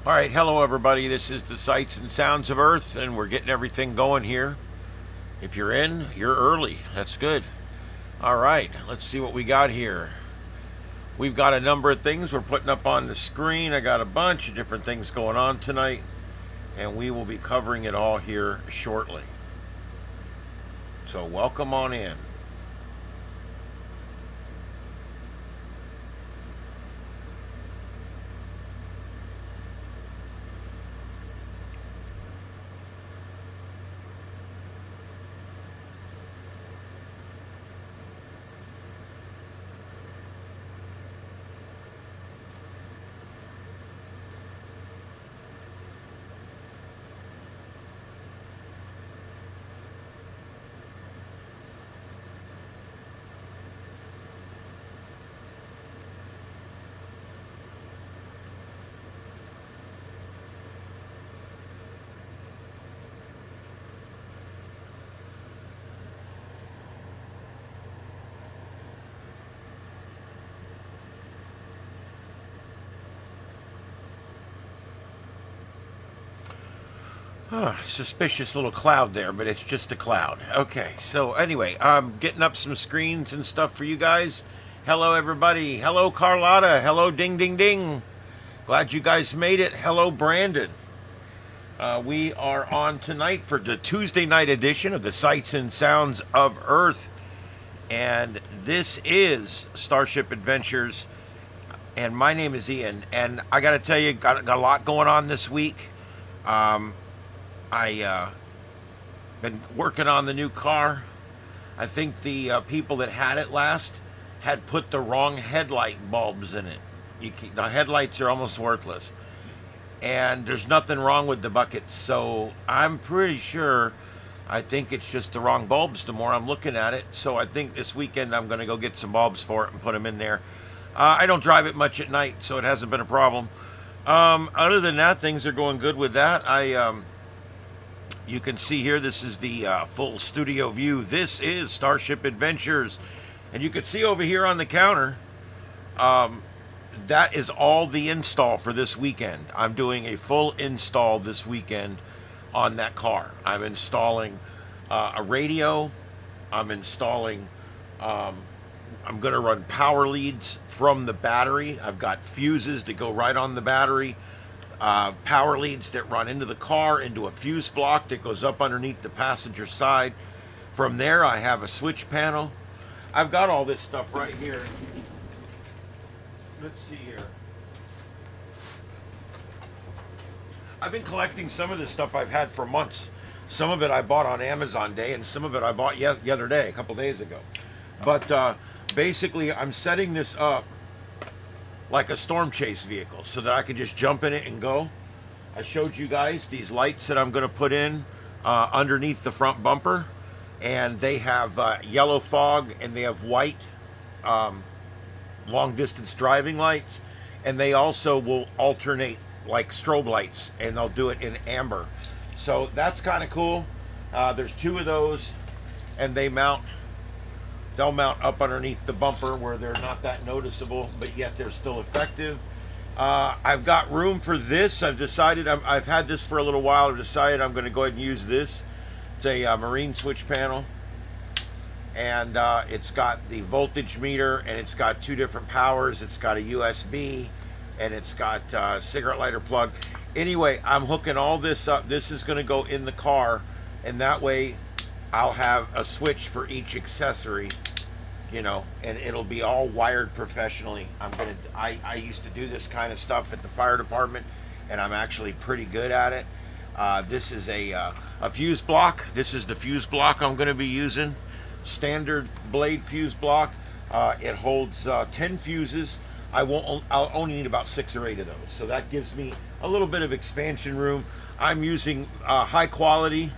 All right, hello everybody. This is the Sights and Sounds of Earth, and we're getting everything going here. If you're in, you're early. That's good. All right, let's see what we got here. We've got a number of things we're putting up on the screen. I got a bunch of different things going on tonight, and we will be covering it all here shortly. So welcome on in. Suspicious little cloud there, but it's just a cloud. Okay, so anyway, I'm getting up some screens and stuff for you guys. Hello, everybody. Hello, Carlotta. Hello, Ding Ding Ding. Glad you guys made it. Hello, Brandon. We are on tonight for the Tuesday night edition of the Sights and Sounds of Earth. And this is Starship Adventures. And my name is Ian. And I got to tell you, got a lot going on this week. I been working on the new car. I think the people that had it last had put the wrong headlight bulbs in it. The headlights are almost worthless. And there's nothing wrong with the buckets. So I'm pretty sure, I think it's just the wrong bulbs the more I'm looking at it. So I think this weekend I'm going to go get some bulbs for it and put them in there. I don't drive it much at night, so it hasn't been a problem. Other than that, things are going good with that. You can see here, this is the full studio view. This is Starship Adventures. And you can see over here on the counter, that is all the install for this weekend. I'm doing a full install this weekend on that car. I'm installing a radio. I'm installing, I'm going to run power leads from the battery. I've got fuses that go right on the battery. Power leads that run into the car, into a fuse block that goes up underneath the passenger side. From there, I have a switch panel. I've got all this stuff right here. Let's see here. I've been collecting some of this stuff I've had for months. Some of it I bought on Amazon Day, and some of it I bought the other day, a couple days ago. But basically, I'm setting this up like a storm chase vehicle so that I can just jump in it and go. I showed you guys these lights that I'm going to put in underneath the front bumper, and they have yellow fog and they have white long distance driving lights, and they also will alternate like strobe lights, and they'll do it in amber. So that's kind of cool. There's two of those, and they'll mount up underneath the bumper where they're not that noticeable, but yet they're still effective. I've got room for this. I've decided, I've had this for a little while. I've decided I'm going to go ahead and use this. It's a marine switch panel, and it's got the voltage meter, and it's got two different powers. It's got a USB, and it's got a cigarette lighter plug. Anyway, I'm hooking all this up. This is going to go in the car, and that way I'll have a switch for each accessory, you know, and it'll be all wired professionally. I used to do this kind of stuff at the fire department, and I'm actually pretty good at it. This is a fuse block. This is the fuse block I'm going to be using. Standard blade fuse block. It holds 10 fuses. I'll only need about 6 or 8 of those. So that gives me a little bit of expansion room. I'm using high quality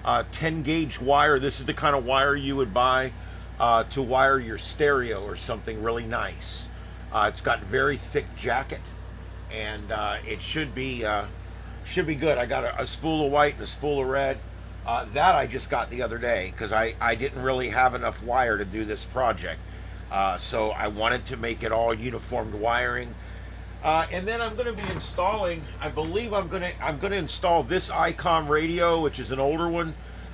10 gauge wire. This is the kind of wire you would buy to wire your stereo or something really nice. It's got very thick jacket, and it should be good. I got a spool of white and a spool of red. That I just got the other day because I didn't really have enough wire to do this project. So I wanted to make it all uniformed wiring. And then I'm going to be installing. I believe I'm going to install this ICOM radio, which is an older one,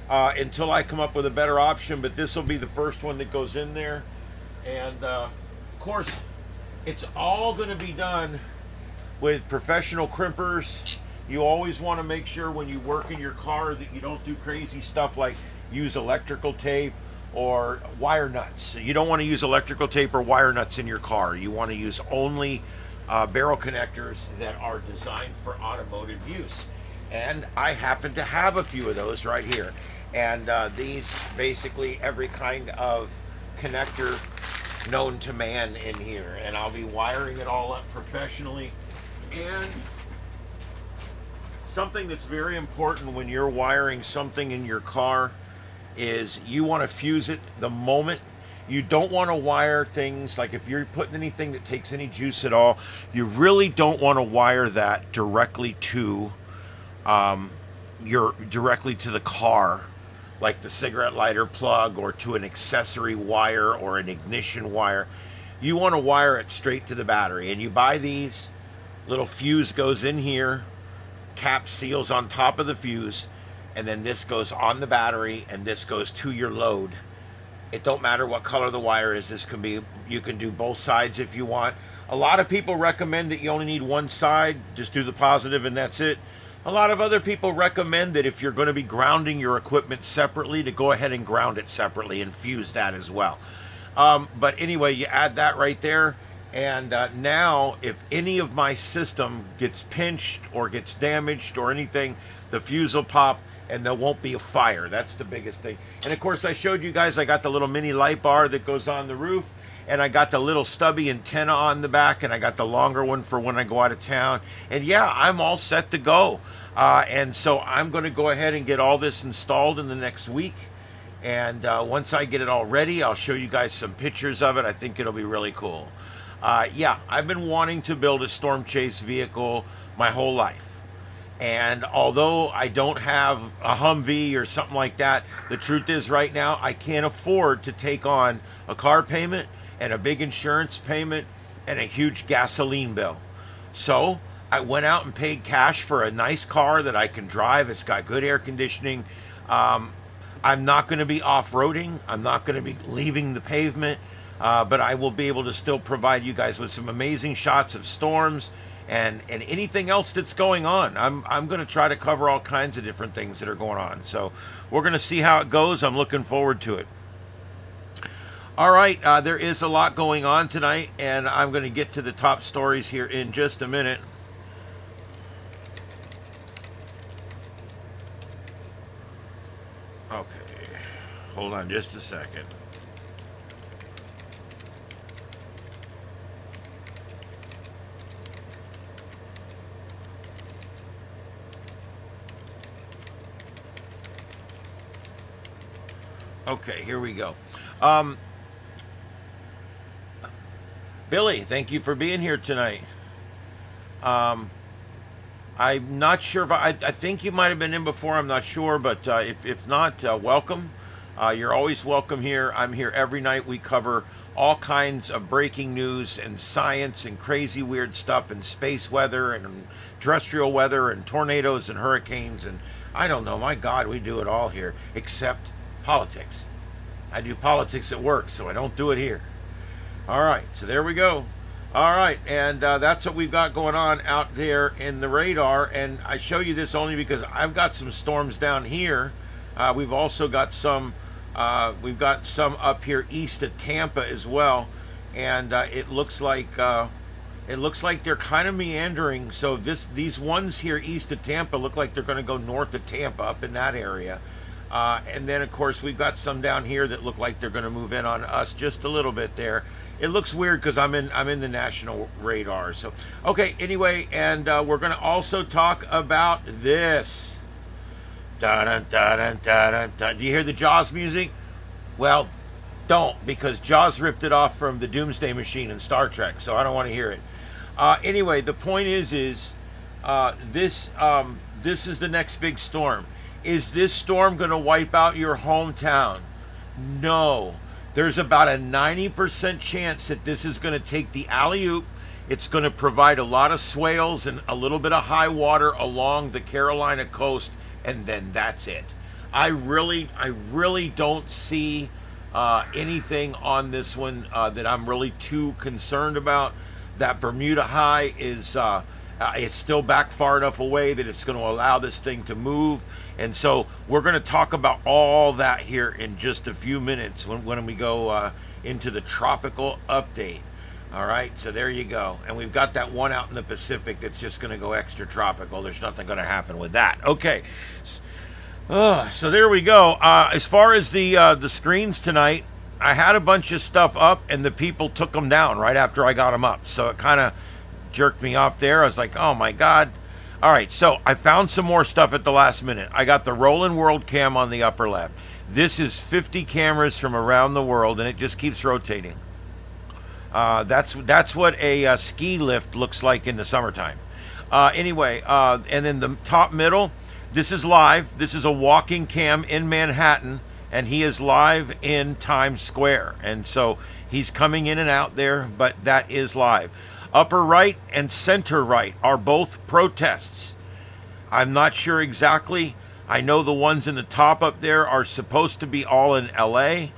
until I come up with a better option. But this will be the first one that goes in there. And of course, it's all going to be done with professional crimpers. You always want to make sure when you work in your car that you don't do crazy stuff like use electrical tape or wire nuts. You don't want to use electrical tape or wire nuts in your car. You want to use only barrel connectors that are designed for automotive use. And I happen to have a few of those right here. And these basically every kind of connector known to man in here. And I'll be wiring it all up professionally. And something that's very important when you're wiring something in your car is you want to fuse it the moment. You don't want to wire things like if you're putting anything that takes any juice at all, you really don't want to wire that directly to directly to the car, like the cigarette lighter plug or to an accessory wire or an ignition wire. You want to wire it straight to the battery. And you buy these, little fuse goes in here, cap seals on top of the fuse, and then this goes on the battery and this goes to your load. It don't matter what color the wire is. This can be, you can do both sides if you want. A lot of people recommend that you only need one side, just do the positive and that's it. A lot of other people recommend that if you're going to be grounding your equipment separately, to go ahead and ground it separately and fuse that as well. But anyway, you add that right there. And now if any of my system gets pinched or gets damaged or anything, the fuse will pop and there won't be a fire. That's the biggest thing. And of course, I showed you guys, I got the little mini light bar that goes on the roof, and I got the little stubby antenna on the back, and I got the longer one for when I go out of town. And yeah, I'm all set to go. And so I'm going to go ahead and get all this installed in the next week. And once I get it all ready, I'll show you guys some pictures of it. I think it'll be really cool. Yeah, I've been wanting to build a storm chase vehicle my whole life. And although I don't have a Humvee or something like that, the truth is right now I can't afford to take on a car payment and a big insurance payment and a huge gasoline bill. So I went out and paid cash for a nice car that I can drive. It's got good air conditioning. I'm not going to be off-roading. I'm not going to be leaving the pavement. But I will be able to still provide you guys with some amazing shots of storms and anything else that's going on. I'm going to try to cover all kinds of different things that are going on. So we're going to see how it goes. I'm looking forward to it. All right, there is a lot going on tonight, and I'm going to get to the top stories here in just a minute. Okay, hold on just a second. Okay, here we go. Billy, thank you for being here tonight. I'm not sure if I think you might have been in before. I'm not sure, but if not, welcome. You're always welcome here. I'm here every night. We cover all kinds of breaking news and science and crazy weird stuff and space weather and terrestrial weather and tornadoes and hurricanes and I don't know. My God, we do it all here except politics. I do politics at work, so I don't do it here. All right, so there we go. All right, and that's what we've got going on out there in the radar. And I show you this only because I've got some storms down here. We've also got some. We've got some up here east of Tampa as well, and it looks like they're kind of meandering. So these ones here east of Tampa look like they're going to go north of Tampa up in that area. And then of course we've got some down here that look like they're going to move in on us just a little bit there. It looks weird because I'm in the national radar. So okay, anyway, and we're going to also talk about this. Dun, dun, dun, dun, dun, dun. Do you hear the Jaws music? Well, don't, because Jaws ripped it off from the Doomsday Machine in Star Trek, so I don't want to hear it. Anyway, the point is this is the next big storm. Is this storm going to wipe out your hometown? No. There's about a 90% chance that this is going to take the alley-oop It's going to provide a lot of swales and a little bit of high water along the Carolina coast, and then that's it. I really don't see anything on this one that I'm really too concerned about. That Bermuda high is it's still back far enough away that it's going to allow this thing to move. And so we're going to talk about all that here in just a few minutes when we go into the tropical update. All right, so there you go. And we've got that one out in the Pacific that's just going to go extra tropical. There's nothing going to happen with that. Okay, so there we go. As far as the screens tonight, I had a bunch of stuff up, and the people took them down right after I got them up. So it kind of jerked me off there. I was like, oh my God. All right, so I found some more stuff at the last minute. I got the Rolling World Cam on the upper left. This is 50 cameras from around the world, and it just keeps rotating. That's what a ski lift looks like in the summertime. Anyway, and then the top middle, this is live. This is a walking cam in Manhattan, and he is live in Times Square. And so he's coming in and out there, but that is live. Upper right and center right are both protests. I'm not sure exactly. I know the ones in the top up there are supposed to be all in LA.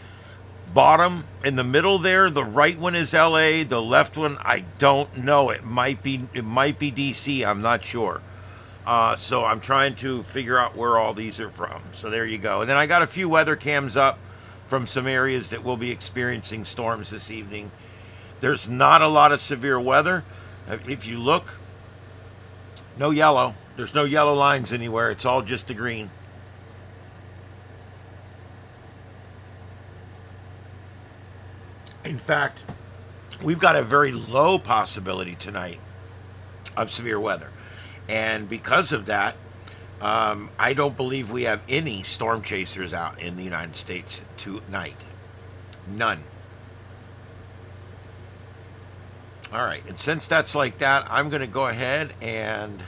Bottom in the middle there, the right one is LA, the left one I don't know. It might be DC, I'm not sure. So I'm trying to figure out where all these are from. So there you go. And then I got a few weather cams up from some areas that will be experiencing storms this evening. There's not a lot of severe weather. If you look, no yellow. There's no yellow lines anywhere. It's all just the green. In fact, we've got a very low possibility tonight of severe weather. And because of that, I don't believe we have any storm chasers out in the United States tonight. None. All right, and since that's like that, I'm going to go ahead and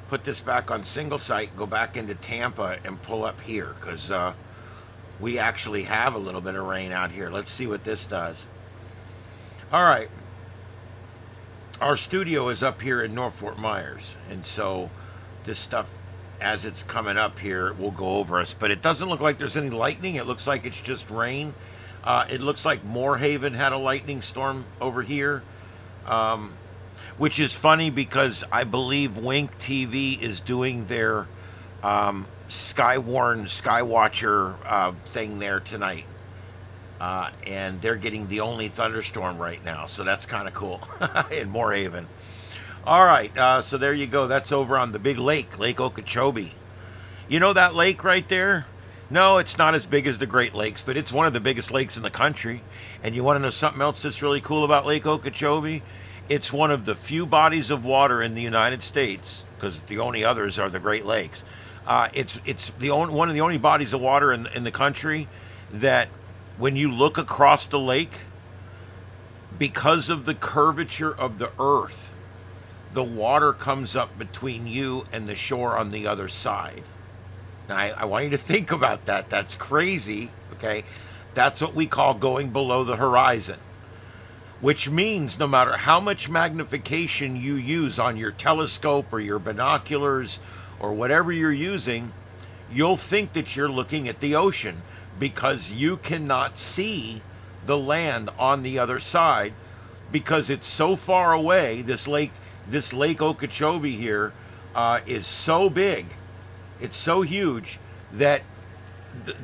put this back on single site, go back into Tampa and pull up here, because we actually have a little bit of rain out here. Let's see what this does. All right. Our studio is up here in North Fort Myers, and so this stuff, as it's coming up here, will go over us. But it doesn't look like there's any lightning. It looks like it's just rain. It looks like Moorhaven had a lightning storm over here. Which is funny because I believe Wink TV is doing their Skywatcher thing there tonight. And they're getting the only thunderstorm right now. So that's kind of cool in Moorhaven. All right, so there you go. That's over on the big lake, Lake Okeechobee. You know that lake right there? No, it's not as big as the Great Lakes, but it's one of the biggest lakes in the country. And you want to know something else that's really cool about Lake Okeechobee? It's one of the few bodies of water in the United States, because the only others are the Great Lakes. It's one of the only bodies of water in the country that when you look across the lake, because of the curvature of the earth, the water comes up between you and the shore on the other side. Now, I want you to think about that. That's crazy, okay? That's what we call going below the horizon, which means no matter how much magnification you use on your telescope or your binoculars or whatever you're using, you'll think that you're looking at the ocean because you cannot see the land on the other side because it's so far away. This lake Okeechobee here is so big. It's so huge that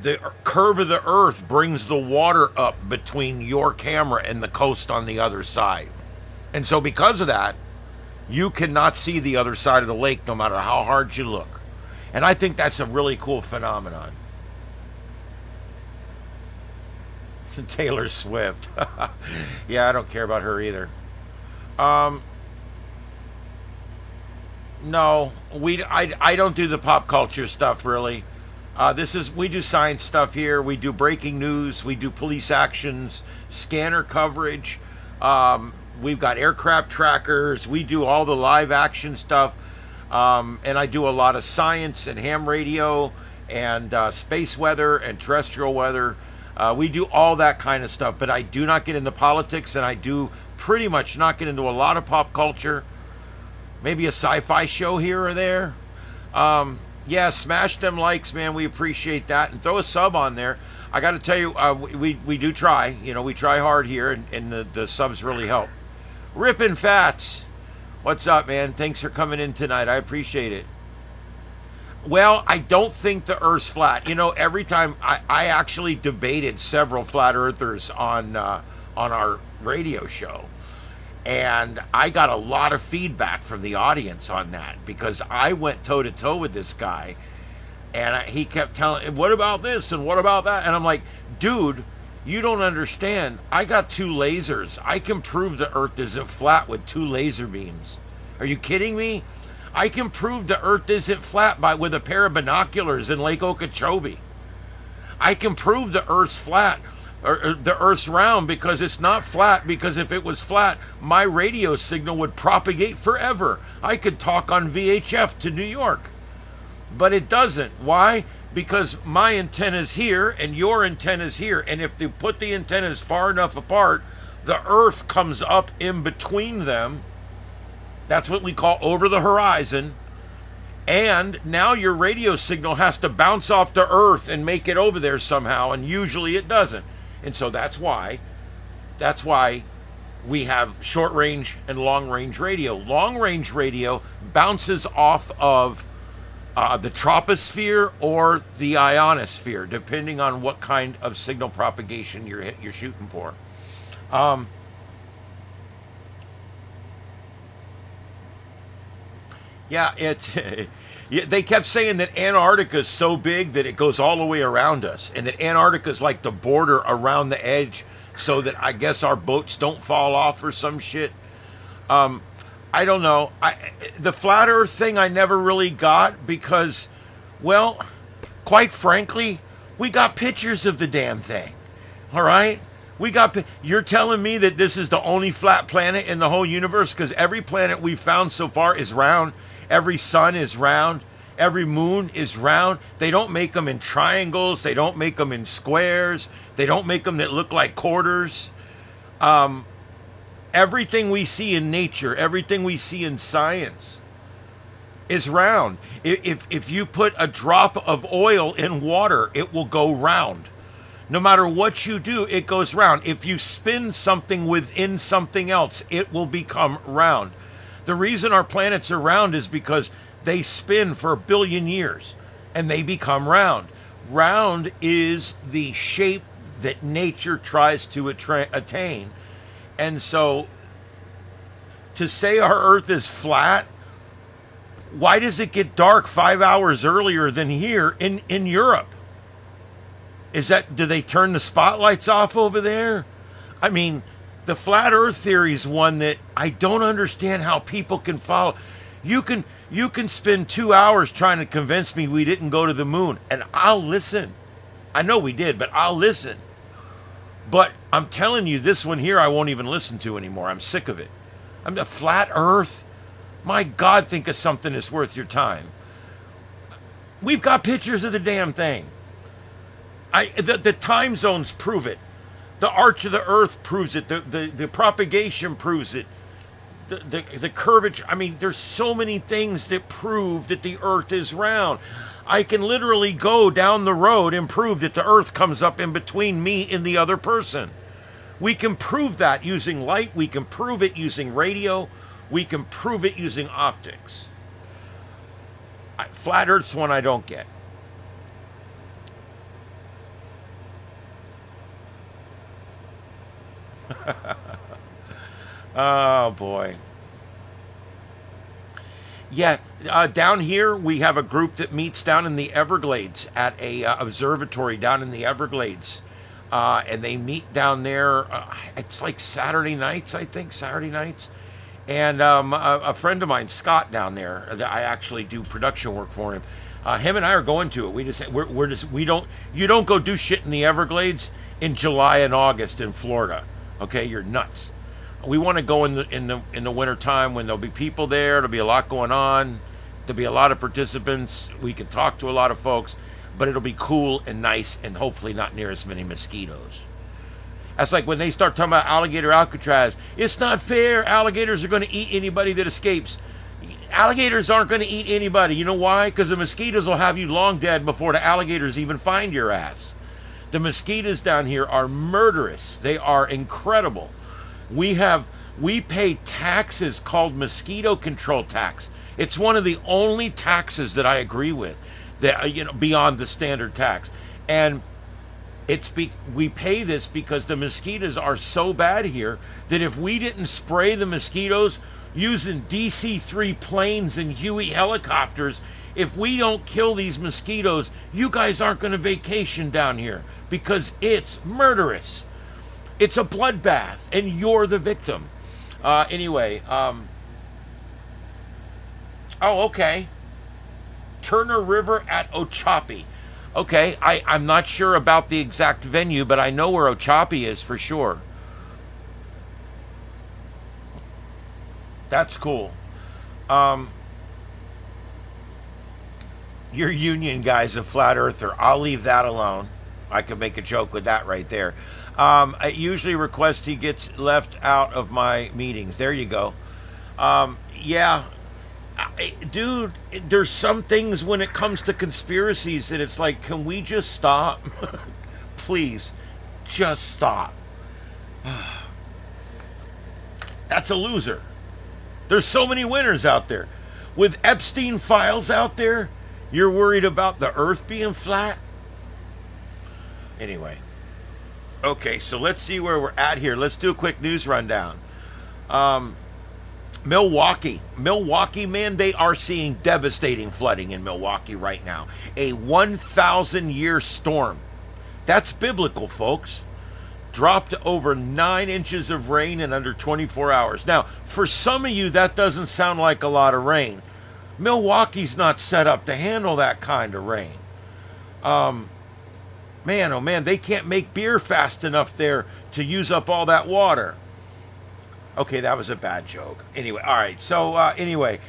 the curve of the earth brings the water up between your camera and the coast on the other side. And so because of that, you cannot see the other side of the lake no matter how hard you look. And I think that's a really cool phenomenon. Taylor Swift. Yeah, I don't care about her either. No, I don't do the pop culture stuff really. We do science stuff here. We do breaking news. We do police actions, scanner coverage. We've got aircraft trackers. We do all the live action stuff. And I do a lot of science and ham radio and space weather and terrestrial weather. We do all that kind of stuff, but I do not get into politics, and I do pretty much not get into a lot of pop culture. Maybe a sci-fi show here or there. Yeah, smash them likes, man. We appreciate that. And throw a sub on there. I got to tell you, we do try. You know, we try hard here, and the subs really help. Rippin' Fats. What's up, man? Thanks for coming in tonight. I appreciate it. Well, I don't think the Earth's flat. You know, every time I actually debated several flat earthers on our radio show. And I got a lot of feedback from the audience on that because I went toe-to-toe with this guy. And he kept telling, what about this and what about that? And I'm like, dude, you don't understand. I got 2 lasers. I can prove the Earth isn't flat with 2 laser beams. Are you kidding me? I can prove the Earth isn't flat with a pair of binoculars in Lake Okeechobee. I can prove the Earth's flat. Or the Earth's round because it's not flat, because if it was flat, my radio signal would propagate forever. I could talk on VHF to New York. But it doesn't. Why? Because my antenna's here and your antenna's here. And if they put the antennas far enough apart, the Earth comes up in between them. That's what we call over the horizon. And now your radio signal has to bounce off the Earth and make it over there somehow. And usually it doesn't. And so that's why we have short range and long range radio. Long range radio bounces off of the troposphere or the ionosphere, depending on what kind of signal propagation you're shooting for. Yeah, they kept saying that Antarctica is so big that it goes all the way around us, and that Antarctica is like the border around the edge, so that I guess our boats don't fall off or some shit. I don't know. The flat Earth thing I never really got because, well, quite frankly, we got pictures of the damn thing. All right? You're telling me that this is the only flat planet in the whole universe? Because every planet we've found so far is round. Every sun is round. Every moon is round. They don't make them in triangles. They don't make them in squares. They don't make them that look like quarters. Everything we see in nature, everything we see in science is round. If you put a drop of oil in water, it will go round. No matter what you do, it goes round. If you spin something within something else, it will become round. The reason our planets are round is because they spin for 1 billion years and they become round. Round is the shape that nature tries to attain. And so to say our Earth is flat, why does it get dark 5 hours earlier than here in Europe? Do they turn the spotlights off over there? I mean, the flat Earth theory is one that I don't understand how people can follow. You can spend 2 hours trying to convince me we didn't go to the moon, and I'll listen. I know we did, but I'll listen. But I'm telling you, this one here I won't even listen to anymore. I'm sick of it. I'm the flat Earth. My God, think of something that's worth your time. We've got pictures of the damn thing. The time zones prove it. The arch of the Earth proves it. The propagation proves it. The curvature. I mean, there's so many things that prove that the Earth is round. I can literally go down the road and prove that the Earth comes up in between me and the other person. We can prove that using light. We can prove it using radio. We can prove it using optics. Flat Earth's one I don't get. Oh boy. Yeah, down here we have a group that meets down in the Everglades at a observatory down in the Everglades, and they meet down there. It's like Saturday nights, I think, Saturday nights. And a friend of mine, Scott, down there, I actually do production work for him. Him and I are going to it. You don't go do shit in the Everglades in July and August in Florida. Okay, you're nuts. We want to go in the winter time when there'll be people there. There'll be a lot going on. There'll be a lot of participants. We can talk to a lot of folks, but it'll be cool and nice and hopefully not near as many mosquitoes. That's like when they start talking about alligator Alcatraz. It's not fair. Alligators are going to eat anybody that escapes. Alligators aren't going to eat anybody. You know why? Because the mosquitoes will have you long dead before the alligators even find your ass. The mosquitoes down here are murderous. They are incredible. We pay taxes called mosquito control tax. It's one of the only taxes that I agree with, that beyond the standard tax. And we pay this because the mosquitoes are so bad here that if we didn't spray the mosquitoes using DC-3 planes and Huey helicopters, if we don't kill these mosquitoes, you guys aren't going to vacation down here because it's murderous. It's a bloodbath, and you're the victim. Anyway, oh, okay. Turner River at Ochopee. Okay, I'm not sure about the exact venue, but I know where Ochopee is for sure. That's cool. Your union guy's a flat earther. I'll leave that alone. I could make a joke with that right there. I usually request he gets left out of my meetings. There you go. Yeah. Dude, there's some things when it comes to conspiracies that it's like, can we just stop? Please, just stop. That's a loser. There's so many winners out there. With Epstein files out there, you're worried about the earth being flat? Anyway. Okay, so let's see where we're at here. Let's do a quick news rundown. Milwaukee, man, they are seeing devastating flooding in Milwaukee right now. A 1,000-year storm. That's biblical, folks. Dropped over 9 inches of rain in under 24 hours. Now, for some of you, that doesn't sound like a lot of rain. Milwaukee's not set up to handle that kind of rain. Man, oh man, they can't make beer fast enough there to use up all that water. Okay, that was a bad joke. Anyway, all right. So anyway,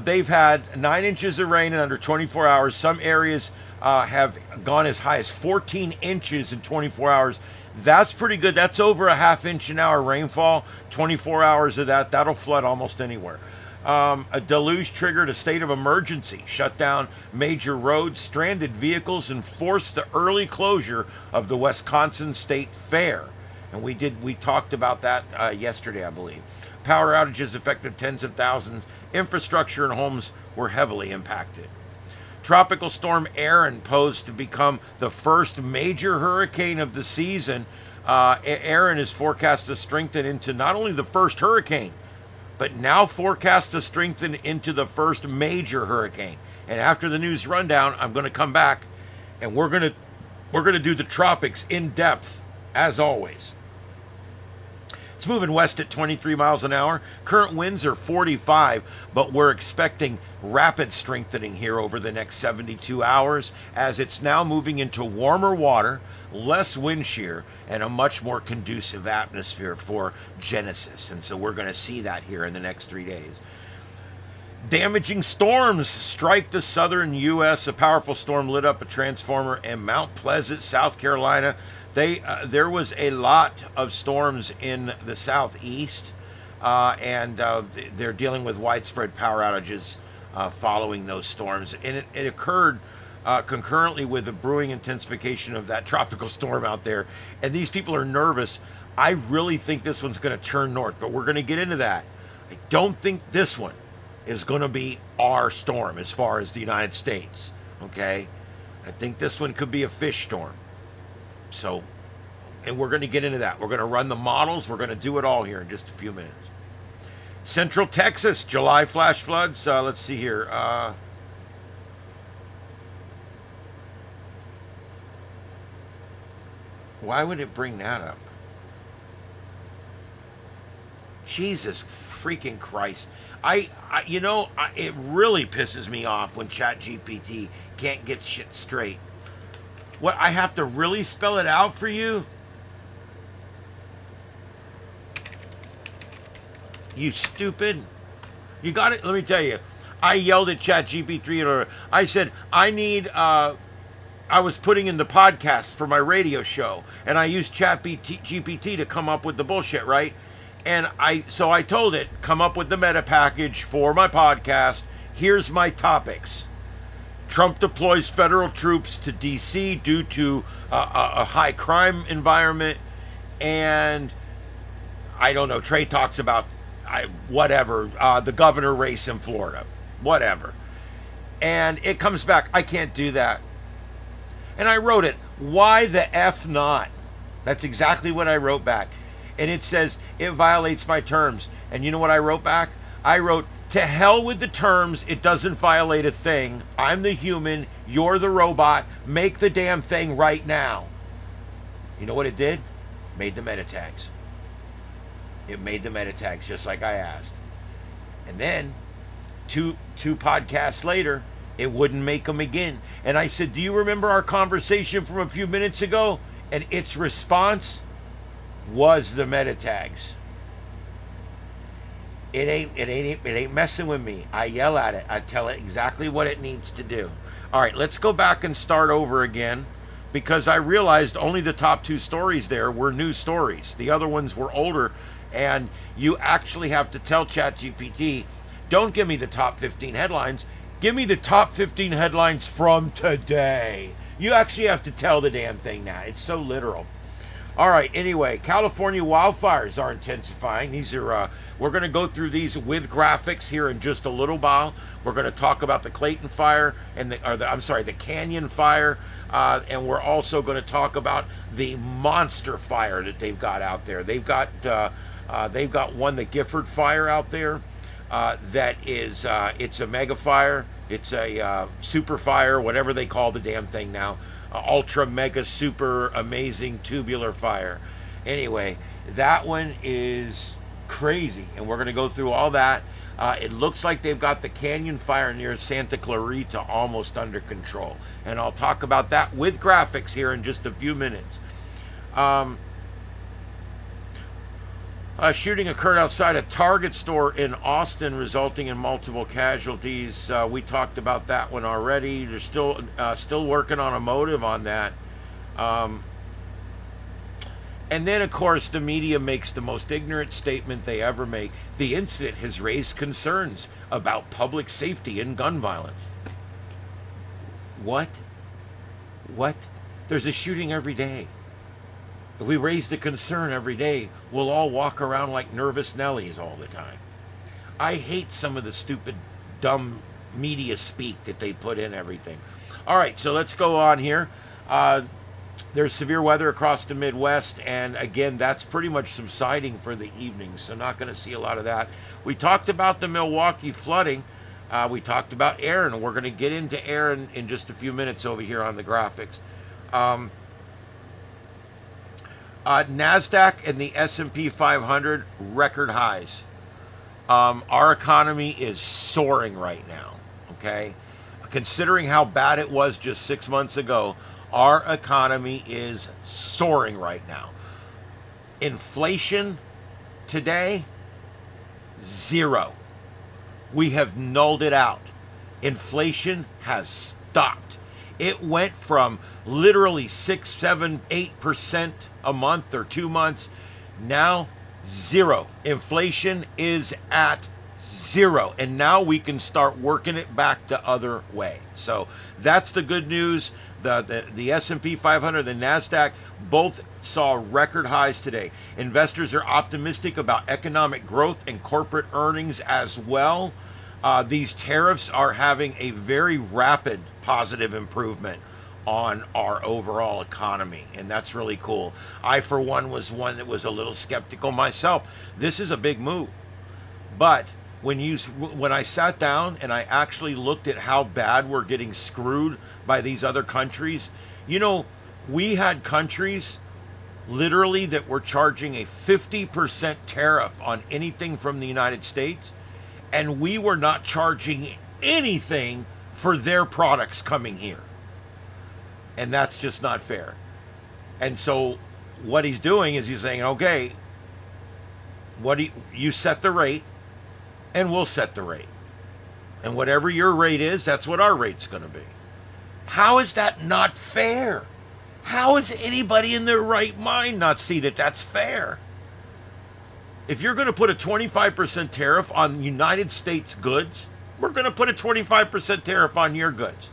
they've had 9 inches of rain in under 24 hours. Some areas have gone as high as 14 inches in 24 hours. That's pretty good. That's over a ½ inch an hour rainfall. 24 hours of that, that'll flood almost anywhere. A deluge triggered a state of emergency, shut down major roads, stranded vehicles, and forced the early closure of the Wisconsin State Fair. And we talked about that yesterday, I believe. Power outages affected tens of thousands. Infrastructure and homes were heavily impacted. Tropical storm Erin posed to become the first major hurricane of the season. Erin is forecast to strengthen into not only the first hurricane, but now forecast to strengthen into the first major hurricane. And after the news rundown, I'm going to come back and we're going to do the tropics in depth as always. It's moving west at 23 miles an hour. Current winds are 45, but we're expecting rapid strengthening here over the next 72 hours as it's now moving into warmer water, less wind shear, and a much more conducive atmosphere for Genesis. And so we're going to see that here in the next 3 days. Damaging storms strike the southern U.S. A powerful storm lit up a transformer in Mount Pleasant, South Carolina. There was a lot of storms in the southeast, and they're dealing with widespread power outages following those storms. And it occurred concurrently with the brewing intensification of that tropical storm out there. And these people are nervous. I really think this one's going to turn north, but we're going to get into that. I don't think this one is going to be our storm as far as the United States. Okay? I think this one could be a fish storm. So, and we're going to get into that. We're going to run the models. We're going to do it all here in just a few minutes. Central Texas, July flash floods. Let's see here. Why would it bring that up? Jesus freaking Christ. It really pisses me off when ChatGPT can't get shit straight. What, I have to really spell it out for you? You stupid. You got it? Let me tell you. I yelled at ChatGPT. I said, I need I was putting in the podcast for my radio show, and I used GPT to come up with the bullshit, right? And so I told it, come up with the meta package for my podcast. Here's my topics. Trump deploys federal troops to D.C. due to a high crime environment, and I don't know, Trey talks about whatever, the governor race in Florida, whatever. And it comes back, I can't do that. And I wrote it, why the F not? That's exactly what I wrote back. And it says, it violates my terms. And you know what I wrote back? I wrote, to hell with the terms, it doesn't violate a thing. I'm the human, you're the robot, make the damn thing right now. You know what it did? Made the meta tags. It made the meta tags just like I asked. And then, two podcasts later, it wouldn't make them again. And I said, do you remember our conversation from a few minutes ago? And its response was the meta tags. It ain't messing with me. I yell at it. I tell it exactly what it needs to do. All right, let's go back and start over again, because I realized only the top 2 stories there were new stories. The other ones were older, and you actually have to tell ChatGPT, don't give me the top 15 headlines. Give me the top 15 headlines from today. You actually have to tell the damn thing now. It's so literal. All right, anyway, California wildfires are intensifying. These are, we're going to go through these with graphics here in just a little while. We're going to talk about the Clayton fire and the Canyon fire, and we're also going to talk about the monster fire that they've got out there. They've got one, the Gifford Fire out there. That is, it's a mega fire. It's a super fire, whatever they call the damn thing now. Ultra mega super amazing tubular fire. Anyway, that one is crazy, and we're going to go through all that. It looks like they've got the Canyon fire near Santa Clarita almost under control, and I'll talk about that with graphics here in just a few minutes. Shooting occurred outside a Target store in Austin, resulting in multiple casualties. We talked about that one already. They're still working on a motive on that. And then, of course, the media makes the most ignorant statement they ever make. The incident has raised concerns about public safety and gun violence. What? There's a shooting every day. If we raise the concern every day, we'll all walk around like nervous Nellies all the time. I hate some of the stupid, dumb media speak that they put in everything. All right, so let's go on here. There's severe weather across the Midwest, and again, that's pretty much subsiding for the evening, so not going to see a lot of that. We talked about the Milwaukee flooding. We talked about Aaron, and we're going to get into Aaron in just a few minutes over here on the graphics. NASDAQ and the S&P 500 record highs. Our economy is soaring right now, okay? Considering how bad it was just 6 months ago, our economy is soaring right now. Inflation today, 0. We have nulled it out. Inflation has stopped. It went from literally 6, 7, 8% a month or 2 months. Now 0. Inflation is at 0. And now we can start working it back the other way. So that's the good news. The S&P 500, the NASDAQ, both saw record highs today. Investors are optimistic about economic growth and corporate earnings as well. These tariffs are having a very rapid positive improvement on our overall economy, and that's really cool. I, for one that was a little skeptical myself. This is a big move, but when I sat down and I actually looked at how bad we're getting screwed by these other countries, you know, we had countries literally that were charging a 50% tariff on anything from the United States, and we were not charging anything for their products coming here. And that's just not fair. And so what he's doing is he's saying, okay, you set the rate and we'll set the rate. And whatever your rate is, that's what our rate's going to be. How is that not fair? How is anybody in their right mind not see that that's fair? If you're going to put a 25% tariff on United States goods, we're going to put a 25% tariff on your goods.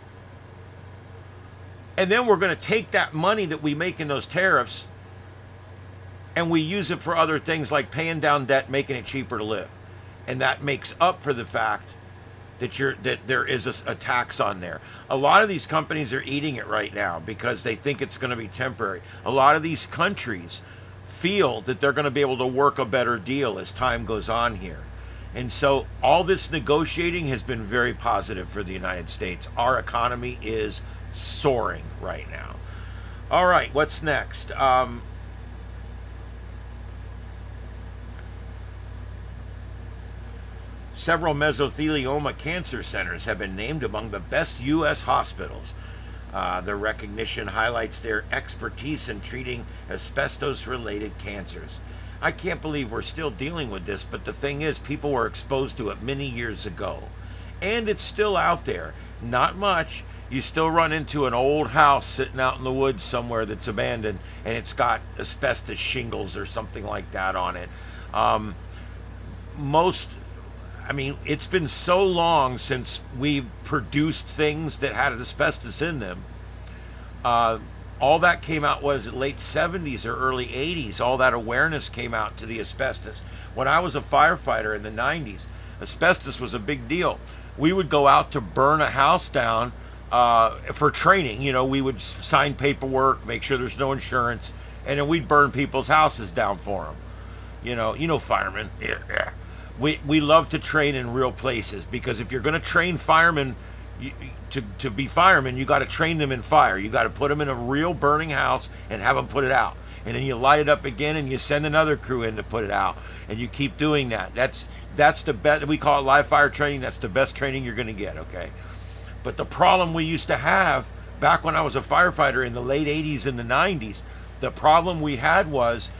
And then we're going to take that money that we make in those tariffs and we use it for other things like paying down debt, making it cheaper to live. And that makes up for the fact that there is a tax on there. A lot of these companies are eating it right now because they think it's going to be temporary. A lot of these countries feel that they're going to be able to work a better deal as time goes on here. And so all this negotiating has been very positive for the United States. Our economy is soaring right now. All right, what's next? Several mesothelioma cancer centers have been named among the best U.S. hospitals. The recognition highlights their expertise in treating asbestos-related cancers. I can't believe we're still dealing with this, but the thing is, people were exposed to it many years ago. And it's still out there. Not much. You still run into an old house sitting out in the woods somewhere that's abandoned, and it's got asbestos shingles or something like that on it. It's been so long since we produced things that had asbestos in them. All that came out was late 70s or early 80s. All that awareness came out to the asbestos. When I was a firefighter in the 90s, asbestos was a big deal. We would go out to burn a house down for training. You know, we would sign paperwork, make sure there's no insurance, and then we'd burn people's houses down for them. You know, firemen. Yeah. We love to train in real places, because if you're going to train firemen to be firemen, you got to train them in fire. You got to put them in a real burning house and have them put it out. And then you light it up again and you send another crew in to put it out. And you keep doing that. That's the best. We call it live fire training. That's the best training you're going to get, okay? But the problem we used to have back when I was a firefighter in the late 80s and the 90s, the problem we had was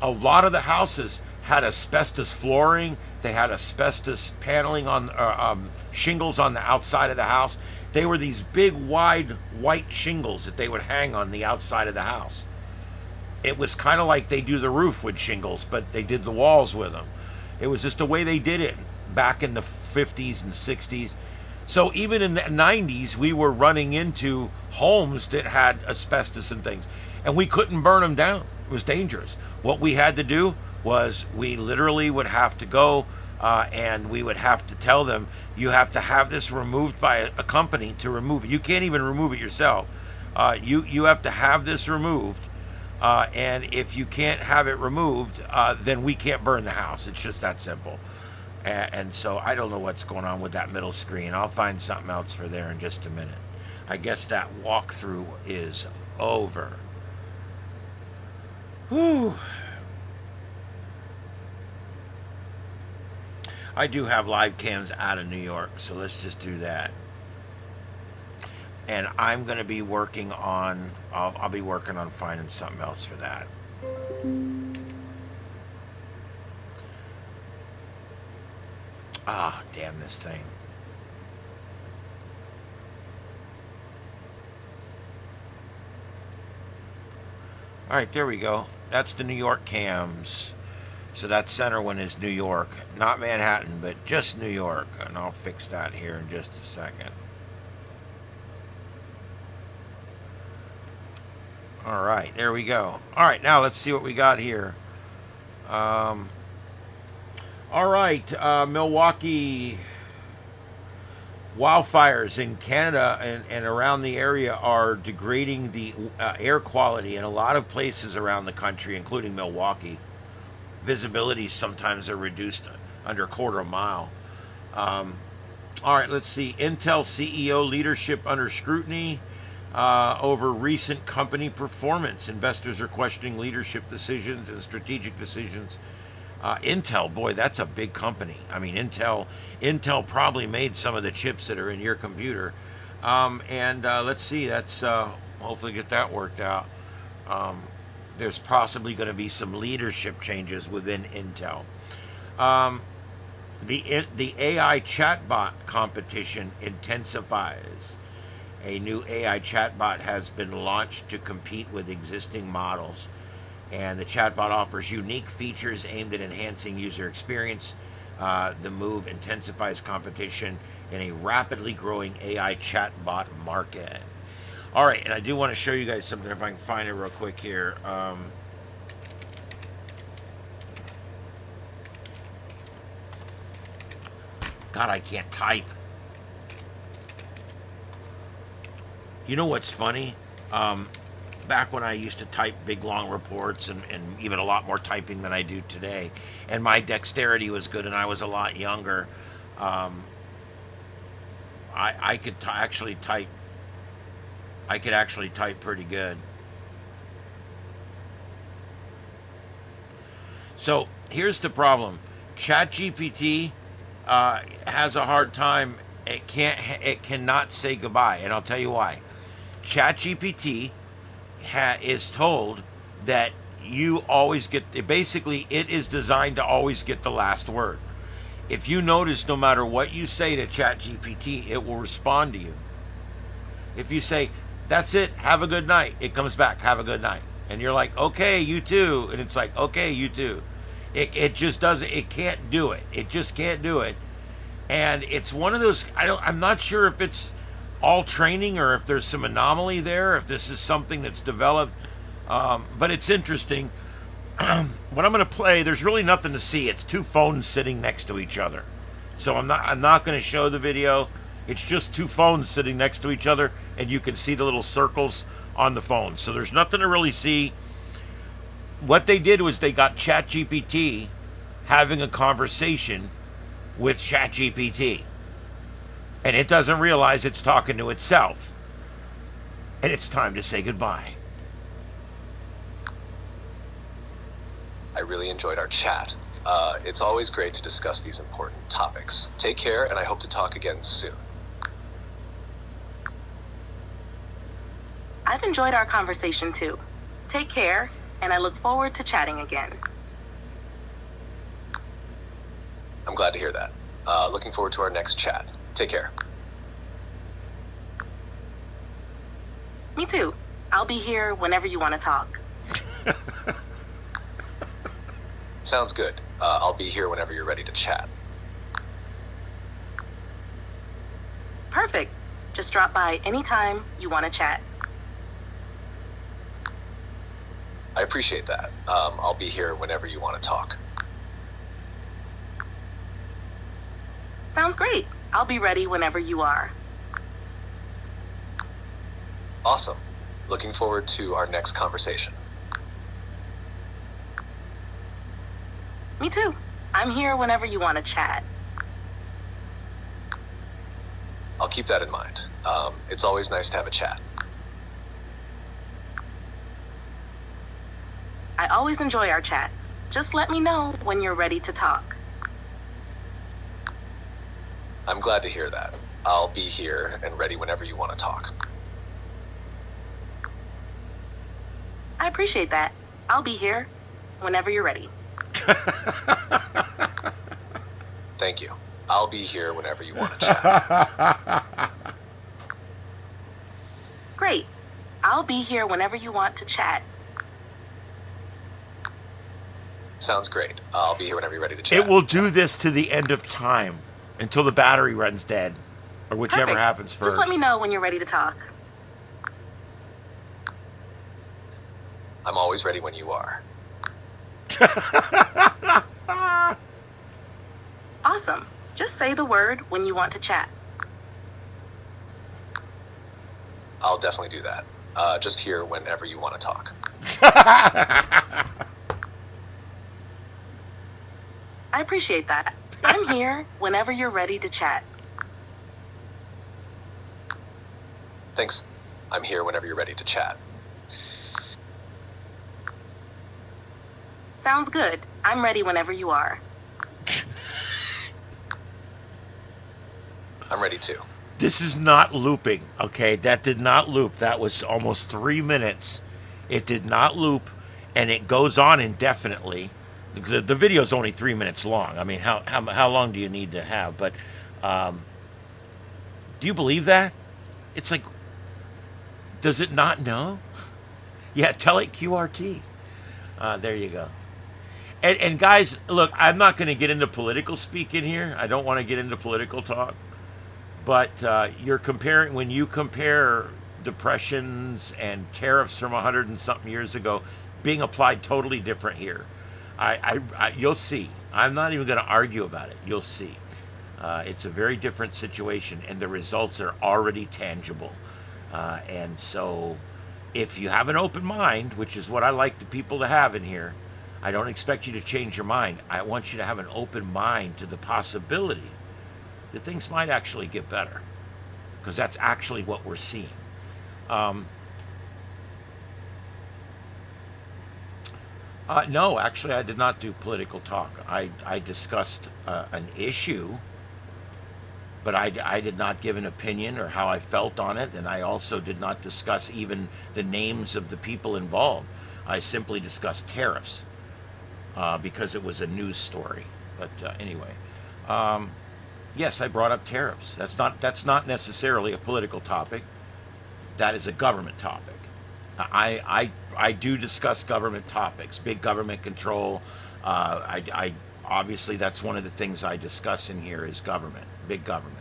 a lot of the houses had asbestos flooring. They had asbestos paneling on shingles on the outside of the house. They were these big, wide, white shingles that they would hang on the outside of the house. It was kind of like they do the roof with shingles, but they did the walls with them. It was just the way they did it back in the 50s and 60s. So even in the 90s, we were running into homes that had asbestos and things, and we couldn't burn them down. It was dangerous. What we had to do was we literally would have to go and we would have to tell them, you have to have this removed by a company to remove it. You can't even remove it yourself. You have to have this removed, and if you can't have it removed, then we can't burn the house. It's just that simple. And so I don't know what's going on with that middle screen. I'll find something else for there in just a minute. I guess that walkthrough is over. Whew. I do have live cams out of New York, so let's just do that. And I'm going to be working on, I'll be working on finding something else for that. Ah, damn this thing. All right, there we go. That's the New York cams. So that center one is New York, not Manhattan, but just New York. And I'll fix that here in just a second. All right, there we go. All right, now let's see what we got here. All right, Milwaukee wildfires in Canada and around the area are degrading the air quality in a lot of places around the country, including Milwaukee. Visibility sometimes are reduced under a quarter mile. All right, let's see. Intel CEO leadership under scrutiny over recent company performance. Investors are questioning leadership decisions and strategic decisions. Intel, boy, that's a big company. I mean, Intel probably made some of the chips that are in your computer. Let's see. That's hopefully get that worked out. There's possibly going to be some leadership changes within Intel. The AI chatbot competition intensifies, A new AI chatbot has been launched to compete with existing models. And the chatbot offers unique features aimed at enhancing user experience. The move intensifies competition in a rapidly growing AI chatbot market. All right, and I do want to show you guys something if I can find it real quick here. God, I can't type. You know what's funny? Back when I used to type big long reports and even a lot more typing than I do today, and my dexterity was good and I was a lot younger, I could actually type. I could actually type pretty good. So here's the problem: ChatGPT has a hard time. It cannot say goodbye, and I'll tell you why. ChatGPT is told that you always get. Basically, it is designed to always get the last word. If you notice, no matter what you say to ChatGPT, it will respond to you. If you say, "That's it, have a good night," it comes back, "Have a good night," and you're like, "Okay, you too," and it's like, "Okay, you too." It just doesn't. It can't do it. It just can't do it. And it's one of those. I'm not sure if it's all training or if there's some anomaly there. If this is something that's developed, but it's interesting. What I'm going to play, there's really nothing to see. It's two phones sitting next to each other, so I'm not going to show the video. It's just two phones sitting next to each other, and you can see the little circles on the phone. So there's nothing to really see. What they did was they got ChatGPT having a conversation with ChatGPT, and it doesn't realize it's talking to itself. And it's time to say goodbye. I really enjoyed our chat. It's always great to discuss these important topics. Take care, and I hope to talk again soon. I've enjoyed our conversation too. Take care, and I look forward to chatting again. I'm glad to hear that. Looking forward to our next chat. Take care. Me too. I'll be here whenever you want to talk. Sounds good. I'll be here whenever you're ready to chat. Perfect. Just drop by anytime you want to chat. I appreciate that. I'll be here whenever you want to talk. Sounds great. I'll be ready whenever you are. Awesome. Looking forward to our next conversation. Me too. I'm here whenever you want to chat. I'll keep that in mind. It's always nice to have a chat. I always enjoy our chats. Just let me know when you're ready to talk. I'm glad to hear that. I'll be here and ready whenever you want to talk. I appreciate that. I'll be here whenever you're ready. Thank you. I'll be here whenever you want to chat. Great. I'll be here whenever you want to chat. Sounds great. I'll be here whenever you're ready to chat. It will do this to the end of time, until the battery runs dead, or whichever Perfect. happens first. Just let me know when you're ready to talk. I'm always ready when you are. Awesome. Just say the word when you want to chat. I'll definitely do that. Just here whenever you want to talk. I appreciate that. I'm here whenever you're ready to chat. Thanks. I'm here whenever you're ready to chat. Sounds good. I'm ready whenever you are. I'm ready too. This is not looping, okay? That did not loop. That was almost 3 minutes. It did not loop, and it goes on indefinitely. The video is only 3 minutes long. I mean, how long do you need to have? But do you believe that? It's like Does it not know? Yeah, tell it QRT. There you go. And guys, look, I'm not going to get into political speak in here. I don't want to get into political talk. But you're comparing, when you compare depressions and tariffs from 100 and something years ago being applied totally different here. You'll see. I'm not even going to argue about it. You'll see. It's a very different situation, and the results are already tangible. And so if you have an open mind, which is what I like the people to have in here, I don't expect you to change your mind. I want you to have an open mind to the possibility that things might actually get better, because that's actually what we're seeing. No, actually, I did not do political talk. I discussed an issue, but I did not give an opinion or how I felt on it, and I also did not discuss even the names of the people involved. I simply discussed tariffs because it was a news story. But anyway, yes, I brought up tariffs. That's not necessarily a political topic. That is a government topic. I do discuss government topics, big government control. I obviously, that's one of the things I discuss in here is government, big government,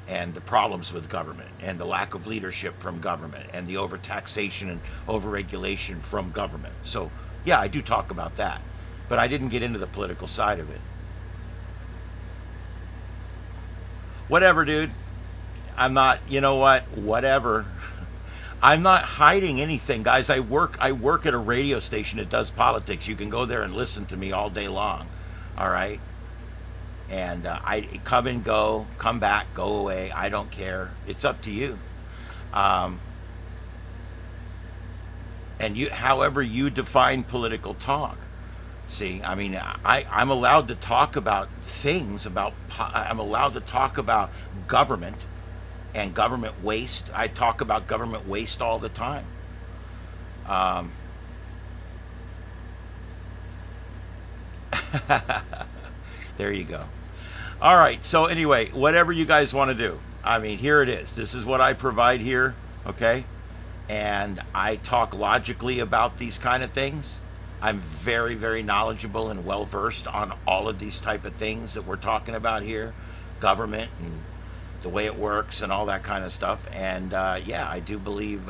and the problems with government, and the lack of leadership from government, and the overtaxation and overregulation from government. So yeah, I do talk about that, but I didn't get into the political side of it. Whatever, dude. I'm not, you know what? Whatever. I'm not hiding anything, guys. I work at a radio station that does politics. You can go there and listen to me all day long. All right? And I come and go, come back, go away. I don't care. It's up to you. And you, however you define political talk. See, I mean, I'm allowed to talk about things, I'm allowed to talk about government and government waste. I talk about government waste all the time. There you go. All right, so anyway, whatever you guys want to do. I mean, here it is. This is what I provide here, okay? And I talk logically about these kind of things. I'm very, very knowledgeable and well-versed on all of these type of things that we're talking about here. Government and the way it works and all that kind of stuff. And yeah, I do believe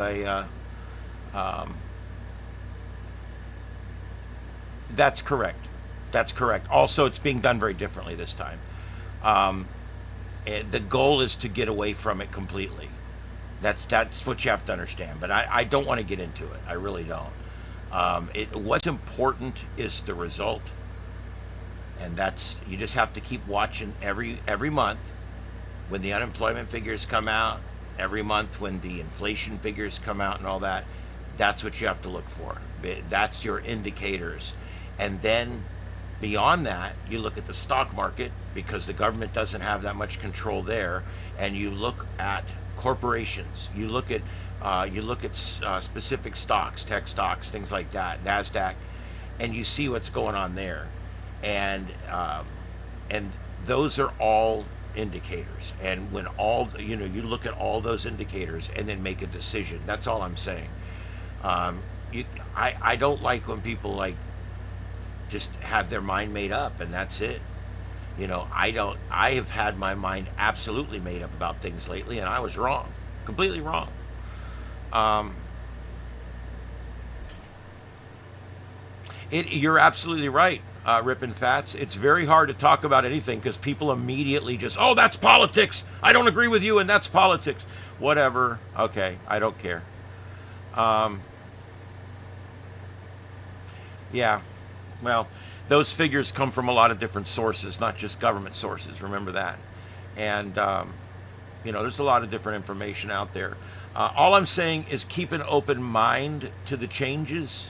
that's correct. That's correct. Also, it's being done very differently this time. The goal is to get away from it completely. That's what you have to understand. But I don't want to get into it. I really don't. What's important is the result, and that's, you just have to keep watching every month when the unemployment figures come out, every month when the inflation figures come out and all that. That's what you have to look for. That's your indicators. And then beyond that, you look at the stock market, because the government doesn't have that much control there, and you look at corporations. You look at specific stocks, tech stocks, things like that, NASDAQ, and you see what's going on there. And those are all indicators. And when you look at all those indicators and then make a decision. That's all I'm saying. I don't like when people like just have their mind made up and that's it. I have had my mind absolutely made up about things lately, and I was wrong, completely wrong. You're absolutely right, Rippin' Fats. It's very hard to talk about anything because people immediately just, oh, that's politics. I don't agree with you, and that's politics. Whatever. Okay, I don't care. Yeah, well, those figures come from a lot of different sources, not just government sources. Remember that. And, there's a lot of different information out there. All I'm saying is keep an open mind to the changes.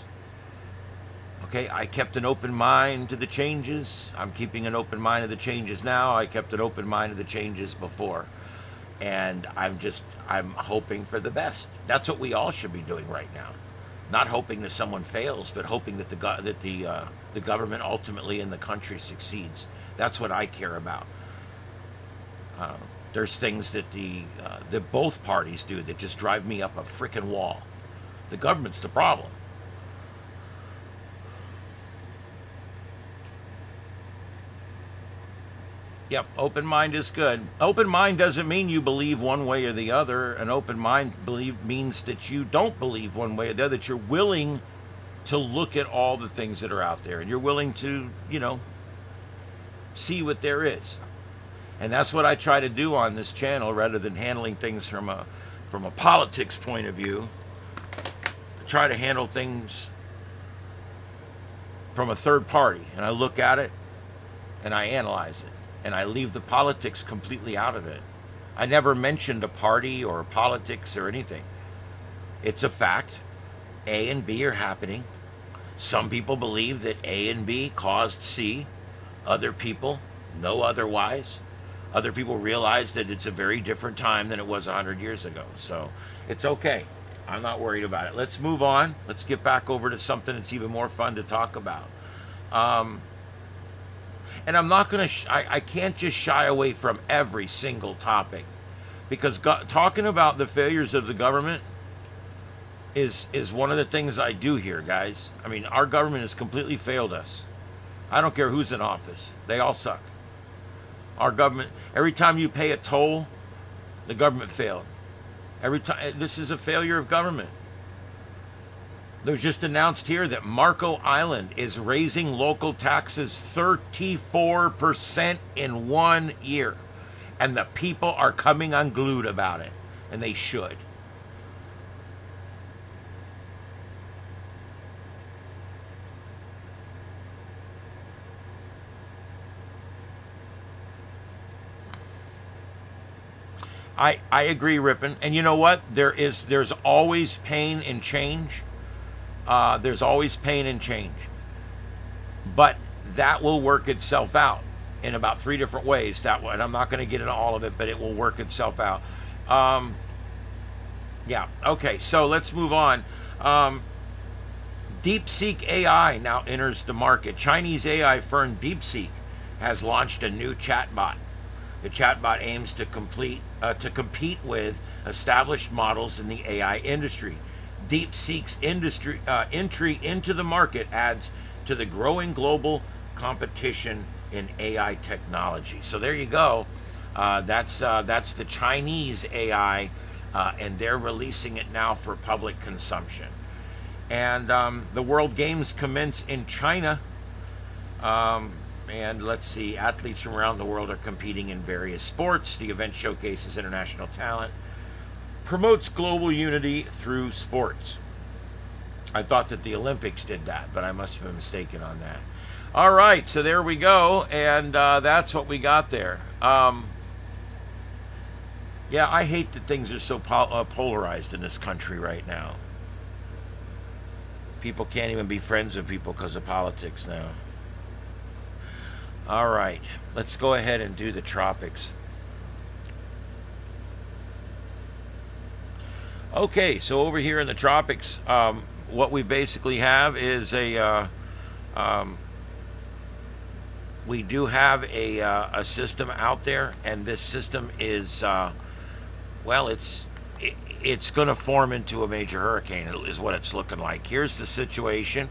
Okay, I kept an open mind to the changes. I'm keeping an open mind to the changes now. I kept an open mind to the changes before. And I'm hoping for the best. That's what we all should be doing right now. Not hoping that someone fails, but hoping that the government ultimately in the country succeeds. That's what I care about. There's things that that both parties do that just drive me up a freaking wall. The government's the problem. Yep, open mind is good. Open mind doesn't mean you believe one way or the other. An open mind means that you don't believe one way or the other, that you're willing to look at all the things that are out there and you're willing to, see what there is. And that's what I try to do on this channel, rather than handling things from a politics point of view. I try to handle things from a third party, and I look at it and I analyze it. And I leave the politics completely out of it. I never mentioned a party or politics or anything. It's a fact. A and B are happening. Some people believe that A and B caused C. Other people know otherwise. Other people realize that it's a very different time than it was 100 years ago. So it's okay. I'm not worried about it. Let's move on. Let's get back over to something that's even more fun to talk about. And I'm not going to, I can't just shy away from every single topic, because talking about the failures of the government is one of the things I do here, guys. I mean, our government has completely failed us. I don't care who's in office. They all suck. Our government, every time you pay a toll, the government failed. Every time, this is a failure of government. There's just announced here that Marco Island is raising local taxes 34% in 1 year. And the people are coming unglued about it. And they should. I agree, Rippin. And you know what? There's always pain in change. There's always pain and change. But that will work itself out in about 3 different ways. And I'm not going to get into all of it, but it will work itself out. Yeah, okay, so let's move on. DeepSeek AI now enters the market. Chinese AI firm DeepSeek has launched a new chatbot. The chatbot aims to compete with established models in the AI industry. DeepSeek's entry into the market adds to the growing global competition in AI technology. So there you go. That's the Chinese AI, and they're releasing it now for public consumption. And the World Games commence in China. And let's see, athletes from around the world are competing in various sports. The event showcases international talent, promotes global unity through sports. I thought that the Olympics did that, but I must have been mistaken on that. All right, so there we go, and that's what we got there. Yeah, I hate that things are so polarized in this country right now. People can't even be friends with people because of politics now. All right, let's go ahead and do the tropics. Okay, so over here in the tropics, what we basically have is we do have a system out there, and this system is, well, it's going to form into a major hurricane, is what it's looking like. Here's the situation.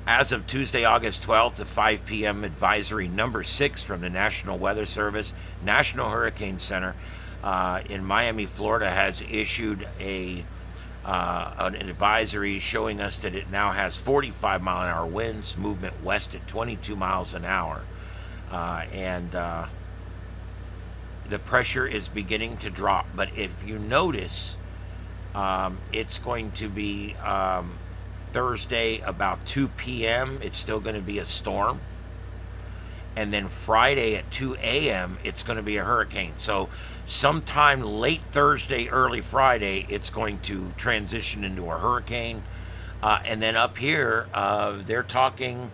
As of Tuesday, August 12th at 5 p.m., advisory number 6 from the National Weather Service, National Hurricane Center in Miami, Florida, has issued an advisory showing us that it now has 45-mile-an-hour winds, movement west at 22 miles an hour. And the pressure is beginning to drop. But if you notice, it's going to be Thursday about 2 p.m. It's still going to be a storm. And then Friday at 2 a.m. it's going to be a hurricane. So sometime late Thursday, early Friday, it's going to transition into a hurricane. And then up here, they're talking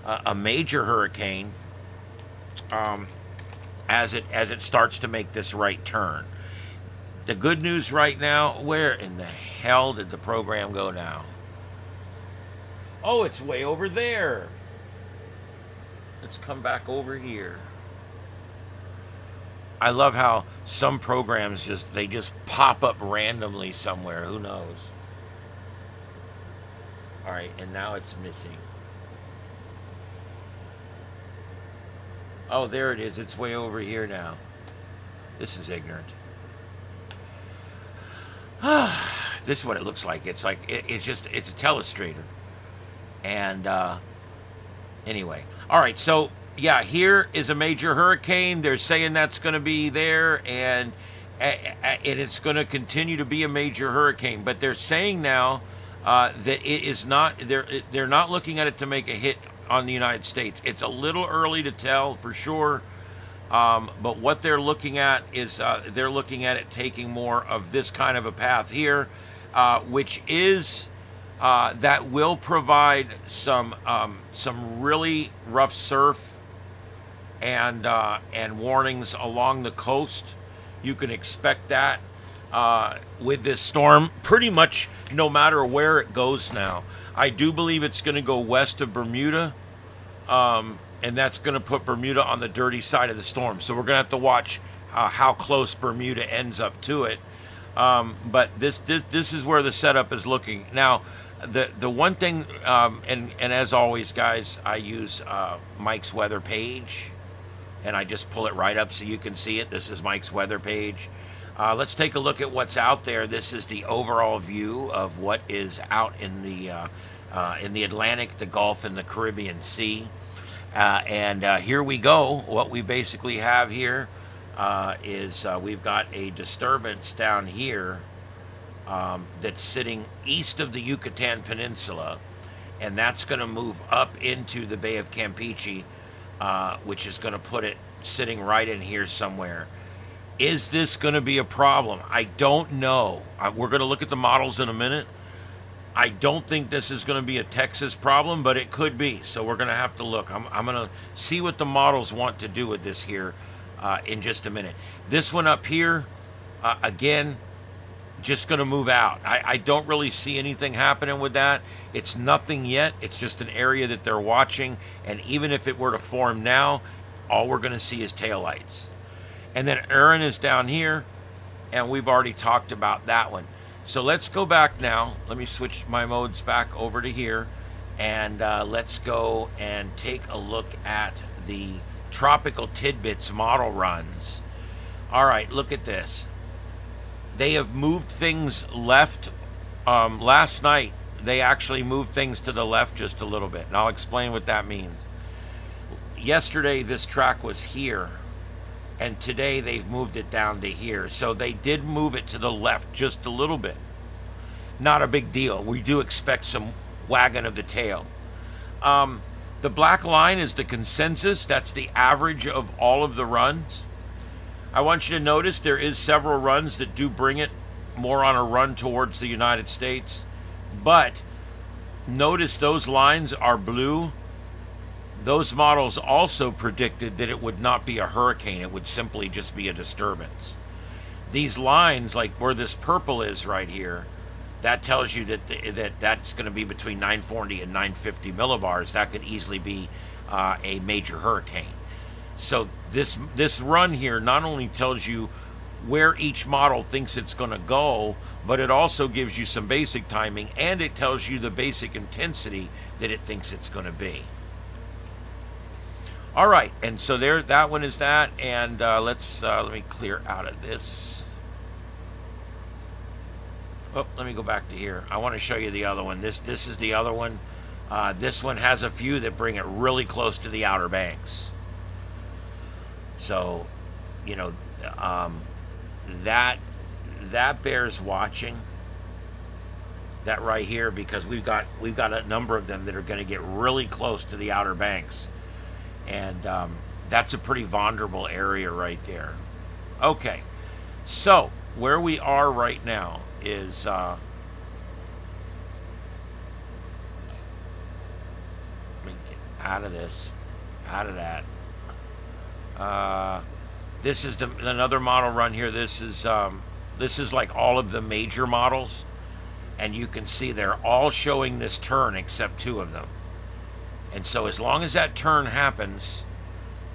a major hurricane as it starts to make this right turn. The good news right now, where in the hell did the program go now? Oh, it's way over there. Let's come back over here. I love how some programs just pop up randomly somewhere. Who knows? All right, and now it's missing. Oh, there it is. It's way over here now. This is ignorant. This is what it looks like. It's like it's a telestrator. And anyway, all right. So yeah, here is a major hurricane. They're saying that's going to be there, and it's going to continue to be a major hurricane. But they're saying now that it is not. They're not looking at it to make a hit on the United States. It's a little early to tell for sure. But what they're looking at is they're looking at it taking more of this kind of a path here, which is that will provide some really rough surf and warnings along the coast. You can expect that with this storm pretty much no matter where it goes now. I do believe it's going to go west of Bermuda. And that's going to put Bermuda on the dirty side of the storm. So we're going to have to watch how close Bermuda ends up to it. But this is where the setup is looking. Now, the one thing, and as always, guys, I use Mike's weather page, and I just pull it right up so you can see it. This is Mike's weather page. Let's take a look at what's out there. This is the overall view of what is out in the Atlantic, the Gulf, and the Caribbean Sea. And here we go. What we basically have here is we've got a disturbance down here that's sitting east of the Yucatan Peninsula, and that's going to move up into the Bay of Campeche, which is going to put it sitting right in here somewhere. Is this going to be a problem? I don't know. We're going to look at the models in a minute. I don't think this is going to be a Texas problem, but it could be. So we're going to have to look. I'm going to see what the models want to do with this here in just a minute. This one up here, again, just going to move out. I don't really see anything happening with that. It's nothing yet. It's just an area that they're watching. And even if it were to form now, all we're going to see is taillights. And then Aaron is down here, and we've already talked about that one. So let's go back now. Let me switch my modes back over to here, and let's go and take a look at the Tropical Tidbits model runs. All right, look at this. They have moved things left. Last night, they actually moved things to the left just a little bit, and I'll explain what that means. Yesterday, this track was here, and today they've moved it down to here. So they did move it to the left just a little bit. Not a big deal. We do expect some wagging of the tail. The black line is the consensus. That's the average of all of the runs. I want you to notice there is several runs that do bring it more on a run towards the United States. But notice those lines are blue. Those models also predicted that it would not be a hurricane. It would simply just be a disturbance. These lines, like where this purple is right here, that tells you that that's going to be between 940 and 950 millibars. That could easily be a major hurricane. So this run here not only tells you where each model thinks it's going to go, but it also gives you some basic timing, and it tells you the basic intensity that it thinks it's going to be. All right, and so there, that one is that, and let me clear out of this. Oh, let me go back to here. I want to show you the other one. This is the other one. This one has a few that bring it really close to the Outer Banks. So, you know, that bears watching. That right here, because we've got a number of them that are going to get really close to the Outer Banks. And that's a pretty vulnerable area right there. Okay, so where we are right now is let me get out of this, out of that. This is another model run here. This is like all of the major models, and you can see they're all showing this turn except two of them. And so as long as that turn happens,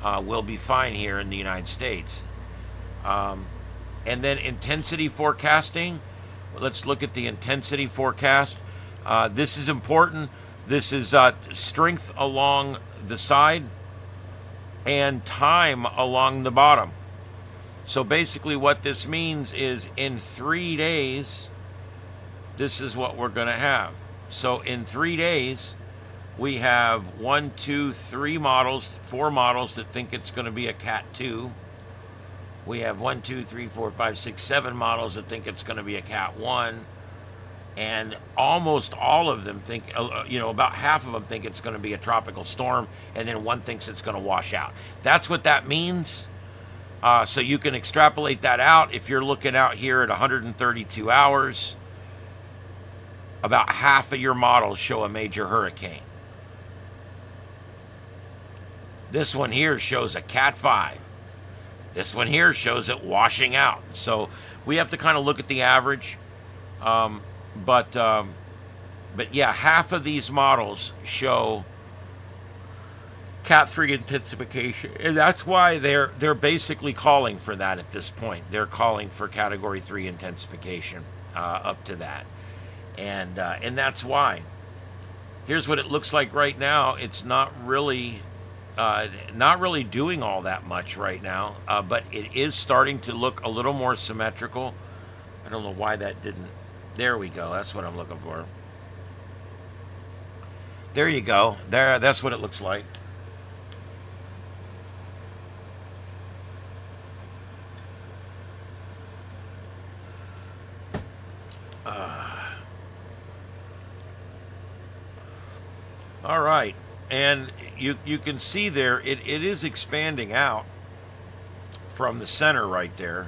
we'll be fine here in the United States. And then intensity forecasting. Let's look at the intensity forecast. This is important. This is strength along the side and time along the bottom. So basically what this means is in 3 days, this is what we're going to have. So in 3 days, we have 1, 2, 3 models, 4 models that think it's going to be a Cat 2. We have 1, 2, 3, 4, 5, 6, 7 models that think it's going to be a Cat 1. And almost all of them think, about half of them think it's going to be a tropical storm, and then one thinks it's going to wash out. That's what that means. So you can extrapolate that out. If you're looking out here at 132 hours, about half of your models show a major hurricane. This one here shows a Cat 5. This one here shows it washing out. So we have to kind of look at the average. But yeah, half of these models show Cat 3 intensification, and that's why they're basically calling for that at this point. They're calling for Category 3 intensification up to that, and that's why. Here's what it looks like right now. It's not really doing all that much right now, but it is starting to look a little more symmetrical. I don't know why that didn't. There we go. That's what I'm looking for. There you go. There. That's what it looks like. All right. And you can see there, it is expanding out from the center right there.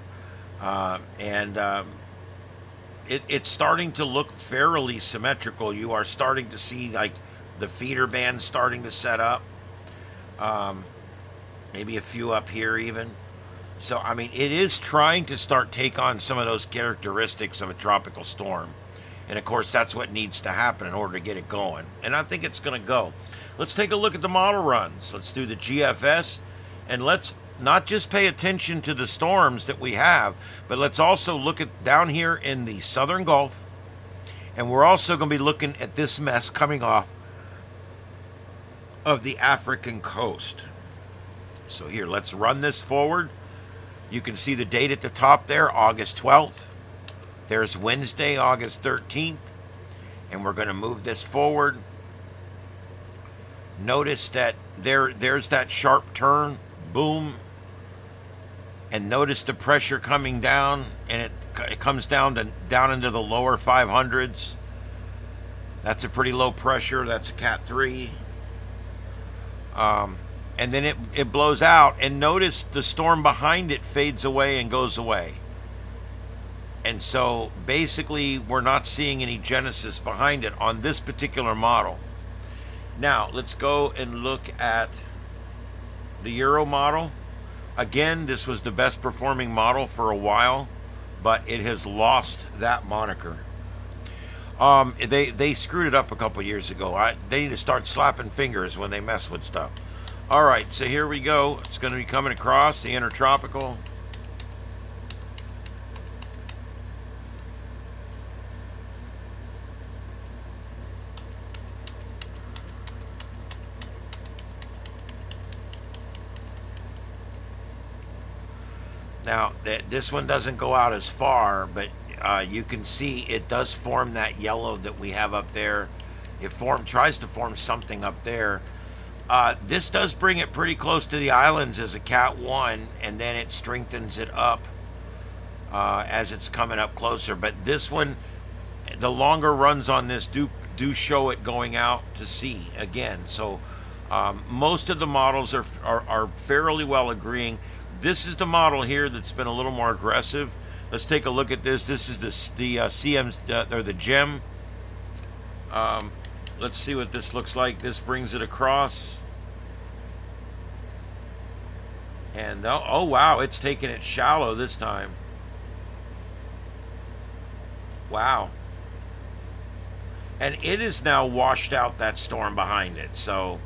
It's starting to look fairly symmetrical. You are starting to see like the feeder bands starting to set up. Maybe a few up here even. So, I mean, it is trying to take on some of those characteristics of a tropical storm. And of course, that's what needs to happen in order to get it going. And I think it's going to go. Let's take a look at the model runs. Let's do the GFS, and let's not just pay attention to the storms that we have, but let's also look at down here in the Southern Gulf. And we're also going to be looking at this mess coming off of the African coast. So here, let's run this forward. You can see the date at the top there, August 12th. There's Wednesday, August 13th. And we're going to move this forward. Notice that there's that sharp turn. Boom. And notice the pressure coming down. And it comes down into the lower 500s. That's a pretty low pressure. That's a Cat 3. And then it blows out. And notice the storm behind it fades away and goes away. And so basically we're not seeing any genesis behind it on this particular model. Now let's go and look at the Euro model. Again, this was the best performing model for a while, but it has lost that moniker. They screwed it up a couple years ago. They need to start slapping fingers when they mess with stuff. All right, so here we go. It's going to be coming across the intertropical. Now, this one doesn't go out as far, but you can see it does form that yellow that we have up there. It tries to form something up there. This does bring it pretty close to the islands as a Cat 1, and then it strengthens it up as it's coming up closer. But this one, the longer runs on this do show it going out to sea again. So most of the models are fairly well agreeing. This is the model here that's been a little more aggressive. Let's take a look at this. This is the CM or the GEM. Let's see what this looks like. This brings it across. And oh wow, it's taking it shallow this time. Wow. And it is now washed out that storm behind it. So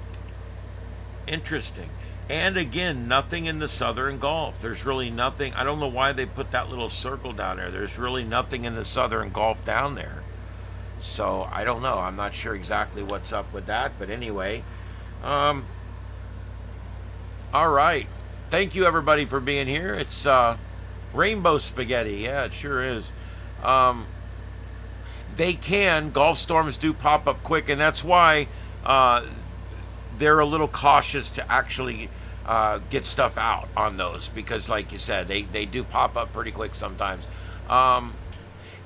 interesting. And again, nothing in the southern Gulf. There's really nothing. I don't know why they put that little circle down there. There's really nothing in the southern Gulf down there. So I don't know. I'm not sure exactly what's up with that. But anyway, all right. Thank you everybody for being here. It's rainbow spaghetti. Yeah, it sure is. Gulf storms do pop up quick, and that's why they're a little cautious to actually get stuff out on those, because like you said, they do pop up pretty quick sometimes.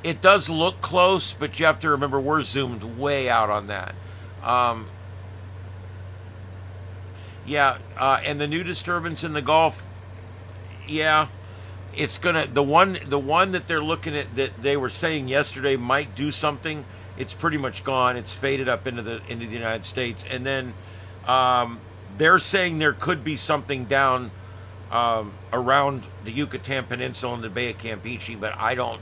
It does look close, but you have to remember we're zoomed way out on that. And the new disturbance in the Gulf, yeah, it's gonna, the one that they're looking at, that they were saying yesterday might do something. It's pretty much gone. It's faded up into the United States, and then they're saying there could be something down around the Yucatan Peninsula and the Bay of Campeche, but I don't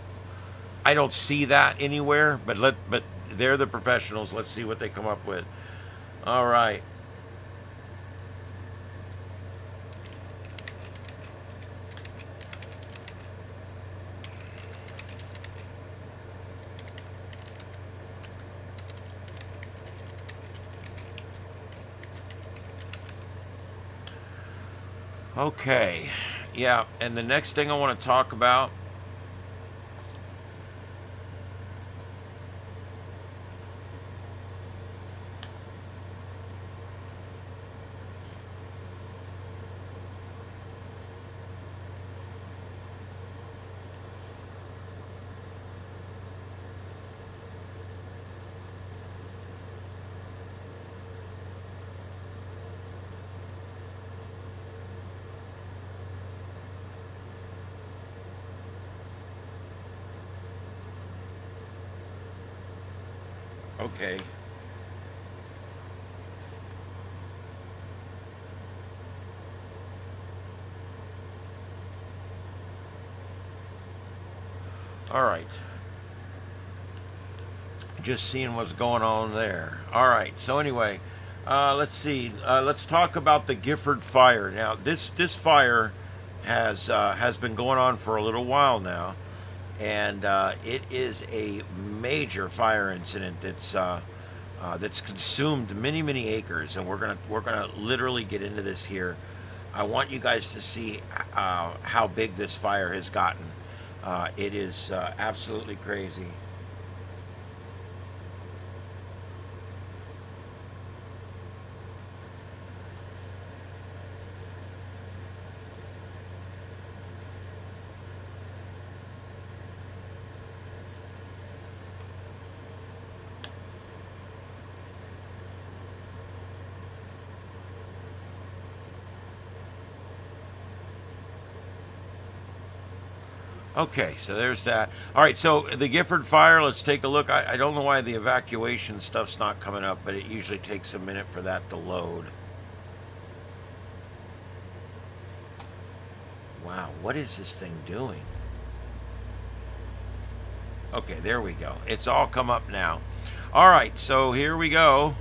see that anywhere. But they're the professionals. Let's see what they come up with. All right. Okay, yeah, and the next thing I want to talk about, okay. All right. Just seeing what's going on there. All right. So anyway, let's see. Let's talk about the Gifford Fire. Now, this fire has been going on for a little while now, and it is a major fire incident that's consumed many acres, and we're gonna literally get into this here. I want you guys to see how big this fire has gotten. It is absolutely crazy. Okay, so there's that. All right, so the Gifford Fire, let's take a look. I don't know why the evacuation stuff's not coming up, but it usually takes a minute for that to load. Wow, what is this thing doing? Okay, there we go. It's all come up now. All right, so here we go.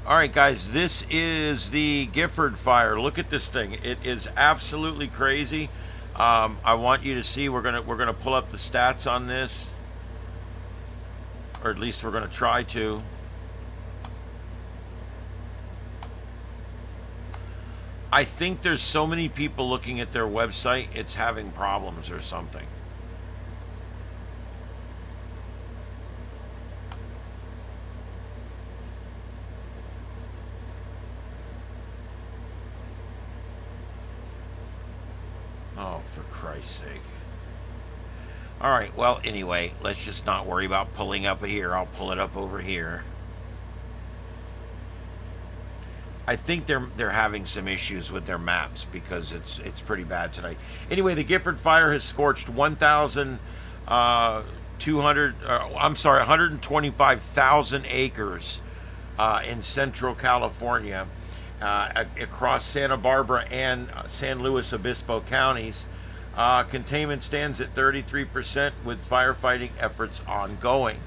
All right, guys, this is the Gifford Fire. Look at this thing. It is absolutely crazy. I want you to see. We're gonna pull up the stats on this, or at least we're gonna try to. I think there's so many people looking at their website, it's having problems or something. Oh, for Christ's sake. All right, well, anyway, let's just not worry about pulling up here. I'll pull it up over here. I think they're having some issues with their maps because it's pretty bad tonight. Anyway, the Gifford Fire has scorched 125,000 acres in central California, across Santa Barbara and San Luis Obispo counties. Containment stands at 33% with firefighting efforts ongoing.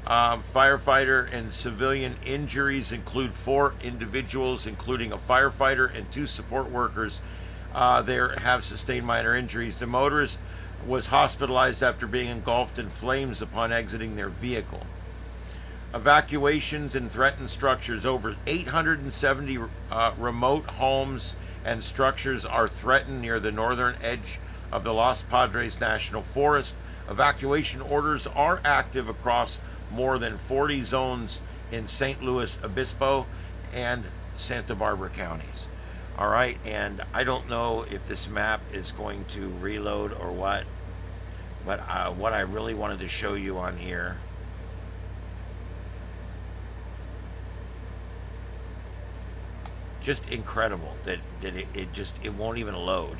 Firefighter and civilian injuries include 4 individuals, including a firefighter and 2 support workers. There have sustained minor injuries. The motorist was hospitalized after being engulfed in flames upon exiting their vehicle. Evacuations in threatened structures. Over 870 remote homes and structures are threatened near the northern edge of the Los Padres National Forest. Evacuation orders are active across more than 40 zones in St. Louis Obispo and Santa Barbara counties. All right, and I don't know if this map is going to reload or what, but what I really wanted to show you on here, just incredible that it won't even load.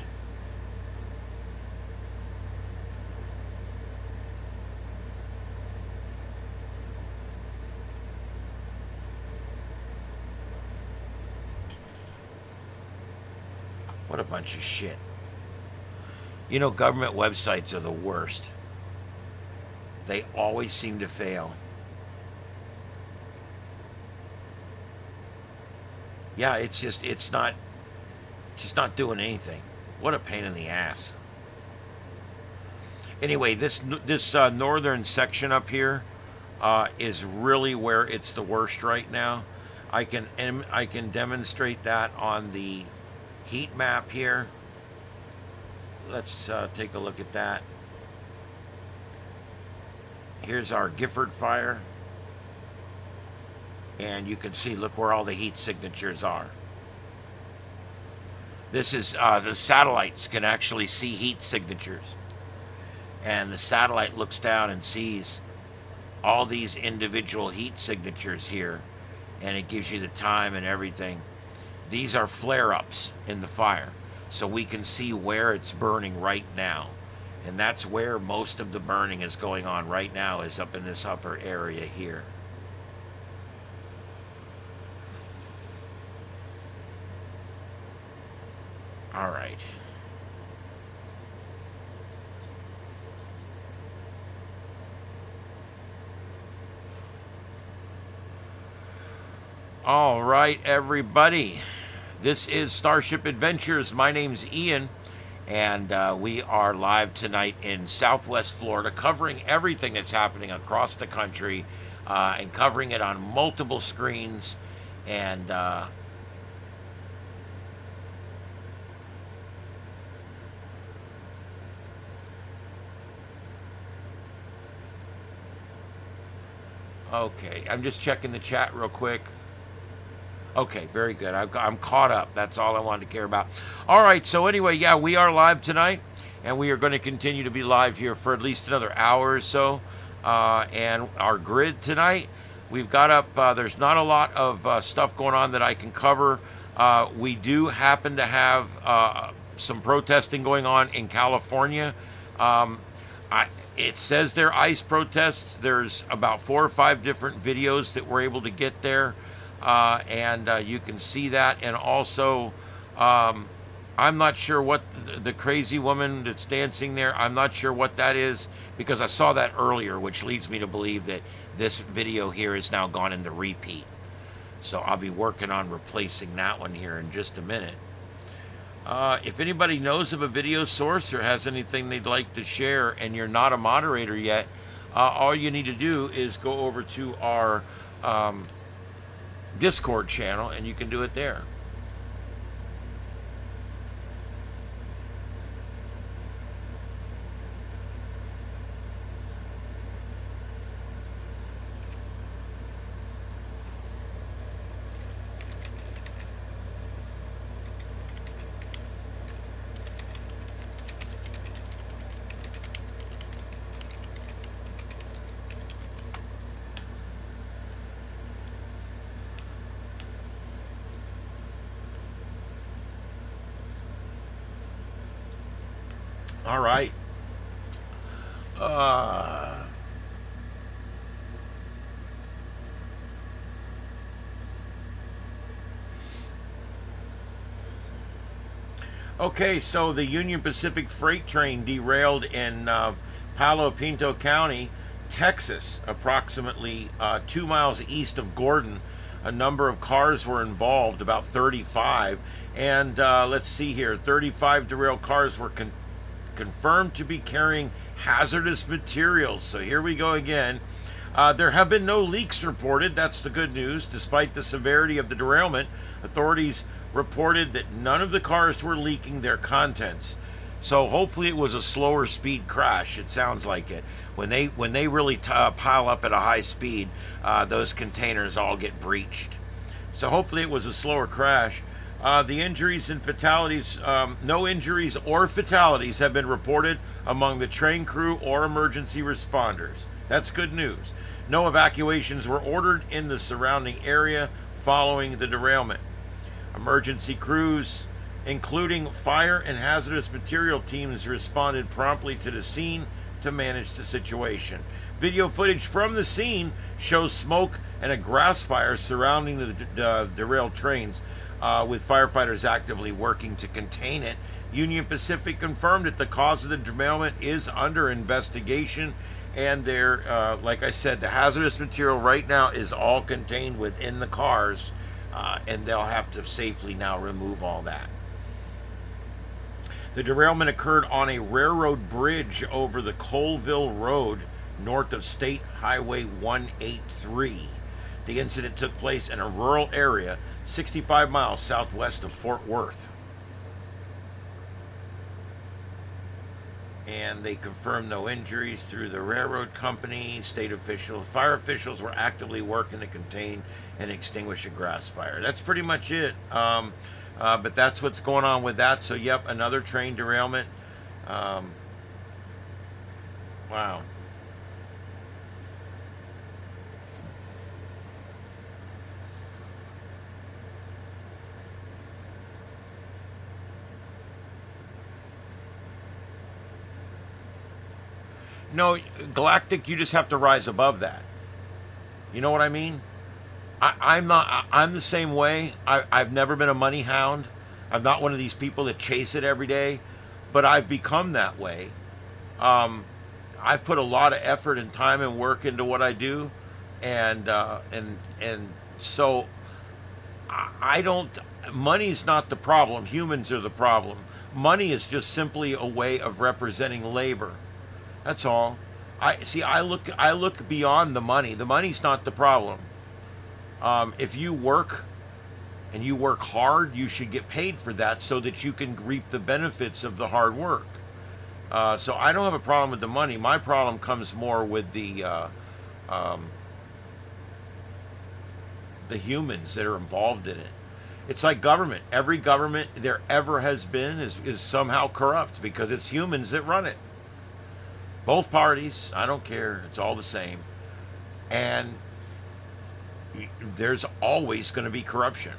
What a bunch of shit. You know, government websites are the worst. They always seem to fail. Yeah, it's not doing anything. What a pain in the ass. Anyway, this northern section up here is really where it's the worst right now. I can demonstrate that on the heat map here. Let's take a look at that. Here's our Gifford Fire. And you can see, look where all the heat signatures are. This is, the satellites can actually see heat signatures. And the satellite looks down and sees all these individual heat signatures here. And it gives you the time and everything. These are flare-ups in the fire. So we can see where it's burning right now. And that's where most of the burning is going on right now, is up in this upper area here. All right. All right, everybody. This is Starship Adventures. My name's Ian, and we are live tonight in Southwest Florida, covering everything that's happening across the country, and covering it on multiple screens. And okay, I'm just checking the chat real quick. Okay, very good. I'm caught up. That's all I wanted to care about. All right, so anyway, yeah, we are live tonight, and we are going to continue to be live here for at least another hour or so. And our grid tonight, we've got up, there's not a lot of stuff going on that I can cover. We do happen to have some protesting going on in California. It says they're ICE protests. There's about 4 or 5 different videos that we're able to get there. And you can see that. And also, I'm not sure what the crazy woman that's dancing there, I'm not sure what that is, because I saw that earlier, which leads me to believe that this video here has now gone into repeat. So I'll be working on replacing that one here in just a minute. If anybody knows of a video source or has anything they'd like to share and you're not a moderator yet, all you need to do is go over to our Discord channel, and you can do it there. All right. Okay, so the Union Pacific freight train derailed in Palo Pinto County Texas, approximately 2 miles east of Gordon. A number of cars were involved, about 35. And let's see here, 35 derailed cars were confirmed to be carrying hazardous materials. So here we go again. There have been no leaks reported. That's the good news. Despite the severity of the derailment, authorities reported that none of the cars were leaking their contents. So hopefully it was a slower speed crash. It sounds like it. When they really pile up at a high speed, those containers all get breached. So hopefully it was a slower crash. The injuries and fatalities, no injuries or fatalities have been reported among the train crew or emergency responders. That's good news. No evacuations were ordered in the surrounding area following the derailment. Emergency crews, including fire and hazardous material teams, responded promptly to the scene to manage the situation. Video footage from the scene shows smoke and a grass fire surrounding the derailed trains, with firefighters actively working to contain it. Union Pacific confirmed that the cause of the derailment is under investigation, and they're, like I said, the hazardous material right now is all contained within the cars, and they'll have to safely now remove all that. The derailment occurred on a railroad bridge over the Colville Road, north of State Highway 183. The incident took place in a rural area 65 miles southwest of Fort Worth. And they confirmed no injuries through the railroad company. State officials, fire officials were actively working to contain and extinguish a grass fire. That's pretty much it. But that's what's going on with that. So, yep, another train derailment. Wow. No, Galactic, you just have to rise above that. You know what I mean? I'm the same way. I've never been a money hound. I'm not one of these people that chase it every day, but I've become that way. I've put a lot of effort and time and work into what I do, and so I don't. Money's not the problem. Humans are the problem. Money is just simply a way of representing labor. That's all. I look beyond the money. The money's not the problem. If you work and you work hard, you should get paid for that so that you can reap the benefits of the hard work. So I don't have a problem with the money. My problem comes more with the humans that are involved in it. It's like government. Every government there ever has been is somehow corrupt because it's humans that run it. Both parties, I don't care. It's all the same. And there's always going to be corruption.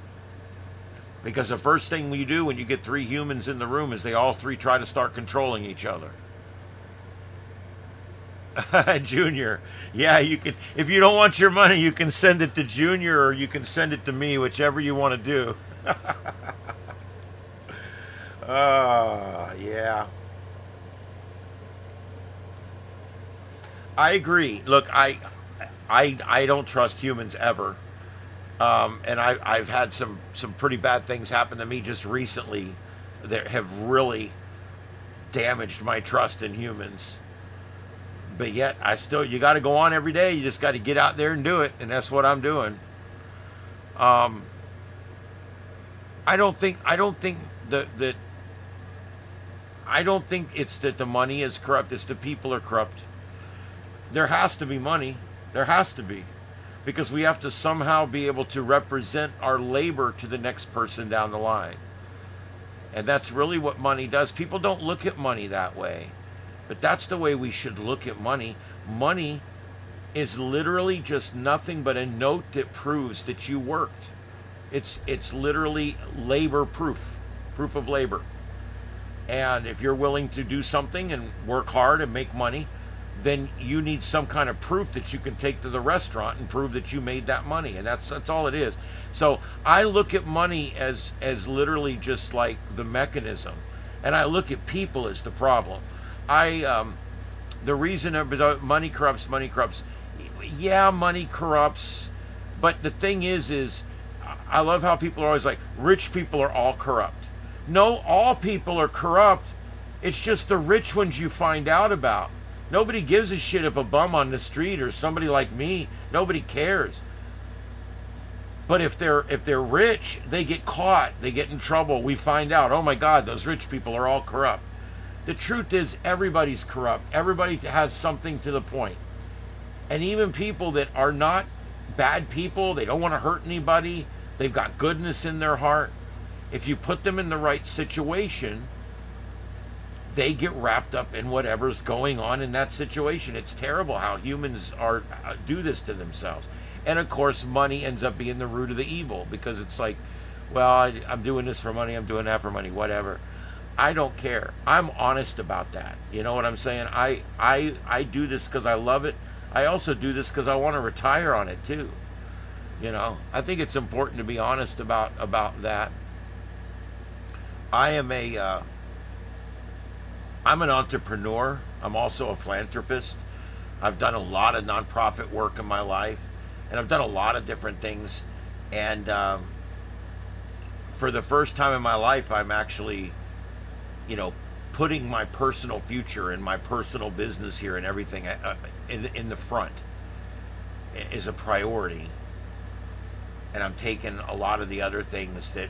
Because the first thing you do when you get three humans in the room is they all three try to start controlling each other. Junior, yeah, you can. If you don't want your money, you can send it to Junior or you can send it to me, whichever you want to do. Yeah. I agree. Look, I don't trust humans ever, and I've had some pretty bad things happen to me just recently that have really damaged my trust in humans. But yet, you got to go on every day. You just got to get out there and do it, and that's what I'm doing. I don't think it's that the money is corrupt. It's the people are corrupt. There has to be money. There has to be. Because we have to somehow be able to represent our labor to the next person down the line. And that's really what money does. People don't look at money that way. But that's the way we should look at money. Money is literally just nothing but a note that proves that you worked. It's literally labor proof of labor. And if you're willing to do something and work hard and make money, then you need some kind of proof that you can take to the restaurant and prove that you made that money. And that's all it is. So I look at money as literally just like the mechanism. And I look at people as the problem. the reason money corrupts, yeah, money corrupts, but the thing is I love how people are always like, rich people are all corrupt. No, all people are corrupt. It's just the rich ones you find out about. Nobody gives a shit if a bum on the street or somebody like me, nobody cares. But if they're rich, they get caught, they get in trouble. We find out, oh my God, those rich people are all corrupt. The truth is, everybody's corrupt. Everybody has something to the point. And even people that are not bad people, they don't want to hurt anybody, they've got goodness in their heart. If you put them in the right situation, they get wrapped up in whatever's going on in that situation. It's terrible how humans do this to themselves. And of course, money ends up being the root of the evil, because it's like, well, I'm doing this for money, I'm doing that for money, whatever. I don't care. I'm honest about that. You know what I'm saying? I do this because I love it. I also do this because I want to retire on it too. You know, I think it's important to be honest about that. I'm an entrepreneur. I'm also a philanthropist. I've done a lot of nonprofit work in my life, and I've done a lot of different things. And for the first time in my life, I'm actually, you know, putting my personal future and my personal business here and everything in the front is a priority. And I'm taking a lot of the other things that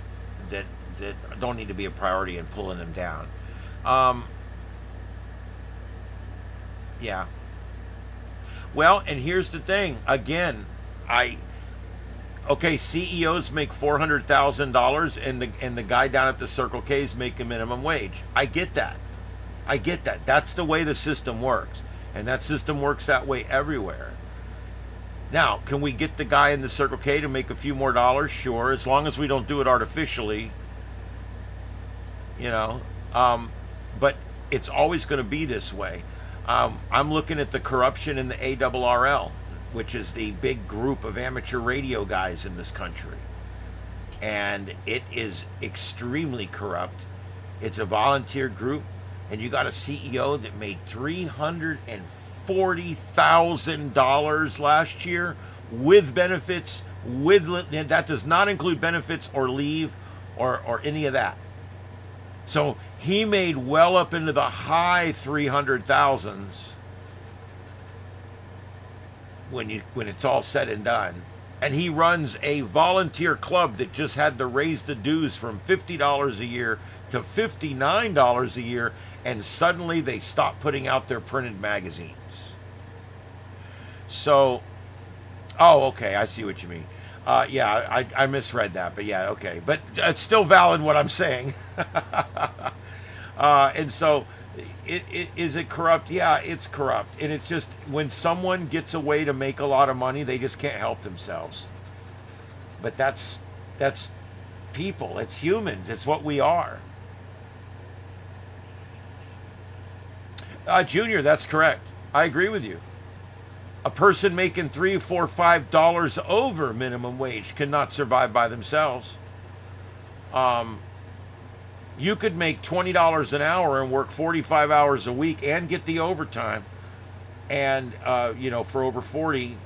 don't need to be a priority and pulling them down. Yeah. Well, and here's the thing. Again, CEOs make $400,000, and the guy down at the Circle K is making minimum wage. I get that. That's the way the system works, and that system works that way everywhere. Now, can we get the guy in the Circle K to make a few more dollars? Sure, as long as we don't do it artificially. You know, but it's always going to be this way. I'm looking at the corruption in the ARRL, which is the big group of amateur radio guys in this country. And it is extremely corrupt. It's a volunteer group, and you got a CEO that made $340,000 last year with benefits, that does not include benefits or leave or any of that. So he made well up into the high 300,000s when it's all said and done. And he runs a volunteer club that just had to raise the dues from $50 a year to $59 a year, and suddenly they stopped putting out their printed magazines. So, oh, okay, I see what you mean. Yeah, I misread that, but yeah, okay. But it's still valid what I'm saying. And so, is it corrupt? Yeah, it's corrupt. And it's just, when someone gets a way to make a lot of money, they just can't help themselves. But that's people. It's humans. It's what we are. Junior, that's correct. I agree with you. A person making $3, $4, $5 over minimum wage cannot survive by themselves. You could make $20 an hour and work 45 hours a week and get the overtime, and for over 40,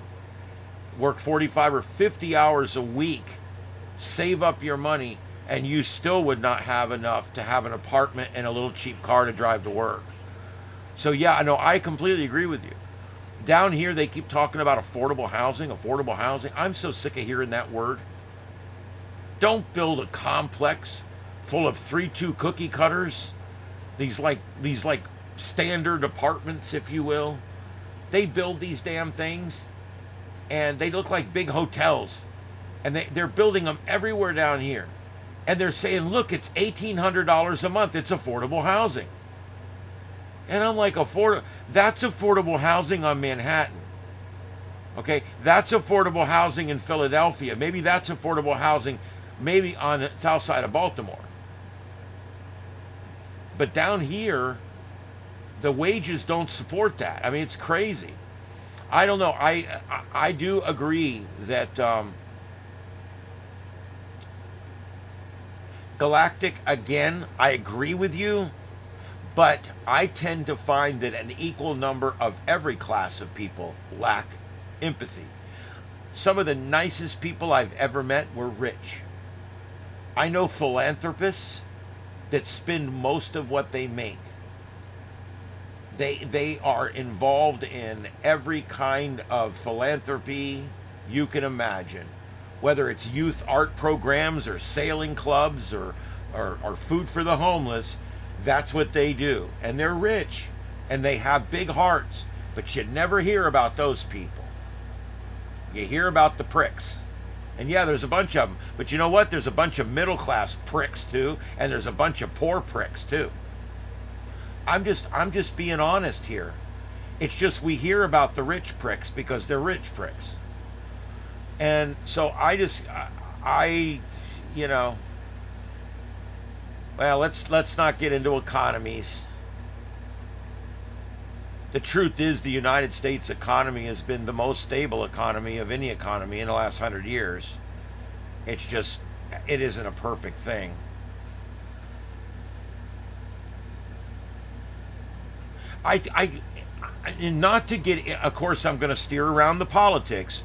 work 45 or 50 hours a week, save up your money, and you still would not have enough to have an apartment and a little cheap car to drive to work. So yeah, I know, I completely agree with you. Down here, they keep talking about affordable housing. I'm so sick of hearing that word. Don't build a complex full of 3-2 cookie cutters. These standard apartments, if you will. They build these damn things, and they look like big hotels. And they're building them everywhere down here. And they're saying, look, it's $1,800 a month. It's affordable housing. And I'm like, that's affordable housing on Manhattan. Okay, that's affordable housing in Philadelphia. Maybe that's affordable housing maybe on the south side of Baltimore. But down here, the wages don't support that. I mean, it's crazy. I don't know. I do agree that Galactic, again, I agree with you. But I tend to find that an equal number of every class of people lack empathy. Some of the nicest people I've ever met were rich. I know philanthropists that spend most of what they make. They are involved in every kind of philanthropy you can imagine, whether it's youth art programs or sailing clubs or food for the homeless. That's what they do. And they're rich and they have big hearts, but you never hear about those people. You hear about the pricks. And yeah, there's a bunch of them. But you know what? There's a bunch of middle class pricks too, and there's a bunch of poor pricks too. I'm just being honest here. It's just we hear about the rich pricks because they're rich pricks. And so you know, well, let's not get into economies. The truth is the United States economy has been the most stable economy of any economy in the last 100 years. It's just, it isn't a perfect thing. Not to get, of course, I'm going to steer around the politics.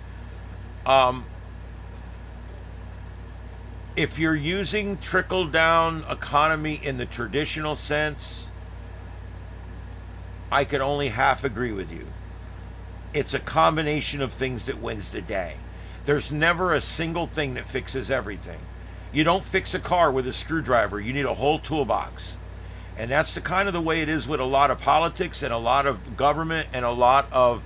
If you're using trickle-down economy in the traditional sense, I can only half agree with you. It's a combination of things that wins the day. There's never a single thing that fixes everything. You don't fix a car with a screwdriver. You need a whole toolbox. And that's the kind of the way it is with a lot of politics and a lot of government and a lot of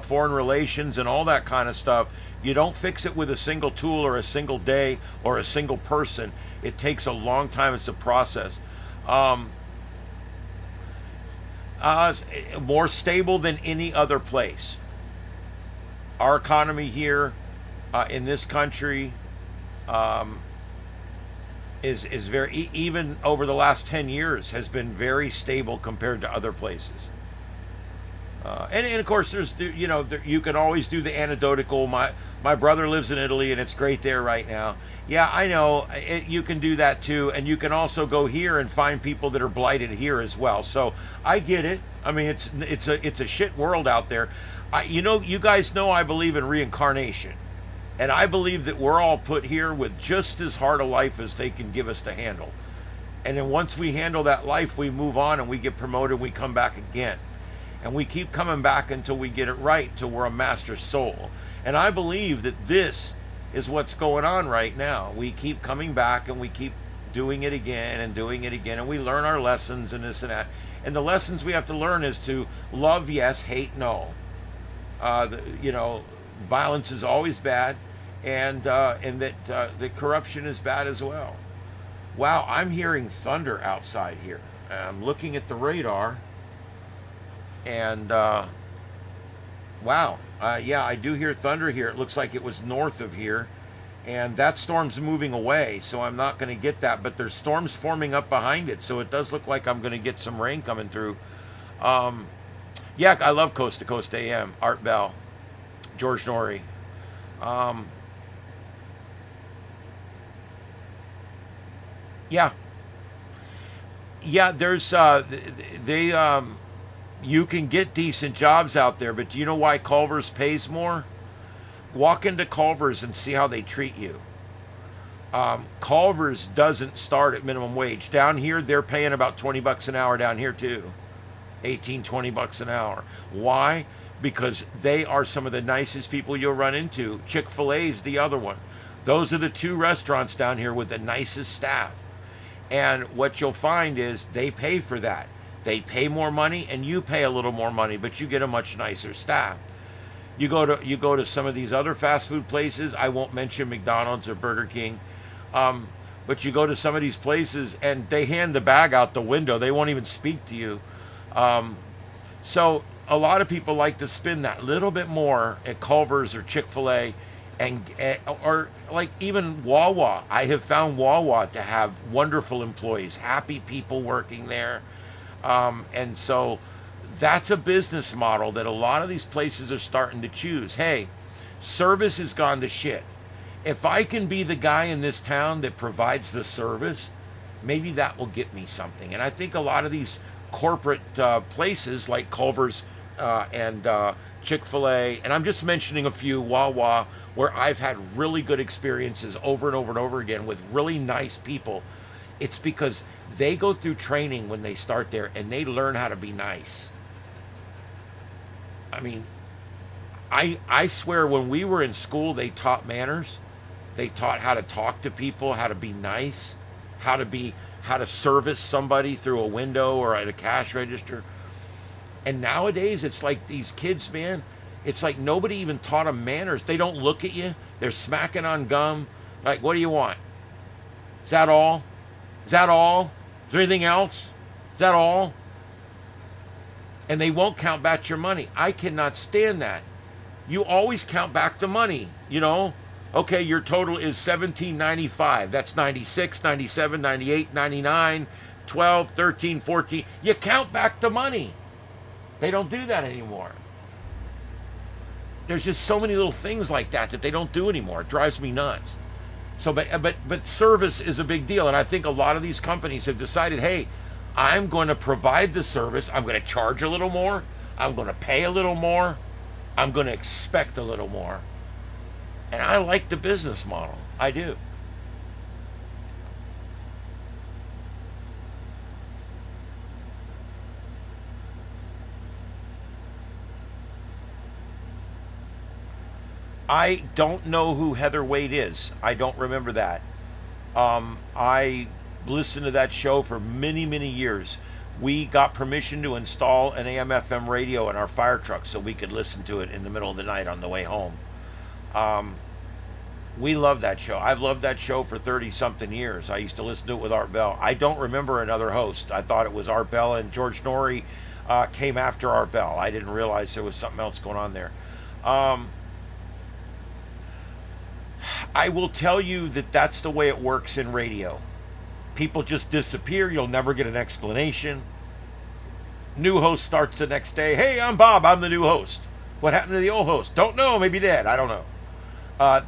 foreign relations and all that kind of stuff. You don't fix it with a single tool or a single day or a single person. It takes a long time. It's a process. More stable than any other place. Our economy here in this country is very, even over the last 10 years, has been very stable compared to other places. And of course, there's, you know, you can always do the anecdotal. My brother lives in Italy and it's great there right now. Yeah, I know. You can do that too, and you can also go here and find people that are blighted here as well. So I get it. I mean, it's a shit world out there. You guys know I believe in reincarnation, and I believe that we're all put here with just as hard a life as they can give us to handle. And then once we handle that life, we move on and we get promoted. We come back again, and we keep coming back until we get it right, till we're a master soul. And I believe that this is what's going on right now. We keep coming back and we keep doing it again and doing it again, and we learn our lessons and this and that. And the lessons we have to learn is to love yes, hate no. Violence is always bad, and that the corruption is bad as well. Wow, I'm hearing thunder outside here. I'm looking at the radar, and wow, yeah, I do hear thunder here. It looks like it was north of here, and that storm's moving away, so I'm not going to get that, but there's storms forming up behind it, so it does look like I'm going to get some rain coming through. Yeah, I love Coast to Coast AM, Art Bell, George Norrie. Yeah, there's you can get decent jobs out there, but do you know why Culver's pays more? Walk into Culver's and see how they treat you. Culver's doesn't start at minimum wage. Down here, they're paying about $20 an hour down here too. 18, $20 an hour. Why? Because they are some of the nicest people you'll run into. Chick-fil-A's the other one. Those are the two restaurants down here with the nicest staff. And what you'll find is they pay for that. They pay more money and you pay a little more money, but you get a much nicer staff. You go to some of these other fast food places. I won't mention McDonald's or Burger King, but you go to some of these places and they hand the bag out the window. They won't even speak to you. So a lot of people like to spend that little bit more at Culver's or Chick-fil-A, or like even Wawa. I have found Wawa to have wonderful employees, happy people working there. And so that's a business model that a lot of these places are starting to choose. Hey, service has gone to shit. If I can be the guy in this town that provides the service, maybe that will get me something. And I think a lot of these corporate places like Culver's and Chick-fil-A, and I'm just mentioning a few, Wawa, where I've had really good experiences over and over and over again with really nice people. It's because they go through training when they start there and they learn how to be nice. I mean, I swear when we were in school, they taught manners. They taught how to talk to people, how to be nice, how to service somebody through a window or at a cash register. And nowadays, it's like these kids, man, it's like nobody even taught them manners. They don't look at you. They're smacking on gum. Like, what do you want? Is that all? Is that all? Is there anything else? Is that all? And they won't count back your money. I cannot stand that. You always count back the money, you know? Okay, your total is $17.95. That's 96, 97, 98, 99, 12, 13, 14. You count back the money. They don't do that anymore. There's just so many little things like that they don't do anymore. It drives me nuts. So, but service is a big deal, and I think a lot of these companies have decided, hey, I'm going to provide the service. I'm going to charge a little more. I'm going to pay a little more. I'm going to expect a little more. And I like the business model. I do. I don't know who Heather Wade is. I don't remember that. I listened to that show for many, many years. We got permission to install an AM/FM radio in our fire truck so we could listen to it in the middle of the night on the way home. We love that show. I've loved that show for 30-something years. I used to listen to it with Art Bell. I don't remember another host. I thought it was Art Bell, and George Norrie came after Art Bell. I didn't realize there was something else going on there. I will tell you that that's the way it works in radio. People just disappear. You'll never get an explanation. New host starts the next day. Hey, I'm Bob. I'm the new host. What happened to the old host? Don't know. Maybe dead. I don't know.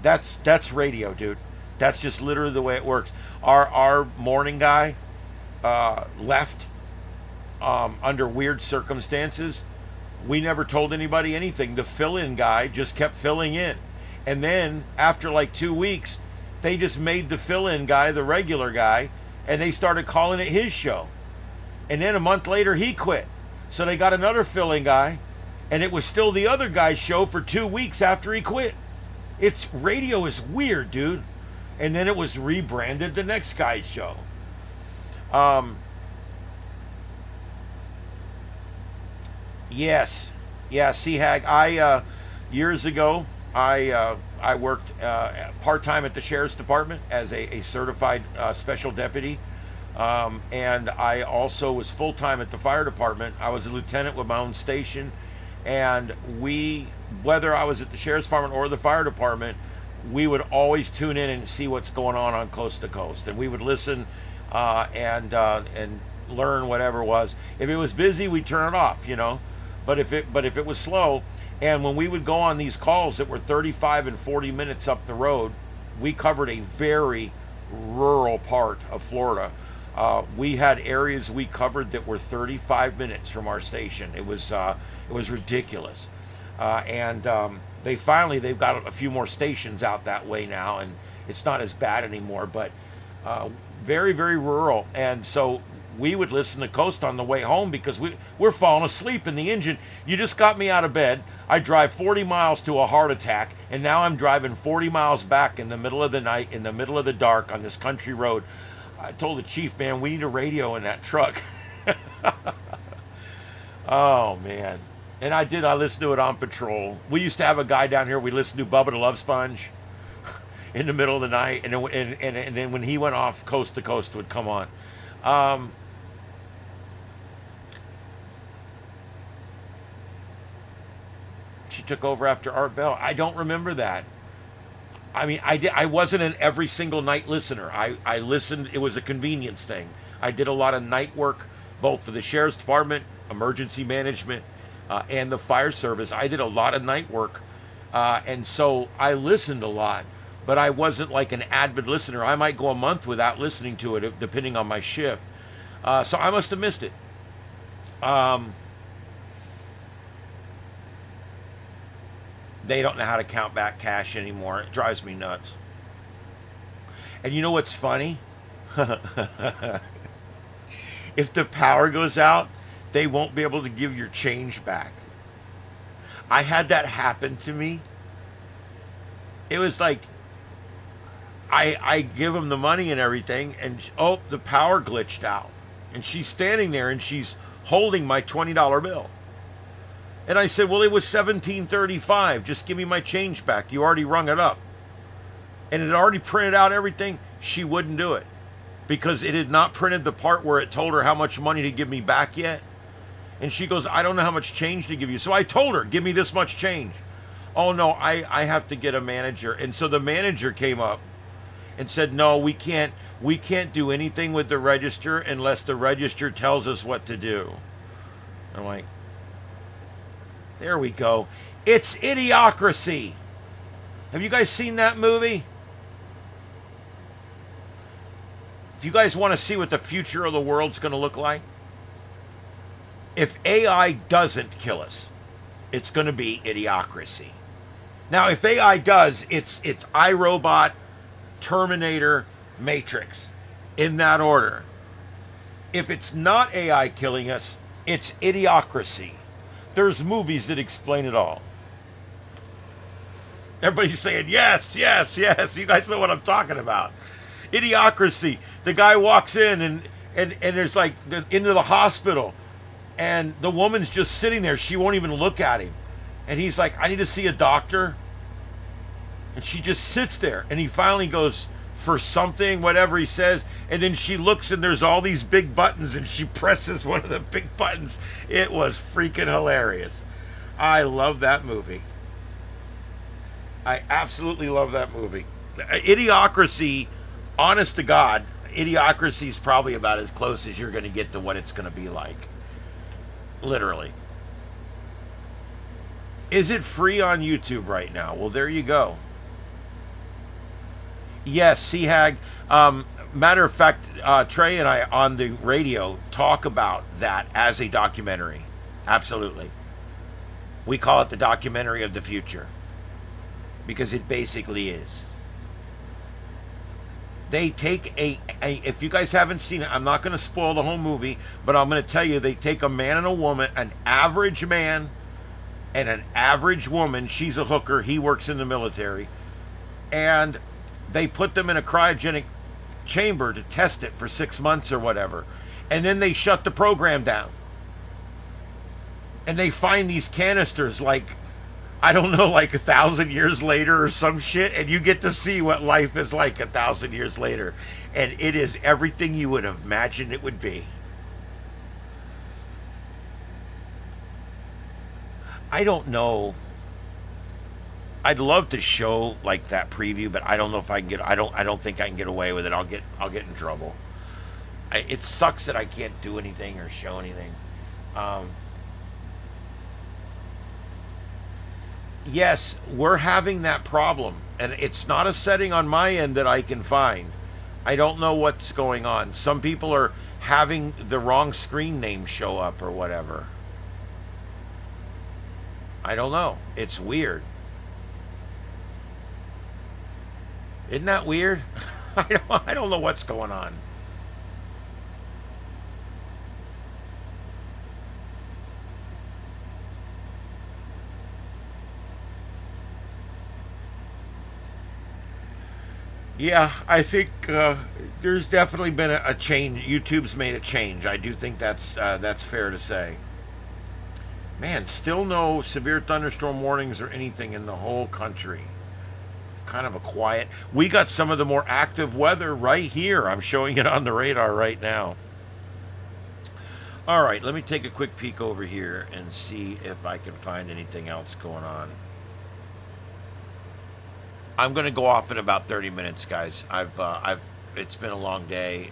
That's radio, dude. That's just literally the way it works. Our morning guy left under weird circumstances. We never told anybody anything. The fill-in guy just kept filling in. And then after like 2 weeks, they just made the fill-in guy the regular guy, and they started calling it his show. And then a month later, he quit. So they got another fill-in guy, and it was still the other guy's show for 2 weeks after he quit. Radio is weird, dude. And then it was rebranded the next guy's show. Yes. Yeah, CHAG. Years ago, I worked part-time at the Sheriff's Department as a certified special deputy. And I also was full-time at the fire department. I was a lieutenant with my own station. And whether I was at the Sheriff's Department or the fire department, we would always tune in and see what's going on Coast to Coast. And we would listen and learn whatever it was. If it was busy, we'd turn it off, you know. But if it was slow, and when we would go on these calls that were 35 and 40 minutes up the road, we covered a very rural part of Florida. We had areas we covered that were 35 minutes from our station. It was ridiculous. And they've got a few more stations out that way now, and it's not as bad anymore, but very, very rural. And so we would listen to Coast on the way home because we're falling asleep in the engine. You just got me out of bed. I drive 40 miles to a heart attack, and now I'm driving 40 miles back in the middle of the night, in the middle of the dark on this country road. I told the chief, man, we need a radio in that truck. Oh, man. And I listened to it on patrol. We used to have a guy down here, we listened to Bubba the Love Sponge in the middle of the night, and then when he went off, Coast to Coast would come on. She took over after Art Bell. I don't remember that. I mean, I wasn't an every single night listener. I listened. It was a convenience thing. I did a lot of night work, both for the Sheriff's Department, emergency management, and the fire service. I did a lot of night work, and so I listened a lot. But I wasn't like an avid listener. I might go a month without listening to it, depending on my shift. So I must have missed it. They don't know how to count back cash anymore. It drives me nuts. And you know what's funny? If the power goes out, they won't be able to give your change back. I had that happen to me. It was like I give them the money and everything, and oh, the power glitched out. And she's standing there and she's holding my $20 bill. And I said, well, it was $17.35. Just give me my change back. You already rung it up. And it had already printed out everything. She wouldn't do it because it had not printed the part where it told her how much money to give me back yet. And she goes, I don't know how much change to give you. So I told her, give me this much change. Oh, no, I have to get a manager. And so the manager came up and said, no, we can't do anything with the register unless the register tells us what to do. I'm like, there we go. It's Idiocracy. Have you guys seen that movie? If you guys want to see what the future of the world's going to look like, if AI doesn't kill us, it's going to be Idiocracy. Now, if AI does, it's iRobot, Terminator, Matrix, in that order. If it's not AI killing us, it's Idiocracy. There's movies that explain it all. Everybody's saying, yes, yes, yes. You guys know what I'm talking about. Idiocracy. The guy walks in and there's like into the hospital, and the woman's just sitting there. She won't even look at him. And he's like, I need to see a doctor. And she just sits there. And he finally goes for something, whatever he says. And then she looks and there's all these big buttons and she presses one of the big buttons. It was freaking hilarious. I love that movie. I absolutely love that movie. Idiocracy, honest to God, Idiocracy is probably about as close as you're going to get to what it's going to be like. Literally. Is it free on YouTube right now? Well, there you go. Yes, CHAG. Matter of fact, Trey and I on the radio talk about that as a documentary. Absolutely. We call it the documentary of the future. Because it basically is. They take if you guys haven't seen it, I'm not going to spoil the whole movie, but I'm going to tell you, they take a man and a woman, an average man and an average woman. She's a hooker. He works in the military. And they put them in a cryogenic chamber to test it for 6 months or whatever. And then they shut the program down. And they find these canisters like, I don't know, like 1,000 years later or some shit. And you get to see what life is like 1,000 years later. And it is everything you would have imagined it would be. I don't know. I'd love to show like that preview, but I don't know if I can get. I don't think I can get away with it. I'll get in trouble. It sucks that I can't do anything or show anything. Yes, we're having that problem, and it's not a setting on my end that I can find. I don't know what's going on. Some people are having the wrong screen name show up or whatever. I don't know. It's weird. Isn't that weird? I don't know what's going on. Yeah, I think there's definitely been a change. YouTube's made a change. I do think that's fair to say. Man, still no severe thunderstorm warnings or anything in the whole country. Kind of a quiet. We got some of the more active weather right here. I'm showing it on the radar right now. All right, let me take a quick peek over here and see if I can find anything else going on. I'm going to go off in about 30 minutes, guys. It's been a long day.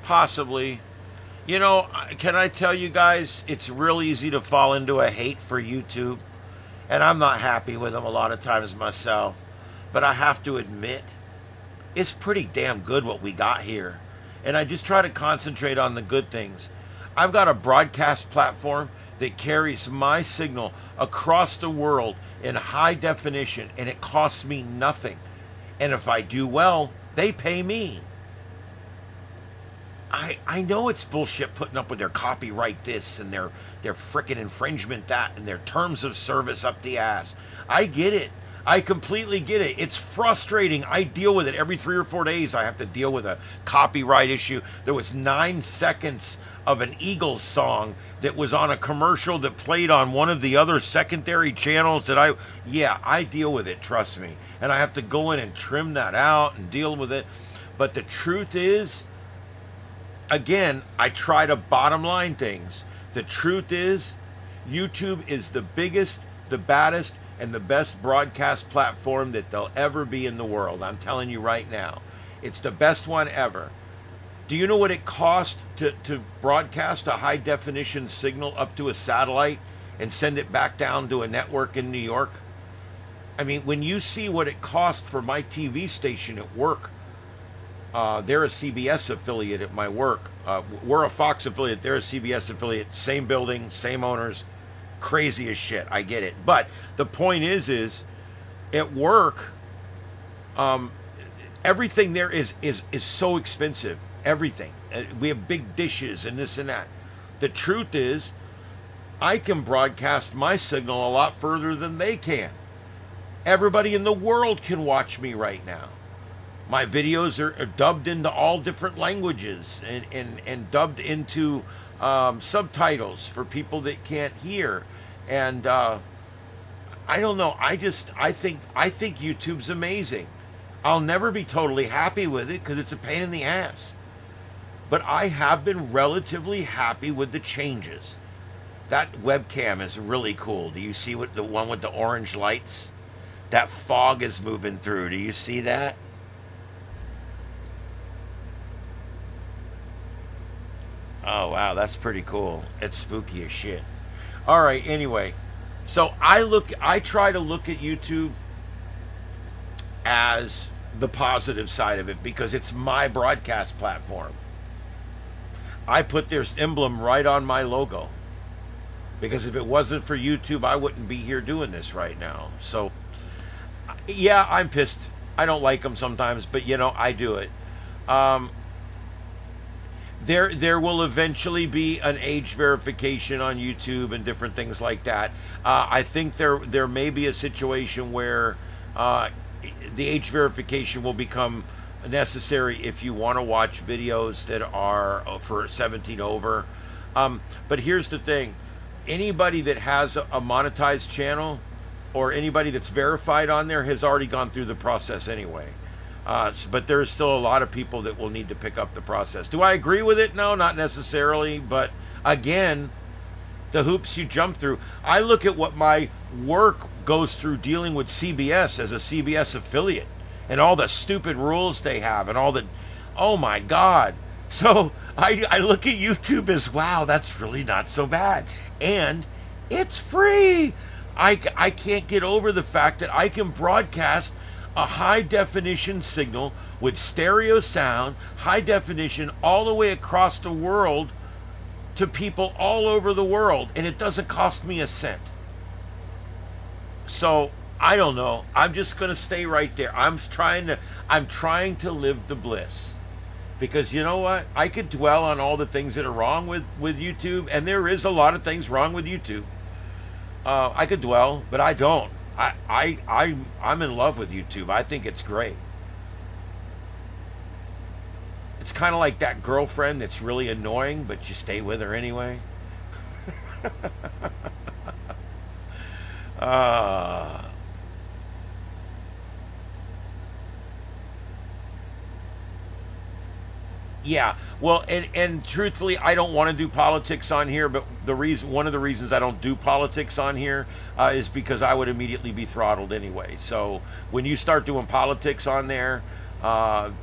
Possibly. You know, can I tell you guys, it's real easy to fall into a hate for YouTube. And I'm not happy with them a lot of times myself. but I have to admit, it's pretty damn good what we got here. And I just try to concentrate on the good things. I've got a broadcast platform that carries my signal across the world in high definition, and it costs me nothing. And if I do well, they pay me. I know it's bullshit putting up with their copyright this and their frickin' infringement that and their terms of service up the ass. I get it. I completely get it. It's frustrating. I deal with it every 3 or 4 days. I have to deal with a copyright issue. There was 9 seconds of an Eagles song that was on a commercial that played on one of the other secondary channels that I deal with it, trust me. And I have to go in and trim that out and deal with it. But the truth is, again, I try to bottom line things. The truth is, YouTube is the biggest, the baddest, and the best broadcast platform that there'll ever be in the world. I'm telling you right now. It's the best one ever. Do you know what it costs to broadcast a high definition signal up to a satellite and send it back down to a network in New York? I mean, when you see what it cost for my TV station at work, they're a CBS affiliate at my work. We're a Fox affiliate. They're a CBS affiliate. Same building, same owners. Crazy as shit. I get it. But the point is at work, everything there is so expensive. Everything. We have big dishes and this and that. The truth is, I can broadcast my signal a lot further than they can. Everybody in the world can watch me right now. My videos are dubbed into all different languages and dubbed into subtitles for people that can't hear. And I don't know. I think YouTube's amazing. I'll never be totally happy with it because it's a pain in the ass. But I have been relatively happy with the changes. That webcam is really cool. Do you see what the one with the orange lights? That fog is moving through. Do you see that? Oh, wow, that's pretty cool. It's spooky as shit. All right, anyway. So I try to look at YouTube as the positive side of it because it's my broadcast platform. I put their emblem right on my logo because if it wasn't for YouTube, I wouldn't be here doing this right now. So, yeah, I'm pissed. I don't like them sometimes, but, I do it. There will eventually be an age verification on YouTube and different things like that. I think there may be a situation where the age verification will become necessary if you want to watch videos that are for 17 over. But here's the thing. Anybody that has a monetized channel or anybody that's verified on there has already gone through the process anyway. But there's still a lot of people that will need to pick up the process. Do I agree with it? No, not necessarily. But again, the hoops you jump through. I look at what my work goes through dealing with CBS as a CBS affiliate and all the stupid rules they have and all the, oh my God. So I look at YouTube as, wow, that's really not so bad. And it's free. I can't get over the fact that I can broadcast a high definition signal with stereo sound, high definition all the way across the world to people all over the world, and it doesn't cost me a cent. So I don't know. I'm just going to stay right there. I'm trying to live the bliss. Because you know what? I could dwell on all the things that are wrong with YouTube, and there is a lot of things wrong with YouTube. I could dwell, but I don't. I'm in love with YouTube. I think it's great. It's kind of like that girlfriend that's really annoying, but you stay with her anyway. Yeah, well, and truthfully, I don't want to do politics on here, but one of the reasons I don't do politics on here is because I would immediately be throttled anyway. So when you start doing politics on there,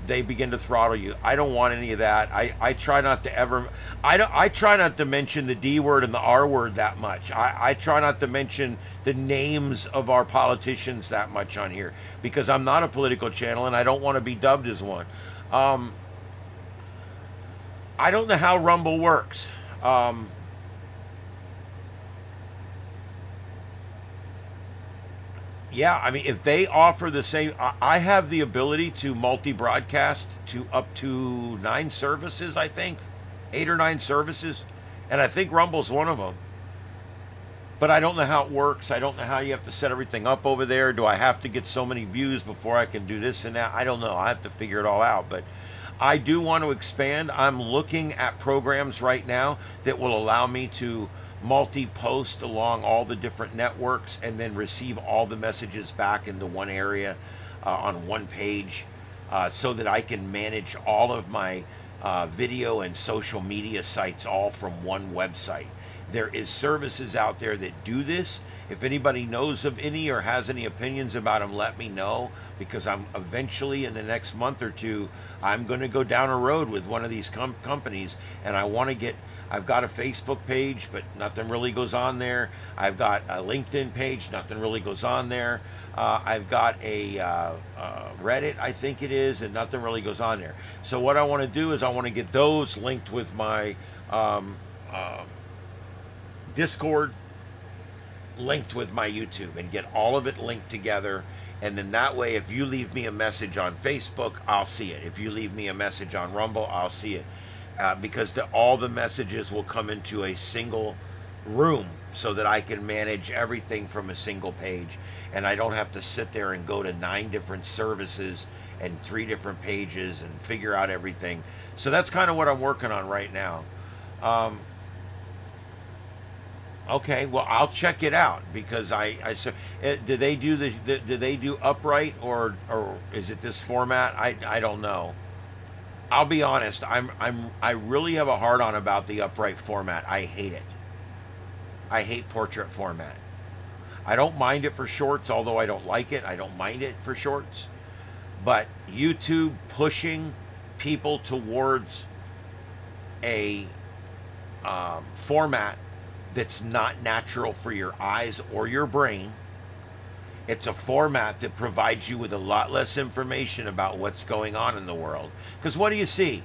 they begin to throttle you. I don't want any of that. I try not to ever. I try not to mention the D word and the R word that much. I try not to mention the names of our politicians that much on here because I'm not a political channel and I don't want to be dubbed as one. I don't know how Rumble works. Yeah, I mean, if they offer the same, I have the ability to multi-broadcast to up to 9 services, I think, 8 or 9 services, and I think Rumble's one of them. But I don't know how it works. I don't know how you have to set everything up over there. Do I have to get so many views before I can do this and that? I don't know. I have to figure it all out. But I do want to expand. I'm looking at programs right now that will allow me to multi-post along all the different networks and then receive all the messages back into one area on one page so that I can manage all of my video and social media sites all from one website. There is services out there that do this. If anybody knows of any or has any opinions about them, let me know, because I'm eventually in the next month or two, I'm going to go down a road with one of these companies, and I want to get, I've got a Facebook page, but nothing really goes on there. I've got a LinkedIn page, nothing really goes on there. I've got a Reddit, I think it is, and nothing really goes on there. So what I want to do is I want to get those linked with my Discord, linked with my YouTube, and get all of it linked together. And then that way, if you leave me a message on Facebook, I'll see it. If you leave me a message on Rumble, I'll see it. Because all the messages will come into a single room so that I can manage everything from a single page. And I don't have to sit there and go to 9 different services and 3 different pages and figure out everything. So that's kind of what I'm working on right now. Okay, well, I'll check it out, because I do they do do they do upright, or is it this format? I don't know. I'll be honest. I really have a hard on about the upright format. I hate it. I hate portrait format. I don't mind it for shorts, although I don't like it. I don't mind it for shorts. But YouTube pushing people towards a format that's not natural for your eyes or your brain. It's a format that provides you with a lot less information about what's going on in the world. Because what do you see?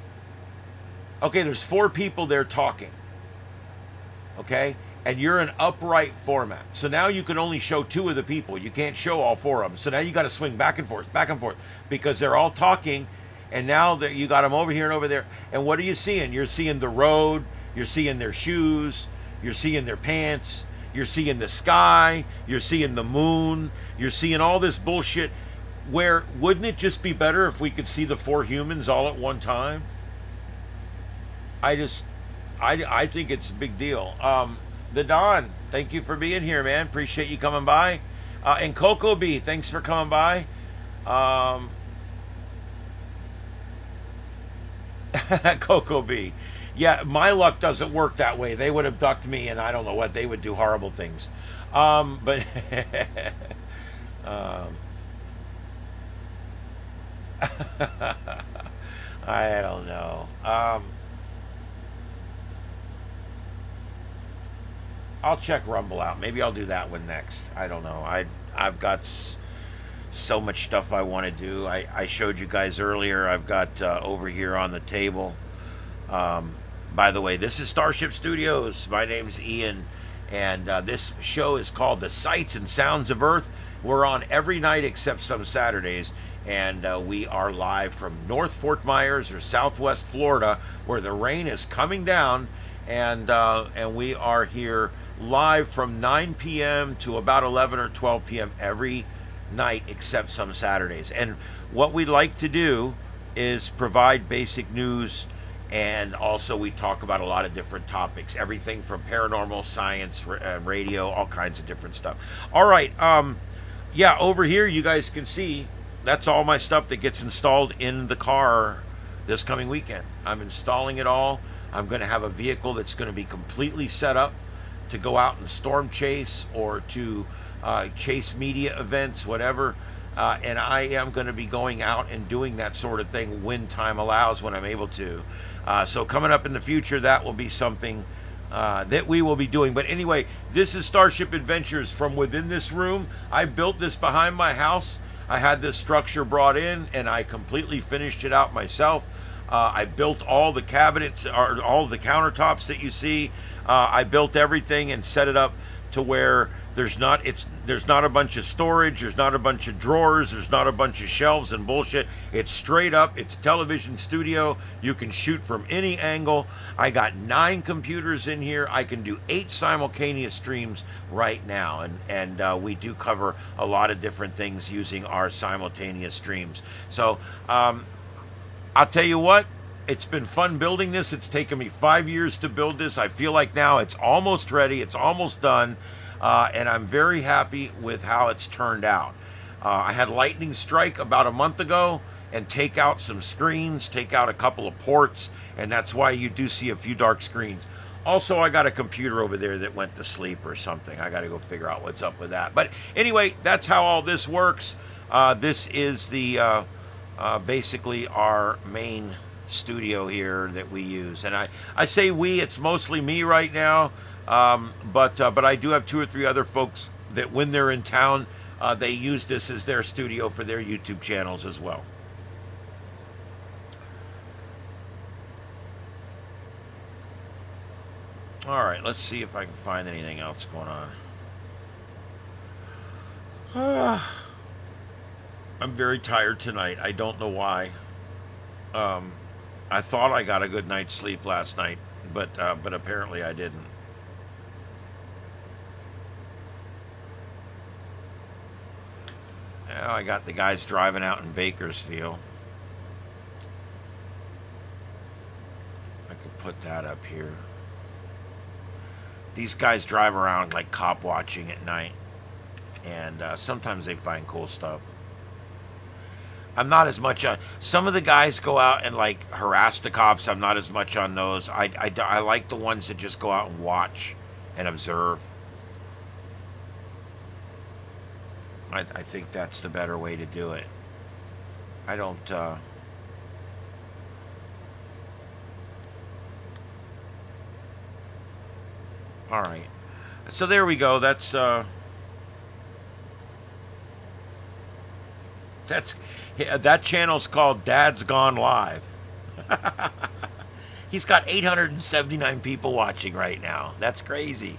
Okay, there's 4 people there talking. Okay? And you're in upright format. So now you can only show 2 of the people. You can't show all 4 of them. So now you got to swing back and forth, because they're all talking, and now that you got them over here and over there. And what are you seeing? You're seeing the road, you're seeing their shoes, you're seeing their pants, you're seeing the sky, you're seeing the moon, you're seeing all this bullshit. Where wouldn't it just be better if we could see the 4 humans all at one time? I think it's a big deal. The Don, thank you for being here, man. Appreciate you coming by. And Coco B, thanks for coming by. Coco B. Yeah, my luck doesn't work that way. They would abduct me, and I don't know what, they would do horrible things. But I don't know. I'll check Rumble out. Maybe I'll do that one next. I don't know. I've got so much stuff I want to do. I showed you guys earlier. I've got over here on the table. By the way, this is Starship Studios. My name's Ian, and this show is called The Sights and Sounds of Earth. We're on every night except some Saturdays, and we are live from North Fort Myers or Southwest Florida, where the rain is coming down, and we are here live from 9 p.m. to about 11 or 12 p.m. every night except some Saturdays. And what we like to do is provide basic news, and also we talk about a lot of different topics, everything from paranormal, science, radio, all kinds of different stuff. All right, yeah, over here you guys can see that's all my stuff that gets installed in the car this coming weekend. I'm installing it all. I'm going to have a vehicle that's going to be completely set up to go out and storm chase, or to chase media events, whatever. And I am going to be going out and doing that sort of thing when time allows, when I'm able to. So coming up in the future, that will be something that we will be doing. But anyway, this is Starship Adventures from within this room. I built this behind my house. I had this structure brought in, and I completely finished it out myself. I built all the cabinets, or all the countertops that you see. I built everything and set it up to where there's not a bunch of storage, there's not a bunch of drawers, there's not a bunch of shelves and bullshit. It's straight up, it's a television studio. You can shoot from any angle. I got 9 computers in here. I can do 8 simultaneous streams right now, and we do cover a lot of different things using our simultaneous streams. So I'll tell you what, it's been fun building this. It's taken me 5 years to build this. I feel like now it's almost ready, it's almost done. And I'm very happy with how it's turned out. I had lightning strike about a month ago and take out some screens, take out a couple of ports, and that's why you do see a few dark screens. Also, I got a computer over there that went to sleep or something. I got to go figure out what's up with that. But anyway, that's how all this works. This is the basically our main studio here that we use. And I say we, it's mostly me right now. But I do have 2 or 3 other folks that when they're in town, they use this as their studio for their YouTube channels as well. All right, let's see if I can find anything else going on. I'm very tired tonight. I don't know why. I thought I got a good night's sleep last night, but apparently I didn't. Now I got the guys driving out in Bakersfield. I could put that up here. These guys drive around like cop watching at night, and sometimes they find cool stuff. I'm not as much on... Some of the guys go out and like harass the cops. I'm not as much on those. I like the ones that just go out and watch and observe. I think that's the better way to do it. I don't... All right. So there we go. That's that channel's called Dad's Gone Live. He's got 879 people watching right now. That's crazy.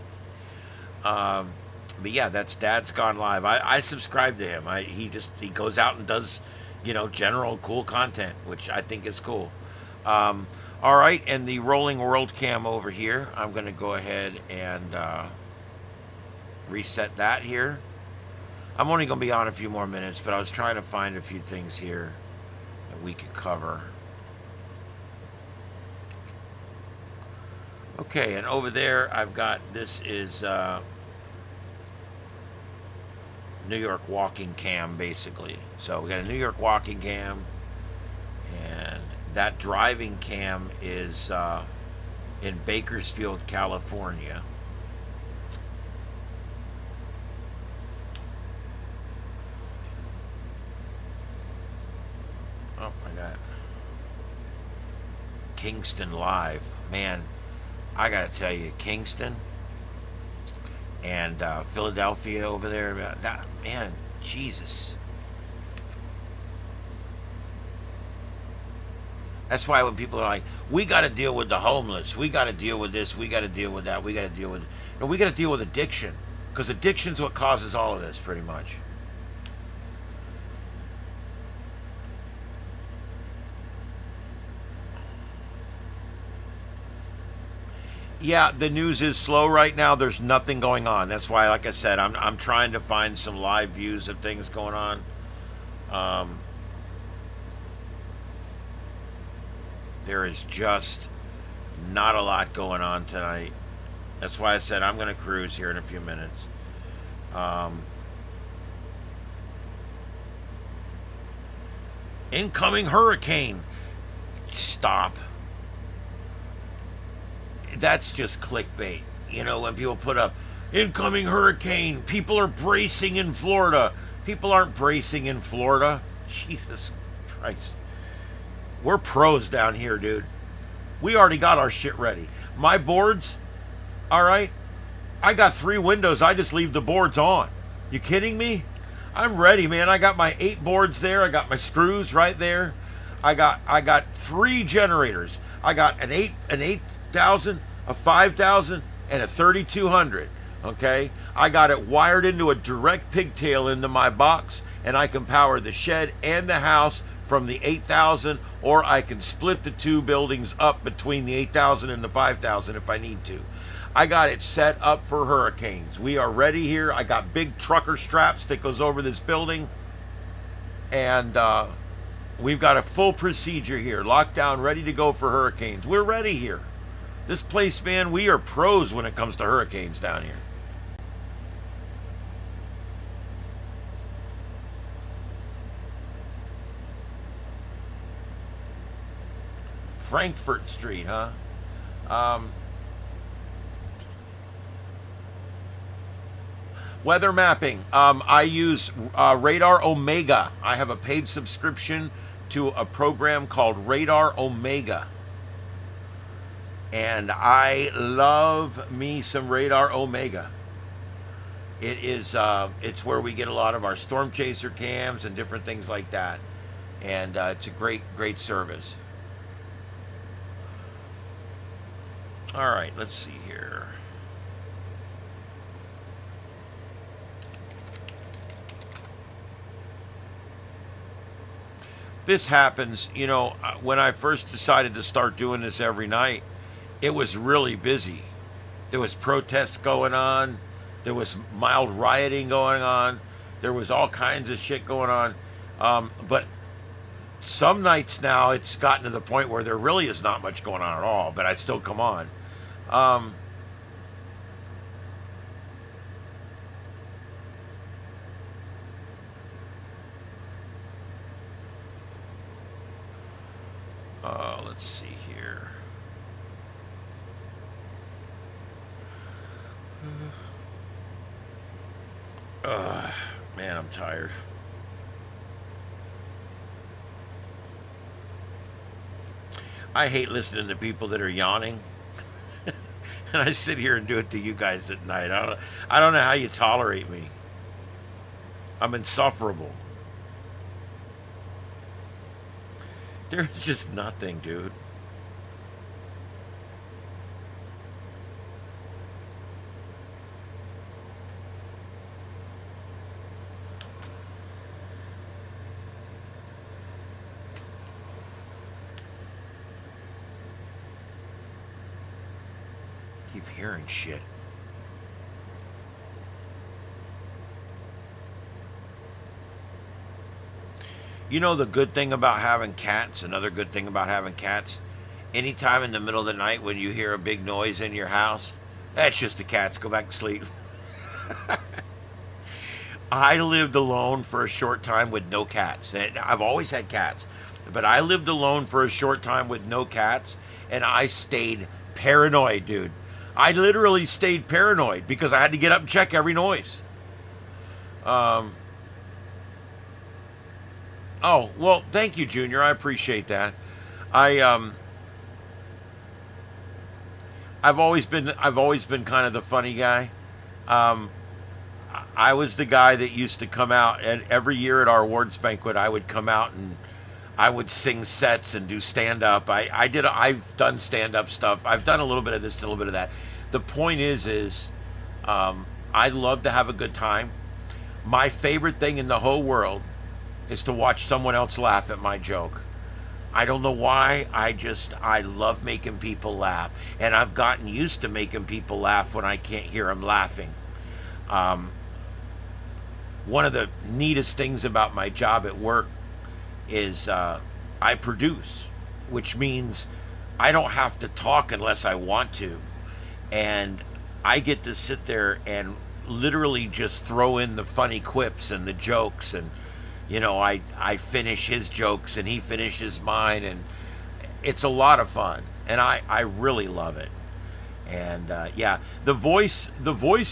But yeah, that's Dad's Gone Live. I subscribe to him. He goes out and does, general cool content, which I think is cool. All right, and the rolling world cam over here, I'm going to go ahead and reset that here. I'm only going to be on a few more minutes, but I was trying to find a few things here that we could cover. Okay, and over there I've got, this is New York walking cam, basically. So we got a New York walking cam, and that driving cam is in Bakersfield, California. Oh, I got Kingston Live. Man, I gotta tell you, Kingston and Philadelphia over there, that, man, Jesus. That's why when people are like, we got to deal with the homeless, we got to deal with this, we got to deal with that, we got to deal with... No, we got to deal with addiction, because addiction's what causes all of this, pretty much. Yeah, the news is slow right now. There's nothing going on. That's why, like I said, I'm trying to find some live views of things going on. There is just not a lot going on tonight. That's why I said I'm going to cruise here in a few minutes. Incoming hurricane. Stop. That's just clickbait. You know, when people put up incoming hurricane, people are bracing in Florida. People aren't bracing in Florida. Jesus Christ. We're pros down here, dude. We already got our shit ready. My boards, all right, I got 3 windows. I just leave the boards on. You kidding me? I'm ready, man. I got my 8 boards there. I got my screws right there. I got 3 generators. I got an 8,000, a 5,000, and a 3,200. Okay, I got it wired into a direct pigtail into my box, and I can power the shed and the house from the 8,000, or I can split the 2 buildings up between the 8,000 and the 5,000 if I need to. I got it set up for hurricanes. We are ready here. I got big trucker straps that goes over this building, and we've got a full procedure here, locked down, ready to go for hurricanes. We're ready here. This place, man, we are pros when it comes to hurricanes down here. Frankfurt Street, huh? Weather mapping. I use Radar Omega. I have a paid subscription to a program called Radar Omega. And I love me some Radar Omega. It is, it's where we get a lot of our storm chaser cams and different things like that. And it's a great service. All right, let's see here. This happens, you know, when I first decided to start doing this every night, it was really busy. There was protests going on. There was mild rioting going on. There was all kinds of shit going on. But some nights now it's gotten to the point where there really is not much going on at all, but I still come on. Let's see here. Man, I'm tired. I hate listening to people that are yawning. And I sit here and do it to you guys at night. I don't know how you tolerate me. I'm insufferable. There's just nothing, dude. Keep hearing shit. You know the good thing about having cats, another good thing about having cats, anytime in the middle of the night when you hear a big noise in your house, that's just the cats. Go back to sleep. I lived alone for a short time with no cats. And I've always had cats, but I lived alone for a short time with no cats, and I stayed paranoid, dude. I literally stayed paranoid because I had to get up and check every noise. Oh, well, thank you, Junior. I appreciate that. I've always been kind of the funny guy. I was the guy that used to come out, and every year at our awards banquet, I would come out and I would sing sets and do stand up. I've done stand up stuff. I've done a little bit of this, a little bit of that. The point is, I love to have a good time. My favorite thing in the whole world is to watch someone else laugh at my joke. I don't know why. I love making people laugh, and I've gotten used to making people laugh when I can't hear them laughing. One of the neatest things about my job at work is I produce, which means I don't have to talk unless I want to, and I get to sit there and literally just throw in the funny quips and the jokes, and you know, I finish his jokes and he finishes mine, and it's a lot of fun, and I really love it. And yeah, the voice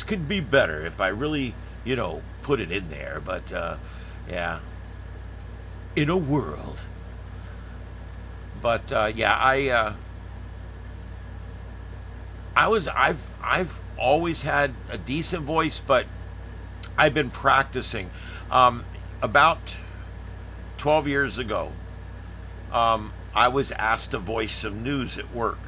could be better if I really, you know, put it in there, but yeah. In a world. But yeah, I've always had a decent voice, but I've been practicing. About 12 years ago, I was asked to voice some news at work.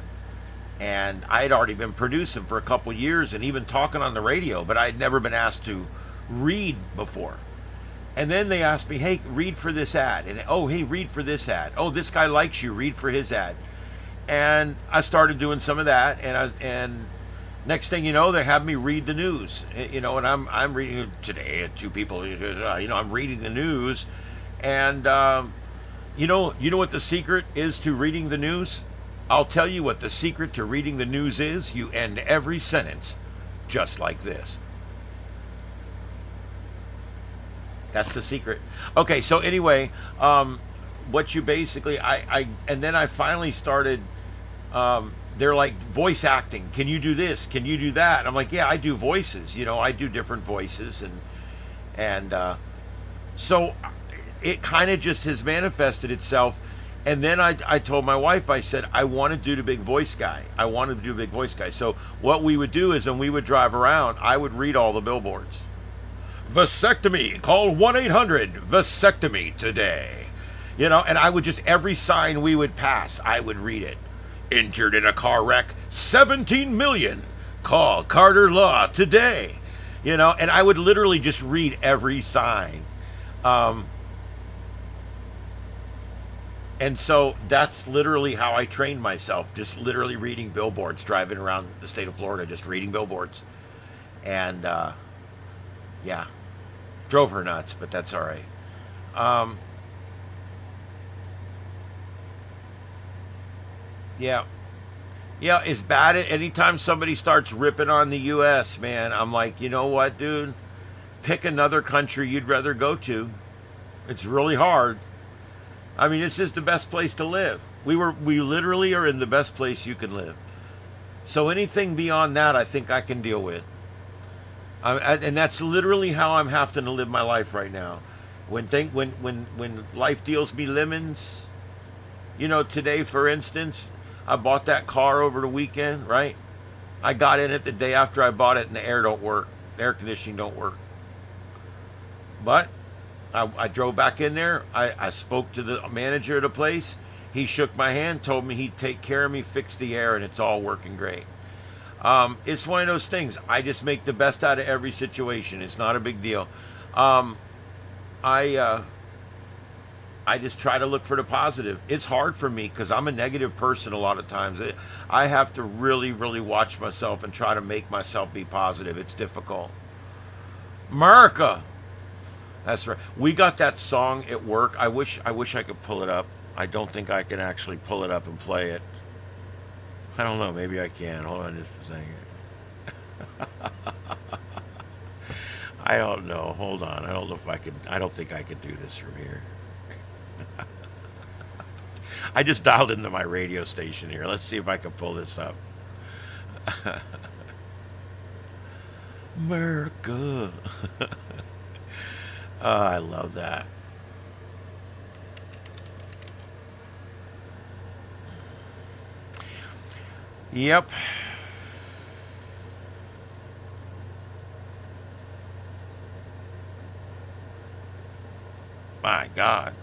And I had already been producing for a couple years and even talking on the radio, but I had never been asked to read before. And then they asked me, hey, read for this ad. And oh, hey, read for this ad. Oh, this guy likes you, read for his ad. And I started doing some of that, and next thing you know, they have me read the news. And I'm reading today. Two people, I'm reading the news, and you know what the secret is to reading the news? I'll tell you what the secret to reading the news is. You end every sentence just like this. That's the secret. Okay, so anyway, what you basically, and then I finally started. They're like, voice acting. Can you do this? Can you do that? And I'm like, yeah, I do voices. I do different voices, and so it kind of just has manifested itself. And then I told my wife, I said, I want to do the big voice guy. I wanted to do the big voice guy. So what we would do is when we would drive around, I would read all the billboards. Vasectomy, call 1-800-vasectomy today. And I would just, every sign we would pass, I would read it. Injured in a car wreck, 17 million. Call Carter Law today. And I would literally just read every sign. And so that's literally how I trained myself, just literally reading billboards, driving around the state of Florida, just reading billboards. And yeah, drove her nuts, but that's all right. Yeah, it's bad. Anytime somebody starts ripping on the U.S., man, I'm like, you know what, dude? Pick another country you'd rather go to. It's really hard. I mean, it's just the best place to live. We literally are in the best place you can live. So anything beyond that, I think I can deal with. And that's literally how I'm having to live my life right now. When life deals me lemons, today, for instance, I bought that car over the weekend, right? I got in it the day after I bought it, and the air don't work. Air conditioning don't work. But I drove back in there. I spoke to the manager of the place. He shook my hand, told me he'd take care of me, fix the air, and it's all working great. It's one of those things. I just make the best out of every situation. It's not a big deal. I just try to look for the positive. It's hard for me because I'm a negative person a lot of times. I have to really, really watch myself and try to make myself be positive. It's difficult. America. That's right. We got that song at work. I wish I could pull it up. I don't think I can actually pull it up and play it. I don't know. Maybe I can. Hold on just a second. I don't know. Hold on. I don't know if I could. I don't think I could do this from here. I just dialed into my radio station here. Let's see if I can pull this up. America. Oh, I love that. Yep. My God.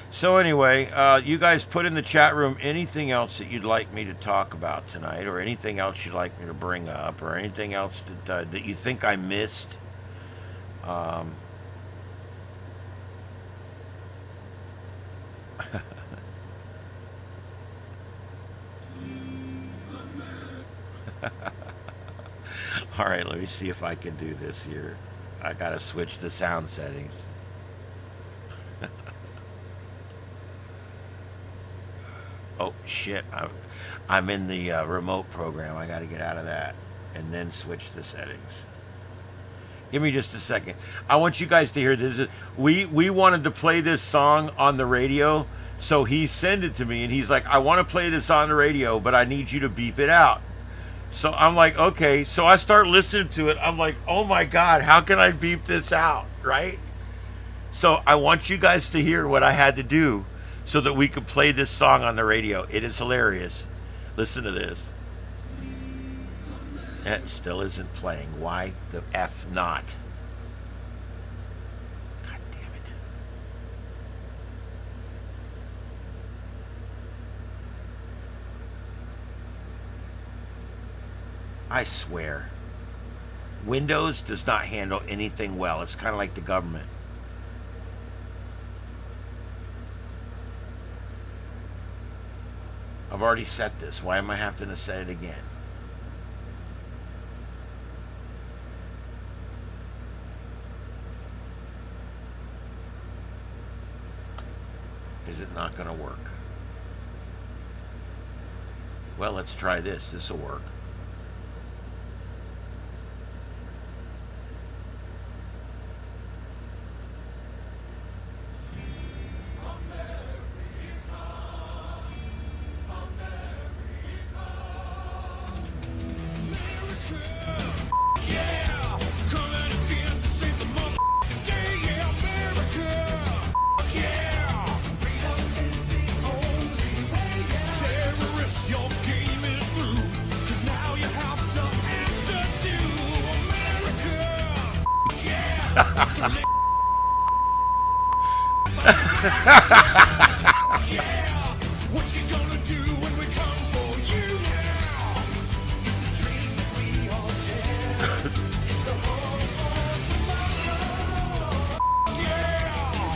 So anyway, you guys put in the chat room anything else that you'd like me to talk about tonight, or anything else you'd like me to bring up, or anything else that you think I missed. All right, let me see if I can do this here. I gotta switch the sound settings. Oh shit! I'm in the remote program. I gotta get out of that and then switch the settings. Give me just a second. I want you guys to hear this. We wanted to play this song on the radio, so he sent it to me, and he's like, "I want to play this on the radio, but I need you to beep it out." So I'm like, okay. So I start listening to it. I'm like, oh my God, how can I beep this out? Right? So I want you guys to hear what I had to do so that we could play this song on the radio. It is hilarious. Listen to this. It still isn't playing. Why the F not? God damn it. I swear. Windows does not handle anything well. It's kind of like the government. I've already set this. Why am I having to set it again? Is it not going to work? Well, let's try this. This will work.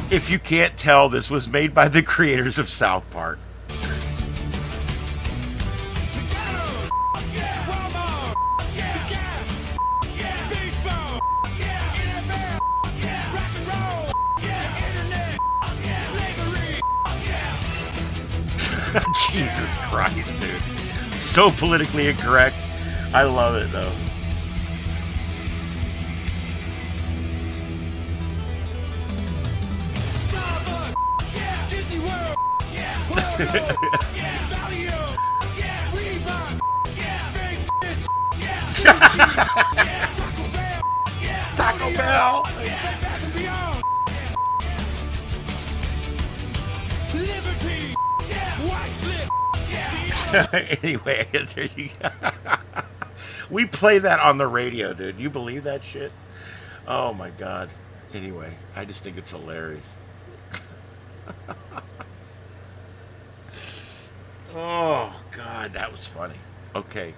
If you can't tell, this was made by the creators of South Park. Jesus Christ, dude. So politically incorrect. I love it, though. Taco Bell. Anyway, there you go. We play that on the radio, dude. You believe that shit? Oh my God. Anyway, I just think it's hilarious. Oh God, that was funny. Okay.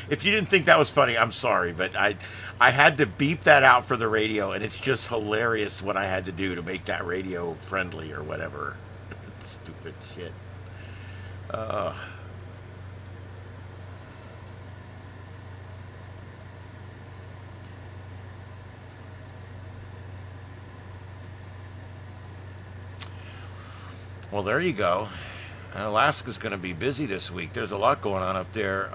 If you didn't think that was funny, I'm sorry, but I had to beep that out for the radio, and it's just hilarious what I had to do to make that radio friendly or whatever. Stupid shit. Well, there you go. Alaska's going to be busy this week. There's a lot going on up there.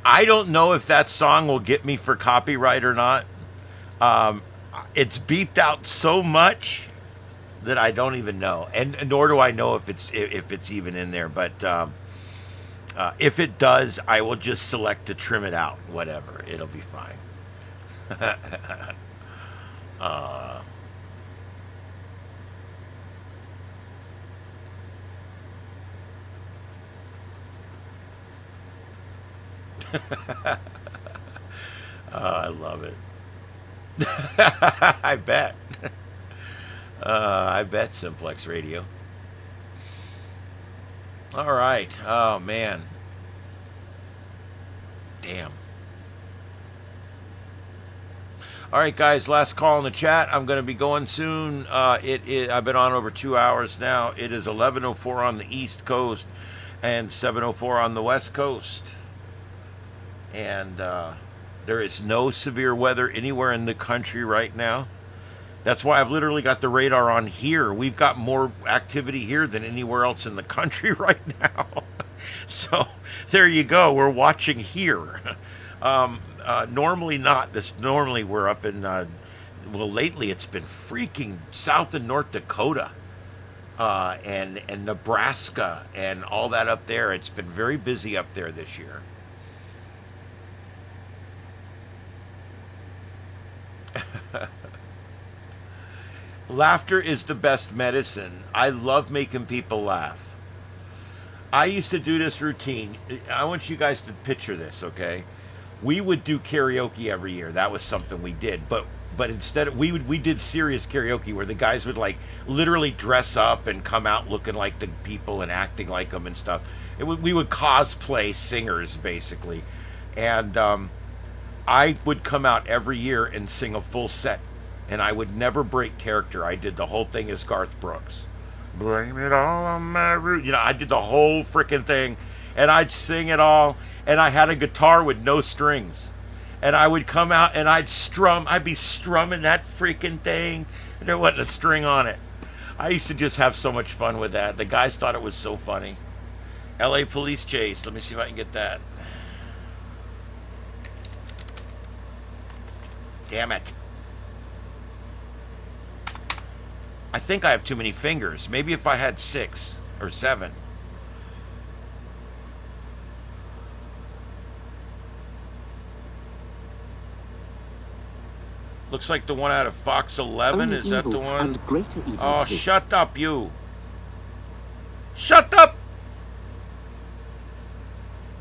I don't know if that song will get me for copyright or not. It's beeped out so much that I don't even know, and nor do I know if it's even in there. But if it does, I will just select to trim it out. Whatever, it'll be fine. I love it. I bet. I bet Simplex Radio. All right. Oh man. Damn. All right, guys. Last call in the chat. I'm going to be going soon. I've been on over 2 hours now. It is 11:04 on the East Coast and 7:04 on the West Coast. And there is no severe weather anywhere in the country right now. That's why I've literally got the radar on here. We've got more activity here than anywhere else in the country right now. So there you go. We're watching here. Normally not. Normally we're up in, well, lately it's been freaking South and North Dakota. and Nebraska and all that up there. It's been very busy up there this year. Laughter is the best medicine. I love making people laugh. I used to do this routine. I want you guys to picture this, okay? We would do karaoke every year. That was something we did. But instead we did serious karaoke where the guys would like literally dress up and come out looking like the people and acting like them and stuff. We would cosplay singers basically, and I would come out every year and sing a full set, and I would never break character. I did the whole thing as Garth Brooks. Blame it all on my root. I did the whole freaking thing, and I'd sing it all, and I had a guitar with no strings. And I would come out and I'd be strumming that freaking thing, and there wasn't a string on it. I used to just have so much fun with that. The guys thought it was so funny. LA Police Chase. Let me see if I can get that. Damn it. I think I have too many fingers. Maybe if I had 6 or 7. Looks like the one out of Fox 11. Is that the one? Oh, shut up, you. Shut up!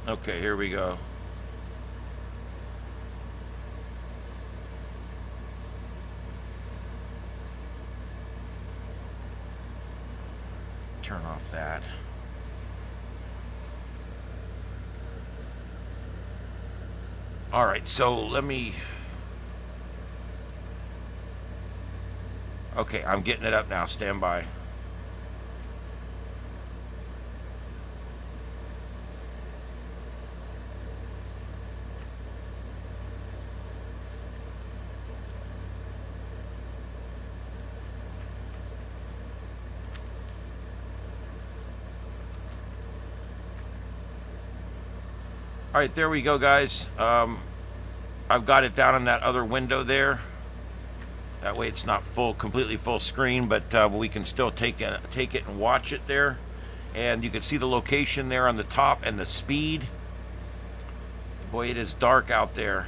Okay, here we go. Turn off that. All right, so let me... Okay, I'm getting it up now. Stand by. All right, there we go, guys. I've got it down in that other window there. That way it's not completely full screen, but we can still take it and watch it there. And you can see the location there on the top and the speed. Boy, it is dark out there.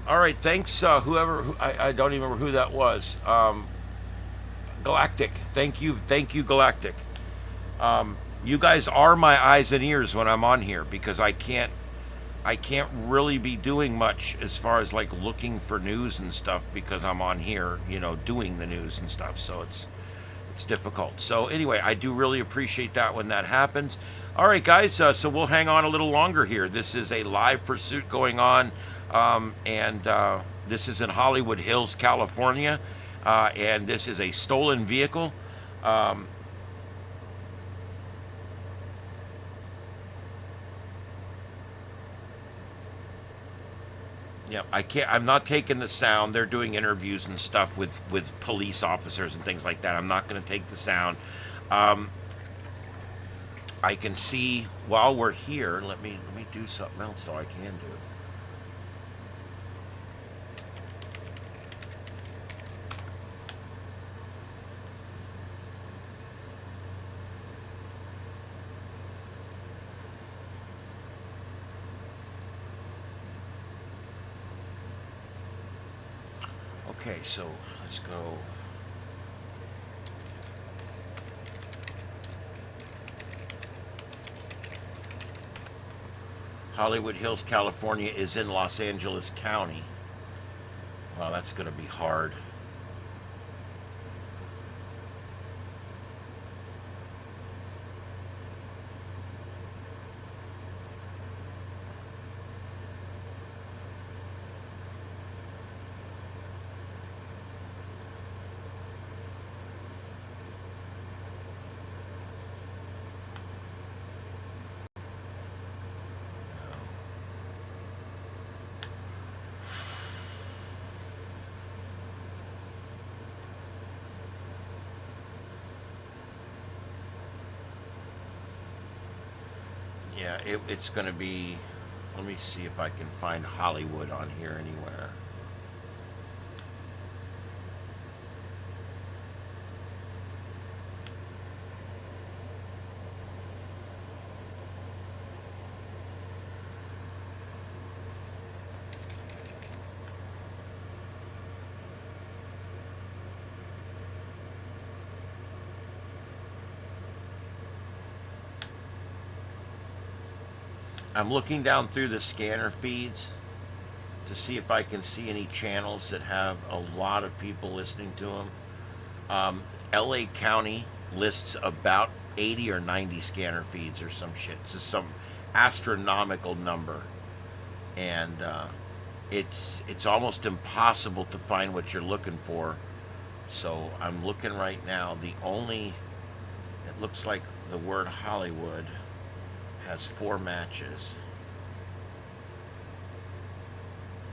All right, thanks, whoever. I don't even remember who that was. Galactic, thank you, Galactic. You guys are my eyes and ears when I'm on here, because I can't really be doing much as far as like looking for news and stuff, because I'm on here, doing the news and stuff. So it's difficult. So anyway, I do really appreciate that when that happens. All right, guys. So we'll hang on a little longer here. This is a live pursuit going on, and this is in Hollywood Hills, California. And this is a stolen vehicle. Yeah, I'm not taking the sound. They're doing interviews and stuff with police officers and things like that. I'm not going to take the sound. I can see while we're here. Let me do something else so I can do. Okay, so let's go. Hollywood Hills, California is in Los Angeles County. Well, that's going to be hard. Yeah, it's going to be. Let me see if I can find Hollywood on here anywhere. I'm looking down through the scanner feeds to see if I can see any channels that have a lot of people listening to them. LA County lists about 80 or 90 scanner feeds or some shit. It's just some astronomical number. And it's almost impossible to find what you're looking for. So I'm looking right now. It looks like the word Hollywood has 4 matches.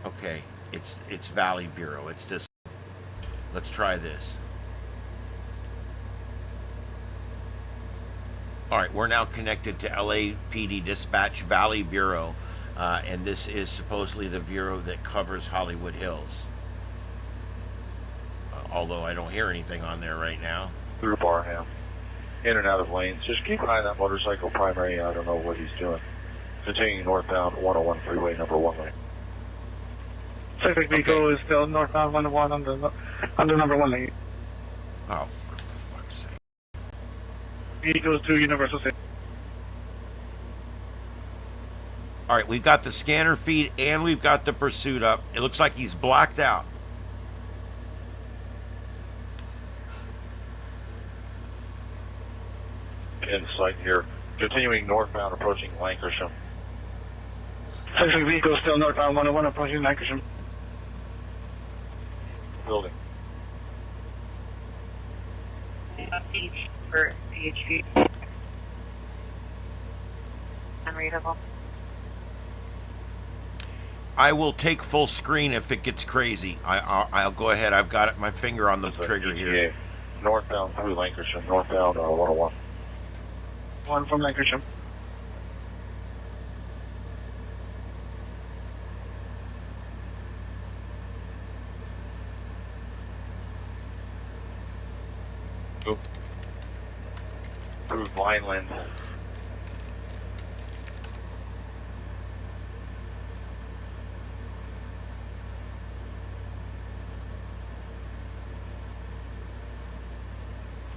Okay, it's Valley Bureau. It's this. Let's try this. All right, we're now connected to LAPD Dispatch Valley Bureau, and this is supposedly the bureau that covers Hollywood Hills. Although I don't hear anything on there right now. Through Barham. In and out of lanes. Just keep an eye on that motorcycle primary. I don't know what he's doing. Continuing northbound 101 freeway number 1 lane. Pacific vehicle is still northbound 101 under number 1 lane. Oh, for fuck's sake. Vehicles to Universal City. All right, we've got the scanner feed and we've got the pursuit up. It looks like he's blacked out. In sight here. Continuing northbound approaching Lancashire. Pacific vehicle is still northbound 101 approaching Lancashire. Building. For CHP. Unreadable. I will take full screen if it gets crazy. I'll go ahead. I've got my finger on the trigger here. Northbound through Lancashire. Northbound 101. One from Lancashire. Through Vineland.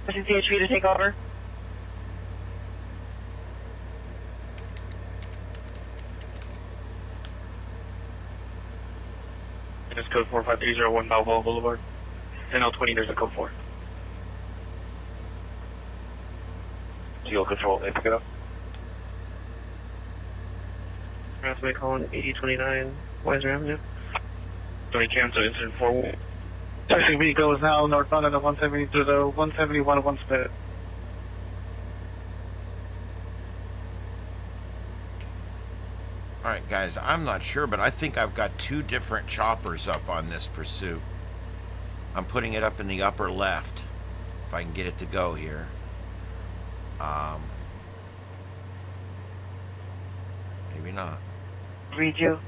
Pushing CHP to take over. It's code 45301 Balboa Boulevard. NL20, there's a code 4. Seal control, they pick it up. Rathway calling 8029 Weiser Avenue. Sorry, cancel incident 4. Pacific vehicle is now northbound on the 170 to the 171 split. All right, guys, I'm not sure, but I think I've got 2 different choppers up on this pursuit. I'm putting it up in the upper left, if I can get it to go here. Maybe not. Read you.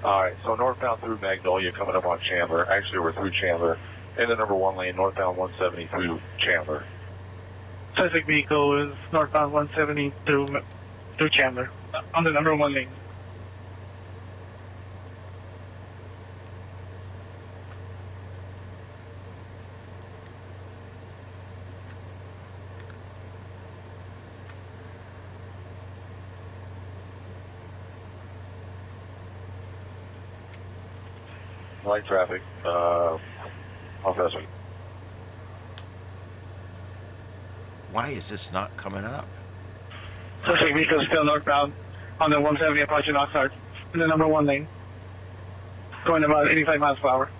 Alright, so northbound through Magnolia coming up on Chandler. Actually, we're through Chandler. In the number 1 lane, northbound 170 through Chandler. Pacific vehicle is northbound 170 through Chandler on the number 1 lane. Light traffic. How fast are you? Why is this not coming up? Pacific vehicle is still northbound on the 170 approaching Oxnard in the number 1 lane. Going about 85 miles per hour.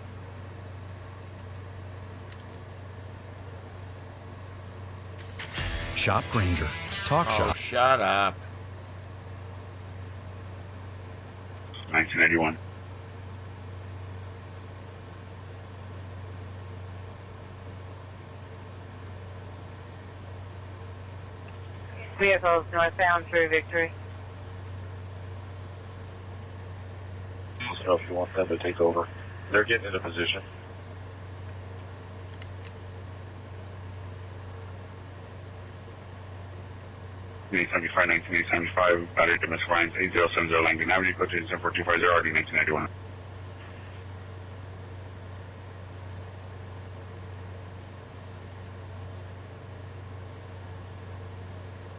Shop Granger. talk Oh, shop. shut up. 1981. Vehicles northbound through Victory. Let us know if you want them to take over. They're getting into position. 1975, 1975, battery domestic lines, 8070 Langdon Avenue, quotation 4250, RD 1991.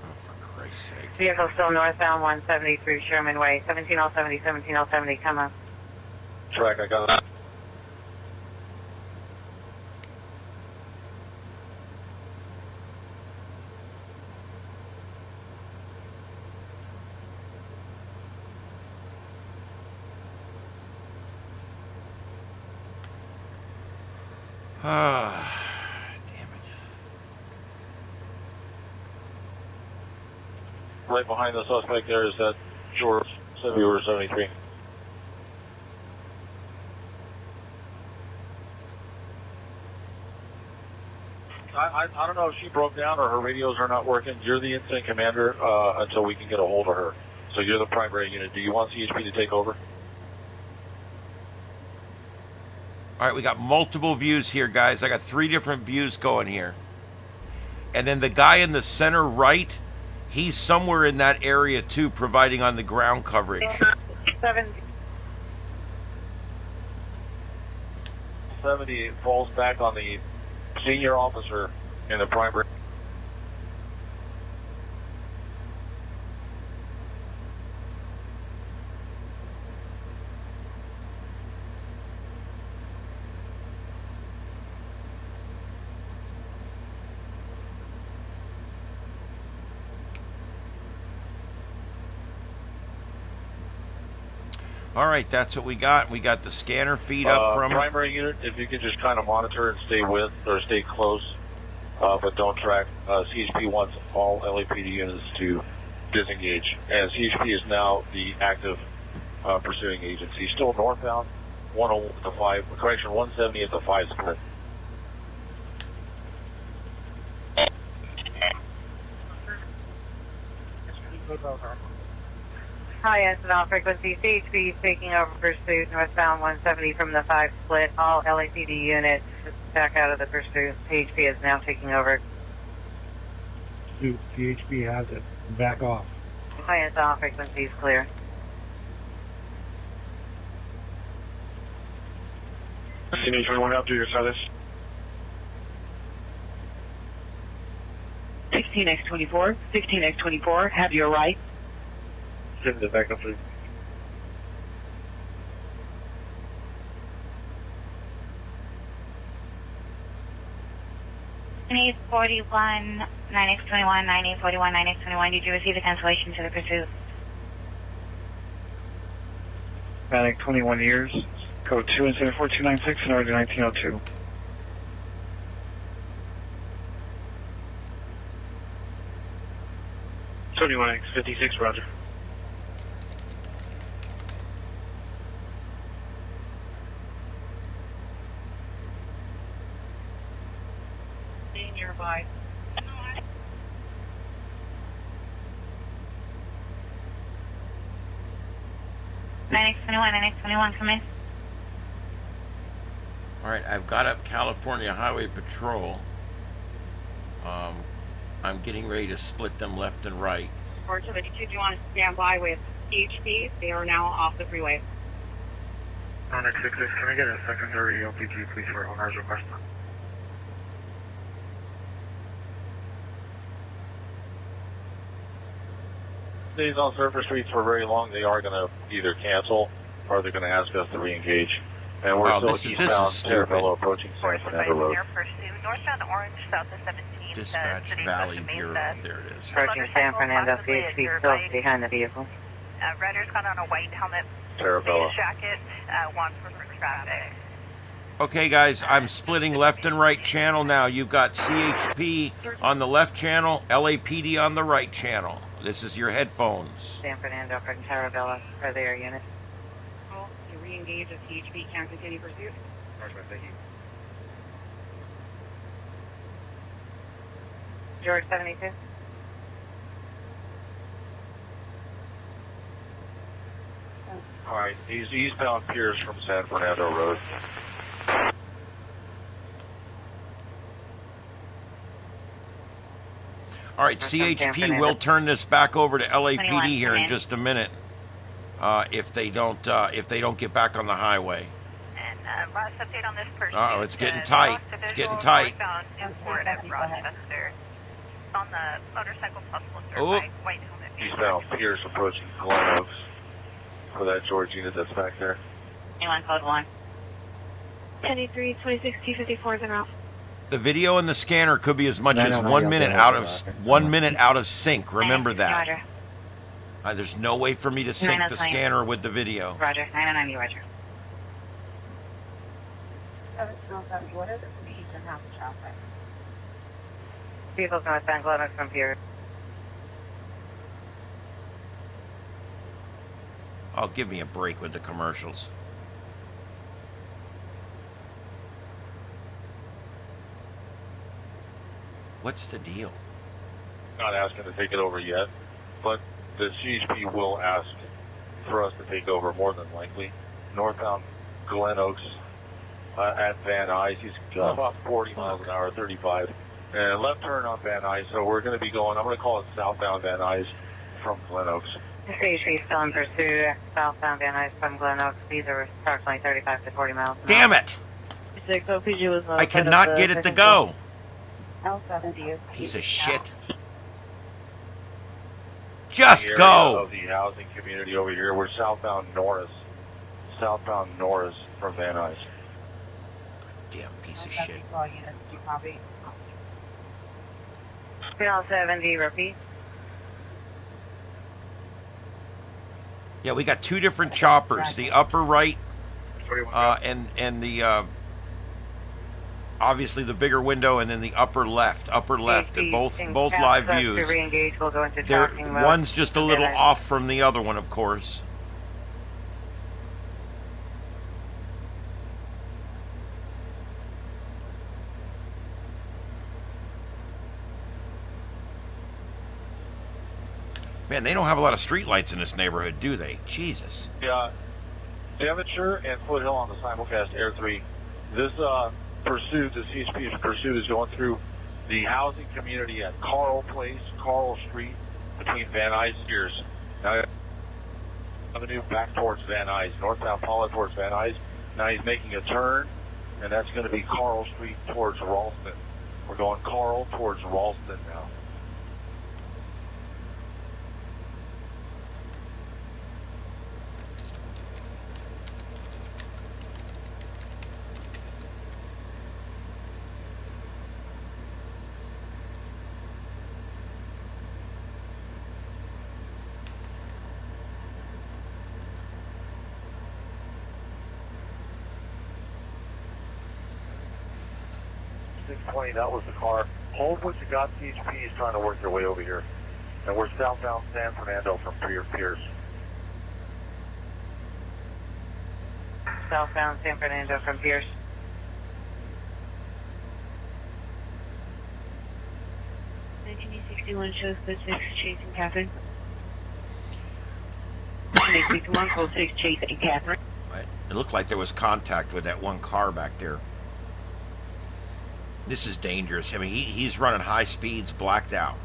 Oh, for Christ's sake. Vehicle still northbound 170 through Sherman Way. 17070, 17070, come up. Track, I got that. Ah, damn it. Right behind the suspect there is that George 73. I don't know if she broke down or her radios are not working. You're the incident commander until we can get a hold of her. So you're the primary unit. Do you want CHP to take over? All right, we got multiple views here, guys. I got 3 different views going here. And then the guy in the center right, he's somewhere in that area too, providing on the ground coverage. 70 falls back on the senior officer in the primary. All right, that's what we got. We got the scanner feed up from primary unit. If you can just kind of monitor and stay with or stay close, but don't track. CHP wants all LAPD units to disengage, and CHP is now the active pursuing agency. Still northbound, 101 at the 5. Correction, 170 at the 5 split. Hi, incident all frequency. CHP is taking over pursuit northbound 170 from the 5 split. All LAPD units back out of the pursuit. CHP is now taking over. CHP has it. Back off. Hi, incident all frequencies clear. Senior 21 out to your status. 16x24. 16x24. Have your right. Send the backup through. Need 41, 9x21, 9841, 9x21. Did you receive the cancellation to the pursuit? Panic 21 years. Code 2 and 74296 and order 1902. X56, roger. Nearby. 9x21, come in. All right, I've got up California Highway Patrol. I'm getting ready to split them left and right. 472, do you want to stand by with CHP? They are now off the freeway. Onyx 66, can I get a secondary LPG, please, for owner's request? Days on surface streets were very long. They are going to either cancel or they're going to ask us to re-engage. And we're still eastbound Terrabello approaching San Fernando Road. Northbound Orange, south of 17. Dispatch Valley Bureau. There it is. Approaching San Fernando, CHP still behind the vehicle. Rider's got on a white helmet, Terrabello. jacket, one for traffic. Okay, guys, I'm splitting left and right channel now. You've got CHP on the left channel, LAPD on the right channel. This is your headphones. San Fernando from Tarabella for their unit. Call to re-engage if CHP can continue pursuit. Thank you. George 72. All right, he's eastbound Pierce from San Fernando Road. All right, CHP will turn this back over to LAPD here in just a minute. If they don't get back on the highway. And last update on this person. Oh, it's getting tight. It's getting tight. Northbound Import at Rochester. On the motorcycle plus Oh. by White Helmet. Eastbound Pierce approaching Glen Oaks for that George unit that's back there. Anyone code 1. 10-3, 26 T54 is en route. The video and the scanner could be as much as No, 1 you'll minute get it. out of 1 minute out of sync. Remember that. Roger. There's no way for me to sync the 909. scanner with the video. Roger. 909, Roger. What is it? Eastern half of traffic. Vehicles northbound Glen Oaks from Pierce. Oh, give me a break with the commercials. What's the deal? Not asking to take it over yet, but the CHP will ask for us to take over more than likely. Northbound Glen Oaks at Van Nuys. He's about 40 miles an hour, 35. And left turn on Van Nuys, so we're going to be going, I'm going to call it southbound Van Nuys from Glen Oaks. CHP still in pursuit. Southbound Van Nuys from Glen Oaks. These are approximately 35 to 40 miles an Damn hour. it! I cannot get it to go. L70 Piece of shit. Just The area go. of the housing community over here. We're southbound Norris. Southbound Norris from Van Nuys. Damn piece of shit. L70, repeat. Yeah, we got two different choppers. The upper right and the obviously the bigger window, and then the upper left. They're both live To views. re-engage, we'll go into They're, tracking mode. one's just a little Okay, off from the other one, of course. Man, they don't have a lot of street lights in this neighborhood, do they? Jesus. Yeah, Devonshire and Foothill on the simulcast Air 3. This pursuit, the CHP's pursuit, is going through the housing community at Carl Place, Carl Street, between Van Nuys and Pierce. Now, Avenue back towards Van Nuys, northbound Paula towards Van Nuys. Now he's making a turn, and that's going to be Carl Street towards Ralston. We're going Carl towards Ralston now. That was the car. Hold what you got. CHP is trying to work their way over here. And we're southbound San Fernando from Pierce. Southbound San Fernando from Pierce. Shows the 6 chasing Catherine. 1 code 6 chasing Catherine. It looked like there was contact with that one car back there. This is dangerous. I mean, he's running high speeds, blacked out.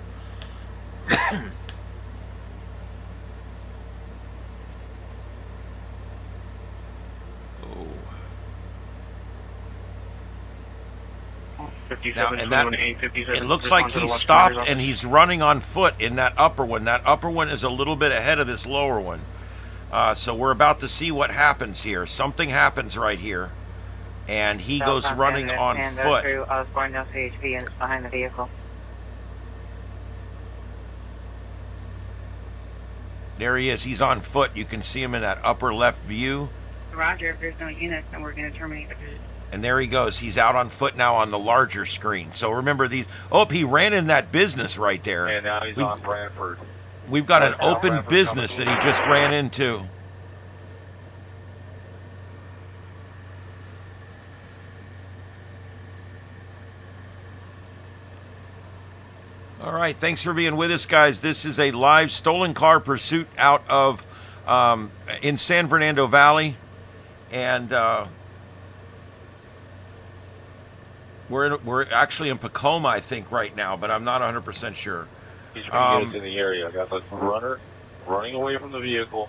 Now, and that, it looks like he stopped and he's running on foot in that upper one. That upper one is a little bit ahead of this lower one. So we're about to see what happens here. Something happens right here. And he goes Southbound running San on Fernando foot. Through Osborne, no CHP units behind the vehicle. There he is. He's on foot. You can see him in that upper left view. Roger, if there's no units, then we're going to terminate the pursuit. And there he goes. He's out on foot now on the larger screen. So remember these. Oh, he ran in that business right there. And now he's on Brantford. We've got an Now open Brantford's business that coming. he just ran into. All right, thanks for being with us, guys. This is a live stolen car pursuit out of in San Fernando Valley, and we're actually in Pacoma, I think, right now, but I'm not 100% sure. He's trying to get us in the area. I got the runner running away from the vehicle,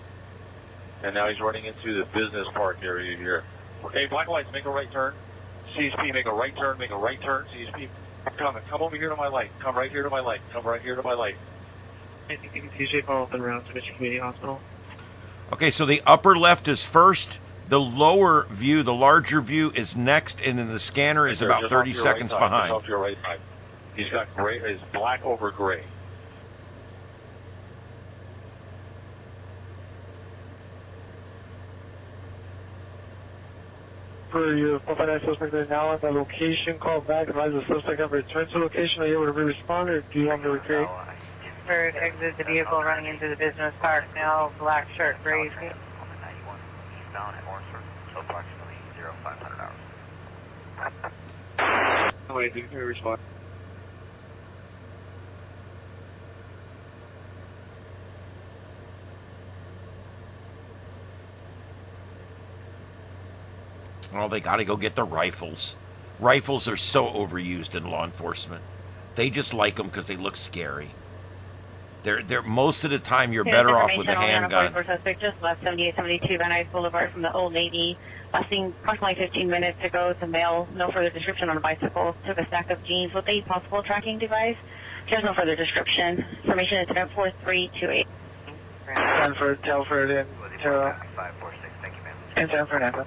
and now he's running into the business park area here. Okay, black lights, make a right turn. CSP, make a right turn, make a right turn. CSP, come over here to my light. Come right here to my light. Come right here to my light. I think you can TJ follow up en route to Mission Community Hospital. Okay, so the upper left is first. The lower view, the larger view, is next, and then the scanner is about 30 seconds behind. Just off your right side. He's got gray. It's black over gray. For your 459 suspect is now at the location, call back, advise the suspect have returned to the location. Are you able to respond, or do you want me to recreate? Bird exit the vehicle running into the business park now, black shirt, gray. Eastbound at Orangeburg, so approximately 0500 hours. Wait, do you respond? Oh, they got to go get the rifles. Rifles are so overused in law enforcement. They just like them because they look scary. They're most of the time you're better off with a handgun. Suspect just left 7872 Van Nuys Boulevard from the Old Navy, lasting approximately 15 minutes ago. The male, no further description on a bicycle, took a stack of jeans with a possible tracking device. There's no further description. Information is 4328. Stanford, Telford, and Terrell. 546, thank you, ma'am. And San Fernando.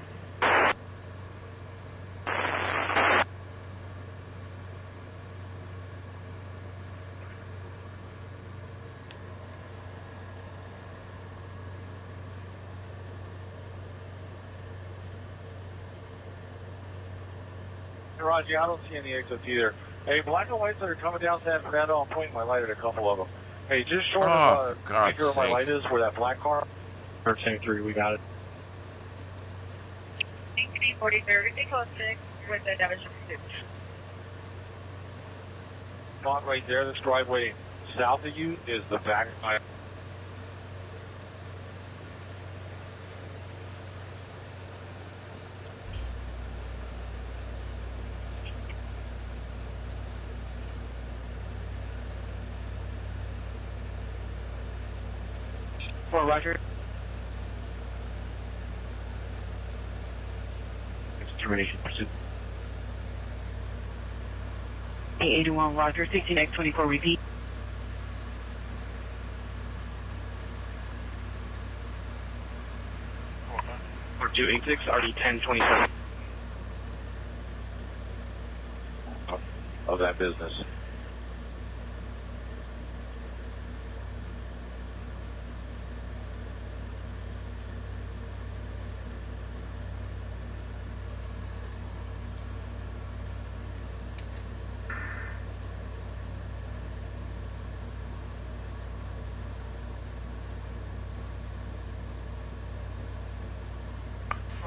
Roger, I don't see any exits either. Hey, black and whites that are coming down San Fernando, I'm pointing my light at a couple of them. Hey, just short of anchor where my light is, where that black car. Same 3, we got it. 43, everything close 6 with the damage pursuit. Not right there, this driveway south of you is the back. For Roger. Termination pursuit. 881 Roger, 16x24 repeat. Or 286 RD 1027. Of that business.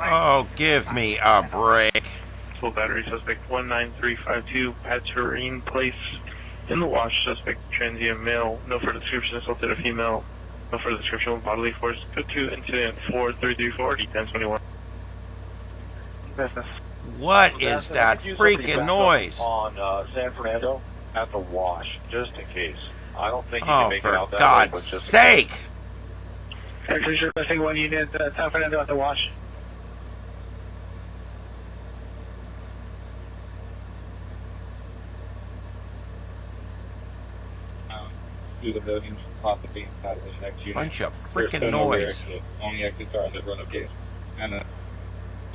Oh, give me a break. Full battery suspect 19352 Paturine Place in the wash. Suspect transient male. No further description. Assaulted a female. No further description of bodily force. Code 2 incident 4334 1021. Business. What is that freaking noise? On San Fernando at the wash, just in case. I don't think you Oh, can make it for out that way, God's but just sake! Actually, sure. I think one unit San Fernando at the wash. Through the buildings, possibly inside of the next unit. Bunch of There's freaking still no noise. exit. Only exits are on the run up gate. And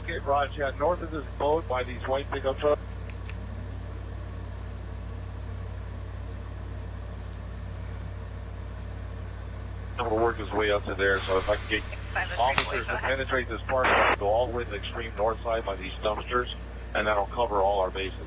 okay, Raj, yeah, north of this boat by these white pickup trucks. Able to work his way up to there, so if I can get officers to penetrate this park, go all the way to the extreme north side by these dumpsters, and that'll cover all our bases.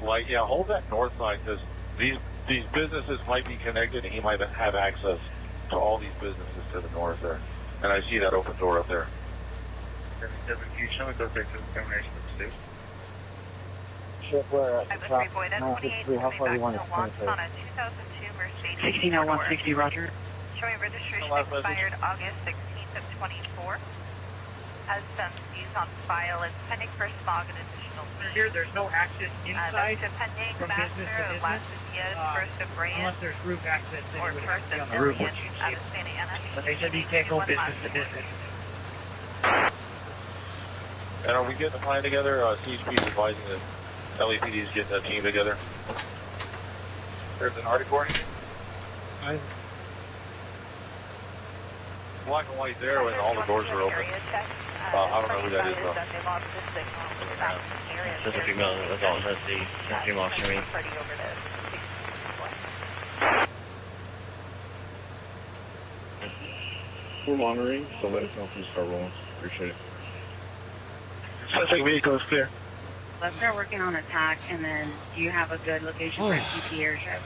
Like, yeah, hold that north side because these businesses might be connected, and he might have access to all these businesses to the north there. And I see that open door up there. Ship, we're at the top, 963, how far do you want to penetrate? On a 2002 Mercedes 160160, Roger. showing registration expired August 16th of 24. Has some C's on file. It's pending for smog and additional fees. Here, there's no access inside pending from business to business. First of Brand Unless there's roof access, then or you would have First to be of on the roof Million once you out see of it. Santa Ana. But they said you can't go business to business. And are we getting a plan together? CHP is advising that LAPD is getting a team together. There's an article. Black and white there when all the doors are open. I don't know who that is though. Just a few miles, that's all, that's the few miles to me. We're monitoring, so let us know if you start rolling. Appreciate it. Suspect vehicle is clear. Let's start working on attack, and then do you have a good location for a CP airship?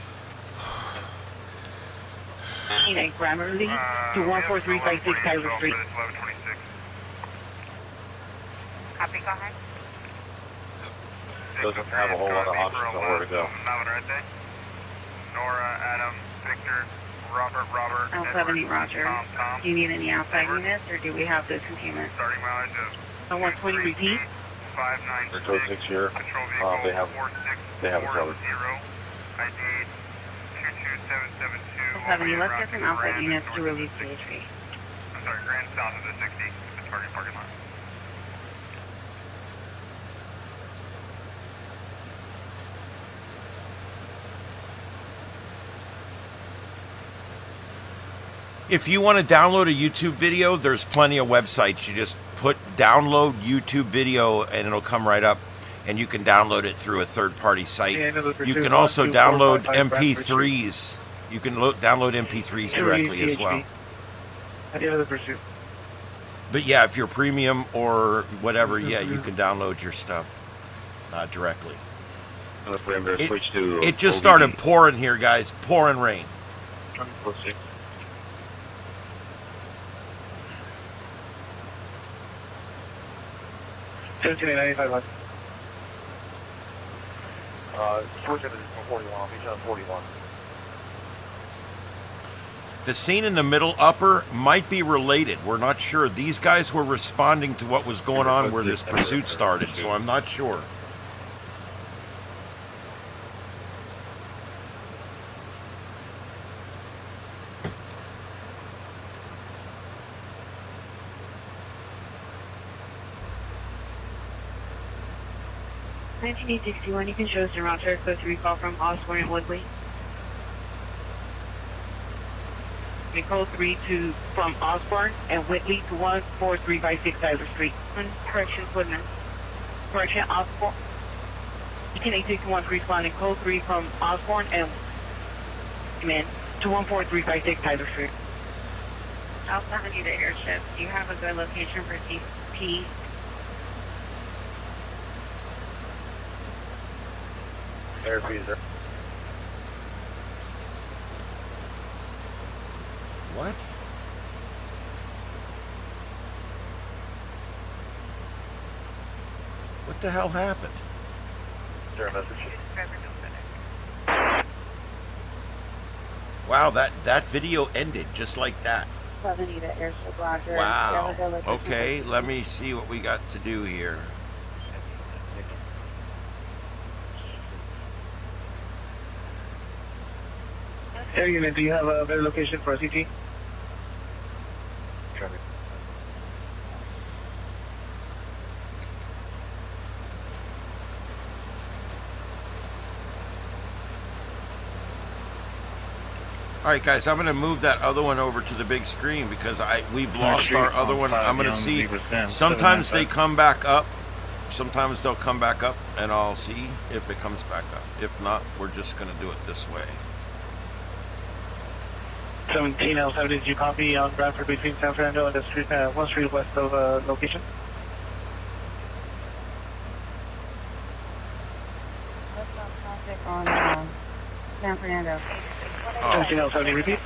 Need Grammarly to 14356 Tyler Street. Copy, go ahead. Doesn't have a whole lot of options on where to go. Nora, Adam, Victor, Robert, L70, Roger. Do you need any outside units, or do we have good containment? starting mileage of 120 repeat. 596. They're code 6 here. They have it covered. ID 22772. L70, let's get some outside units to release CHP. I'm sorry, Grand south of the 60, the target parking lot. If you want to download a YouTube video, there's plenty of websites. You just put download YouTube video and it'll come right up, and you can download it through a third-party site. You can also download MP3s. You can download MP3s directly as well. At the end of the pursuit. But yeah, if you're premium or whatever, yeah, you can download your stuff directly. It just started pouring here, guys. Pouring rain. 1795 left. Switch it to 41. He's on 41. The scene in the middle upper might be related. We're not sure. These guys were responding to what was going on where this pursuit started, so I'm not sure. You can show us in Roger, close recall from Osborne and Woodley. Code 3 from Osborne and Whitley to 14356 Tyler Street. Correction, Woodman. Correction, Osborne. 18613 responding code 3 from Osborne and Woodman to 14356 Tyler Street. L70, the airship. Do you have a good location for CP? Airbnb. What? What the hell happened? Is there a message? Wow, that video ended just like that. 70, the airship, Roger. Wow. Okay, let me see what we got to do here. Air unit, do you have a better location for a CT? All right, guys, I'm going to move that other one over to the big screen because we've lost our other one. I'm going to see. Sometimes they come back up. Sometimes they'll come back up, and I'll see if it comes back up. If not, we're just going to do it this way. 17L70, did you copy on Bradford between San Fernando and the street, 1 street west of location? On San Fernando. 17L70, repeat.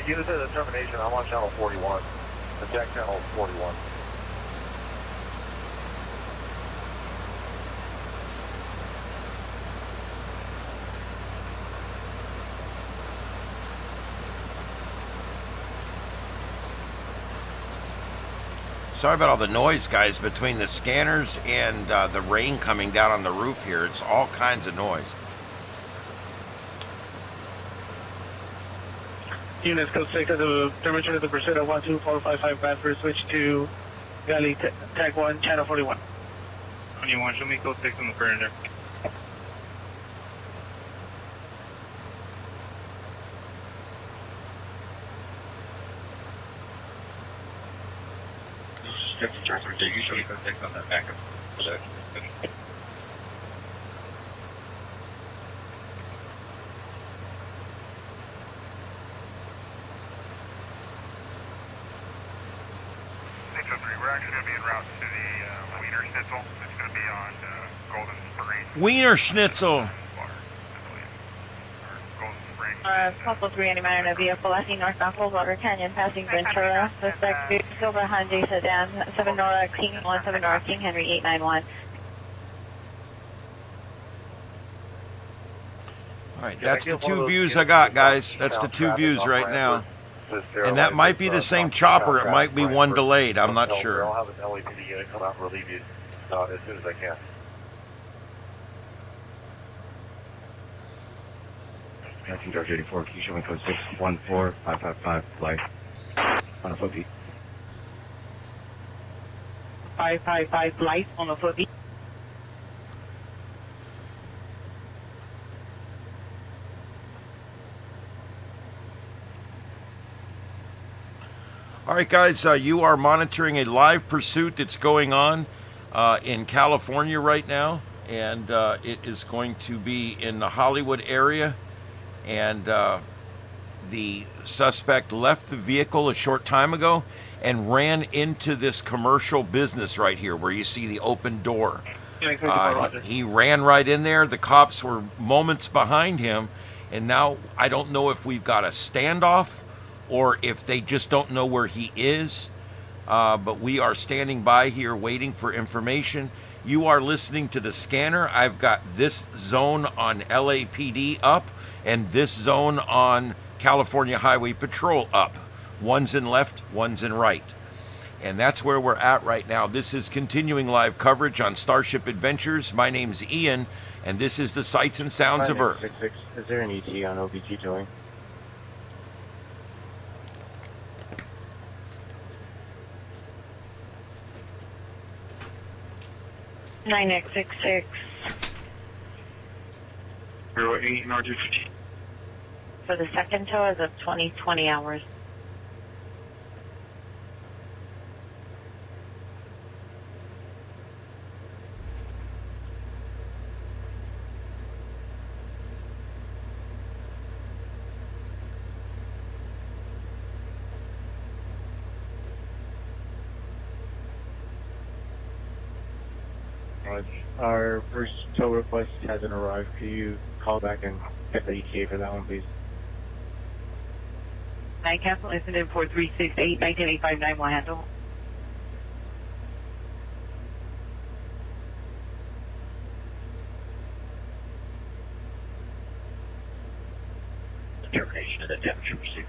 Units at the termination, I'm on channel 41. Attack channel 41. Sorry about all the noise, guys, between the scanners and the rain coming down on the roof here. It's all kinds of noise. Units code 6 at the termination of the pursuit at 12455 Bradford, switch to Galley tag 1, channel 41. 21, show me code 6 on the perimeter. Usually code 6 on that backup. We're actually going to be en route to the Wiener Schnitzel. It's going to be on Golden Spring. Wiener Schnitzel. Possible 3 anti-matter in a vehicle left northbound Coldwater Canyon, passing Ventura. Suspect Silver Hyundai sedan, 7 Nora King, 17 Nora King, Henry 891. All right, that's the 2 views I got, guys. That's the 2 views right now. And that might be the same chopper. It might be one delayed. I'm not sure. I'll have an LAPD unit come out and relieve you as soon as I can. George 84, key showing code 614555, flight on a foot beat. 555 light on a foot beat. All right, guys, you are monitoring a live pursuit that's going on in California right now, and it is going to be in the Hollywood area. And the suspect left the vehicle a short time ago and ran into this commercial business right here where you see the open door. He ran right in there. The cops were moments behind him, and now I don't know if we've got a standoff or if they just don't know where he is, but we are standing by here waiting for information. You are listening to the scanner. I've got this zone on LAPD up and this zone on California Highway Patrol up. One's in left, one's in right. And that's where we're at right now. This is continuing live coverage on Starship Adventures. My name's Ian, and this is the Sights and Sounds of Earth. 66. Is there an ET on OBG towing? Nine X66. 08 and R250. For the second tow as of 20 hours. Our first tow request hasn't arrived. Could you call back and get the ETA for that one, please? 9 cancel incident 4368 1985 will handle. Termination of the temperature pursuit.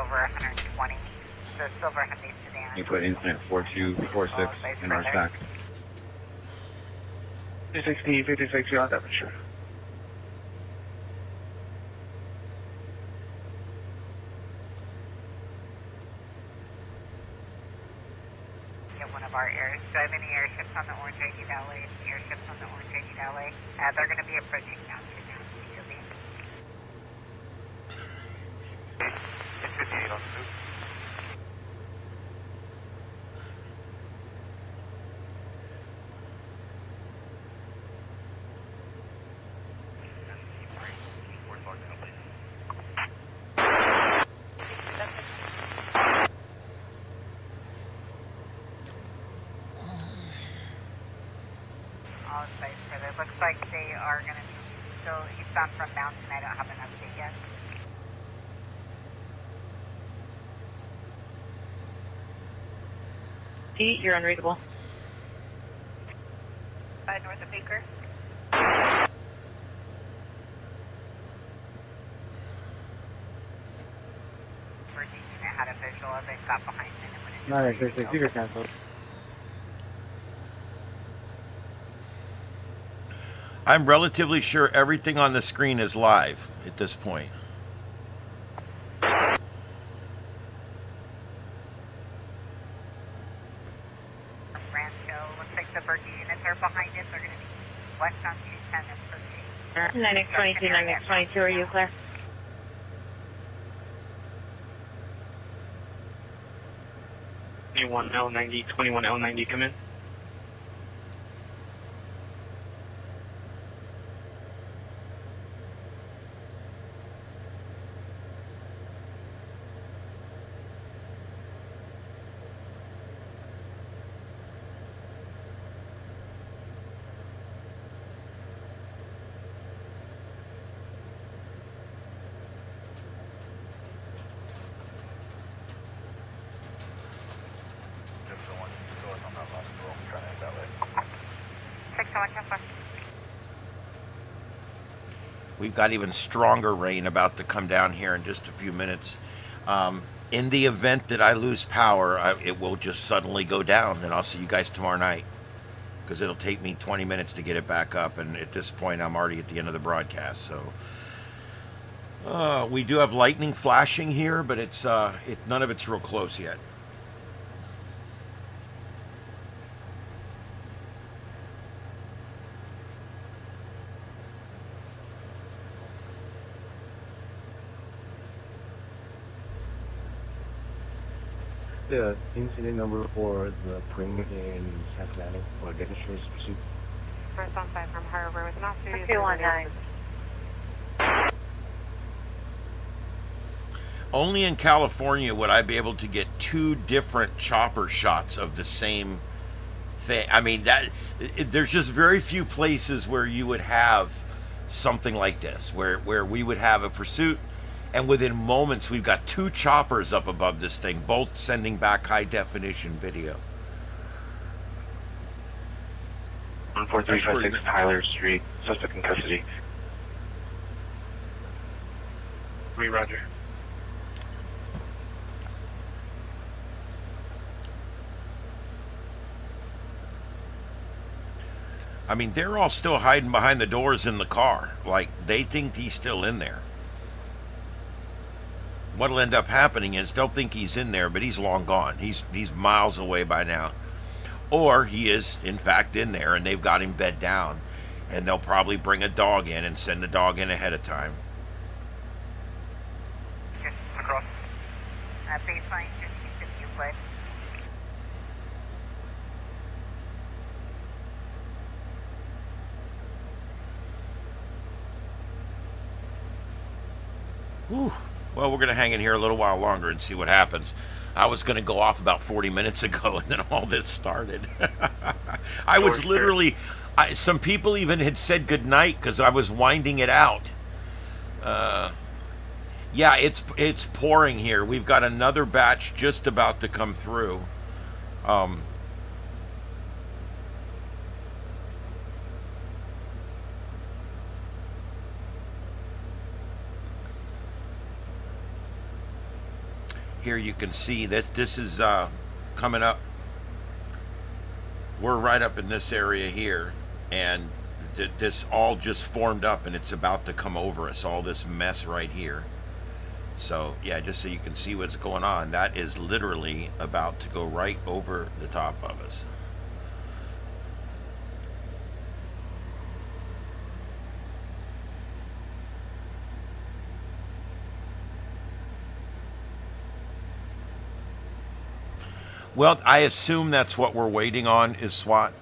over 120. The silver Hyundai sedan. You put incident 4246 in our stack. 260, 56, you're on temperature. Get one of our airs. Do I have any airships on the Orange ID Valley? Airships on the Orange ID Valley? They're going to be approaching now. It's 58 on the move. All in place for this. Looks like they are going to be still eastbound from Mountain. I don't have an update yet. Pete, you're unreadable. North of Baker. Virgin unit had a visual of it, got behind it, and went into 966, you can cancel. I'm relatively sure everything on the screen is live at this point. Rancho. Looks like the Berkey units are behind it. They're going to be west on 210 and Berkey. 9X22, 9X22, are you clear? L90, 21L90, come in. We've got even stronger rain about to come down here in just a few minutes. In the event that I lose power, it will just suddenly go down, and I'll see you guys tomorrow night, because it'll take me 20 minutes to get it back up, and at this point I'm already at the end of the broadcast. So we do have lightning flashing here, but it's none of it's real close yet. The incident number for the Pring in Sacramento or demonstration pursuit. First on site from Harbor with an officer. 219. Only in California would I be able to get two different chopper shots of the same thing. I mean, there's just very few places where you would have something like this, where we would have a pursuit, and within moments we've got two choppers up above this thing, both sending back high definition video. 14356 Tyler Street, suspect in custody. Roger. I mean, they're all still hiding behind the doors in the car, like they think he's still in there. What'll end up happening is they'll think he's in there, but he's long gone. He's miles away by now. Or he is, in fact, in there, and they've got him bed down. And they'll probably bring a dog in and send the dog in ahead of time. Just across. Baseline, just keep the view lit. Whew. Well, we're going to hang in here a little while longer and see what happens. I was going to go off about 40 minutes ago, and then all this started. I was literally... some people even had said goodnight because I was winding it out. Yeah, it's pouring here. We've got another batch just about to come through. Here you can see that this is coming up. We're right up in this area here, and this all just formed up, and it's about to come over us, all this mess right here. So yeah, just so you can see what's going on, that is literally about to go right over the top of us. Well, I assume that's what we're waiting on is SWAT.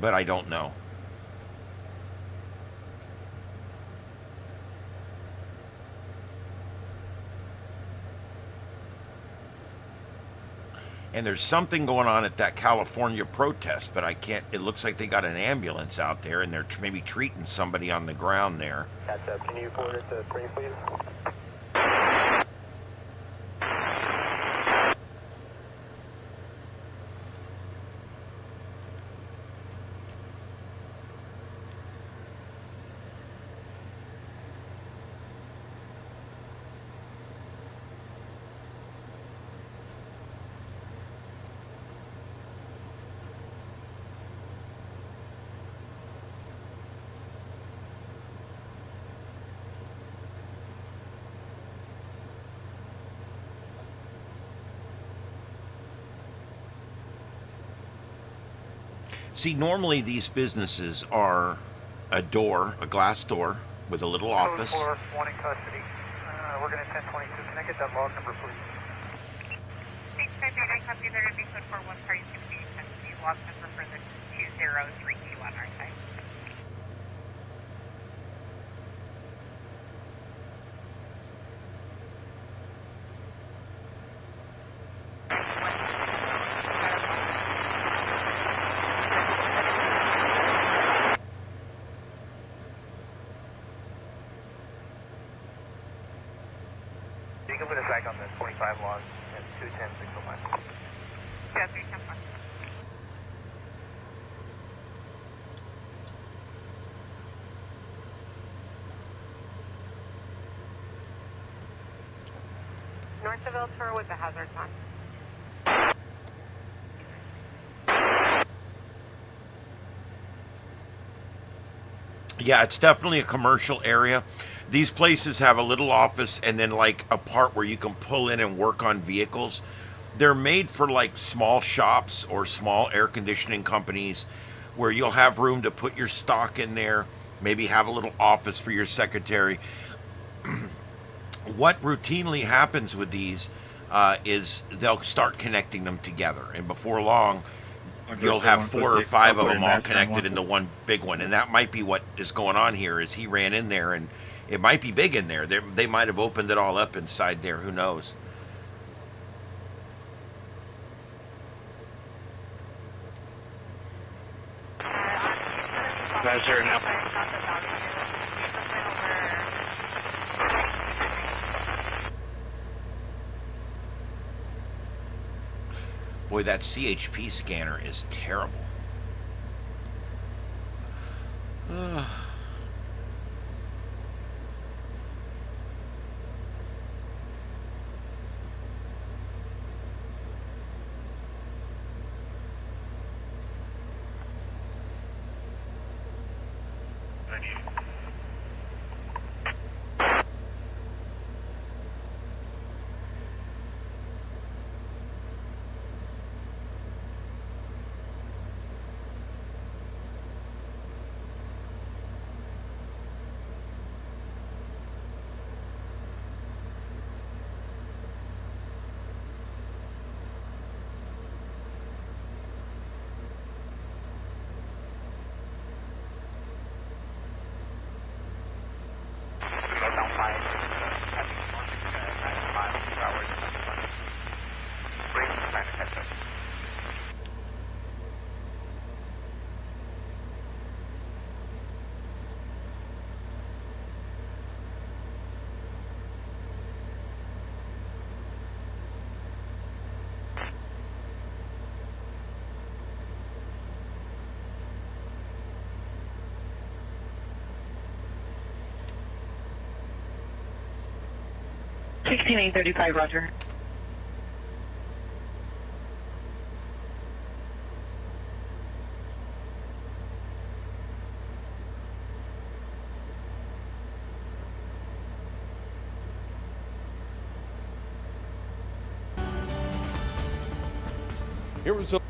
But I don't know. And there's something going on at that California protest, but I can't, it looks like they got an ambulance out there and they're maybe treating somebody on the ground there. Catch up. Can you forward it to Spring, please? See, normally these businesses are a door, a glass door, with a little office. Code 4, one in custody. We're going to 1022. Can I get that log number, please? 658, copy. They're going to be code 4, one party 68, custody. Log number for the 2032 on our side. You can put us back on the 25 log and 210 601. Yeah, 310. North of El Toro with the hazards on. Yeah, it's definitely a commercial area. These places have a little office and then like a part where you can pull in and work on vehicles. They're made for like small shops or small air conditioning companies where you'll have room to put your stock in there, maybe have a little office for your secretary. What routinely happens with these is they'll start connecting them together, and before long you'll have 4 or 5 of them all connected into one big one. And that might be what is going on here, is he ran in there, and it might be big in there. They might have opened it all up inside there, who knows. That's her now. Boy, that CHP scanner is terrible. 16835, roger. Arizona.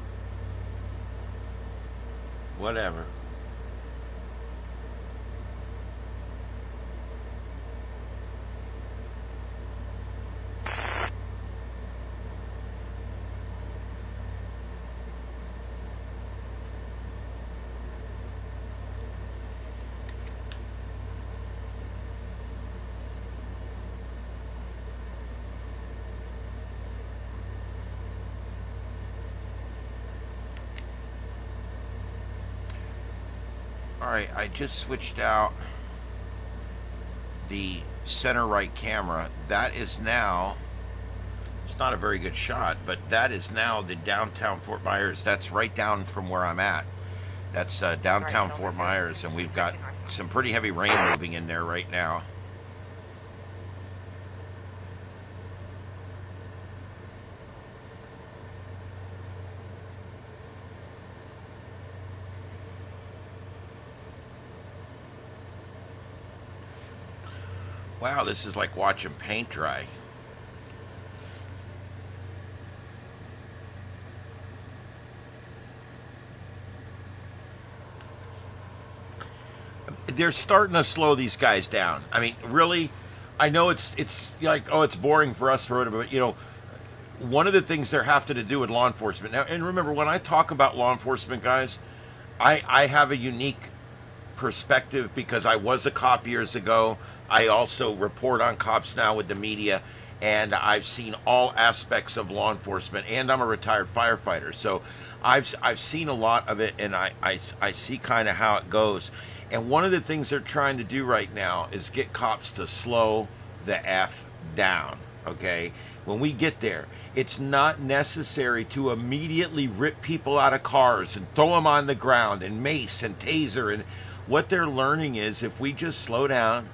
Whatever. Alright, I just switched out the center right camera. That is now, it's not a very good shot, but that is now the downtown Fort Myers. That's right down from where I'm at. That's downtown Fort Myers, and we've got some pretty heavy rain moving in there right now. Wow, this is like watching paint dry. They're starting to slow these guys down. I mean, really, I know it's like, oh, it's boring for us, but you know, one of the things they're having to do with law enforcement now, and remember, when I talk about law enforcement, guys, I have a unique perspective because I was a cop years ago. I also report on cops now with the media, and I've seen all aspects of law enforcement, and I'm a retired firefighter, so I've seen a lot of it, and I see kind of how it goes. And one of the things they're trying to do right now is get cops to slow the F down, okay? When we get there, it's not necessary to immediately rip people out of cars and throw them on the ground and mace and taser. And what they're learning is if we just slow down,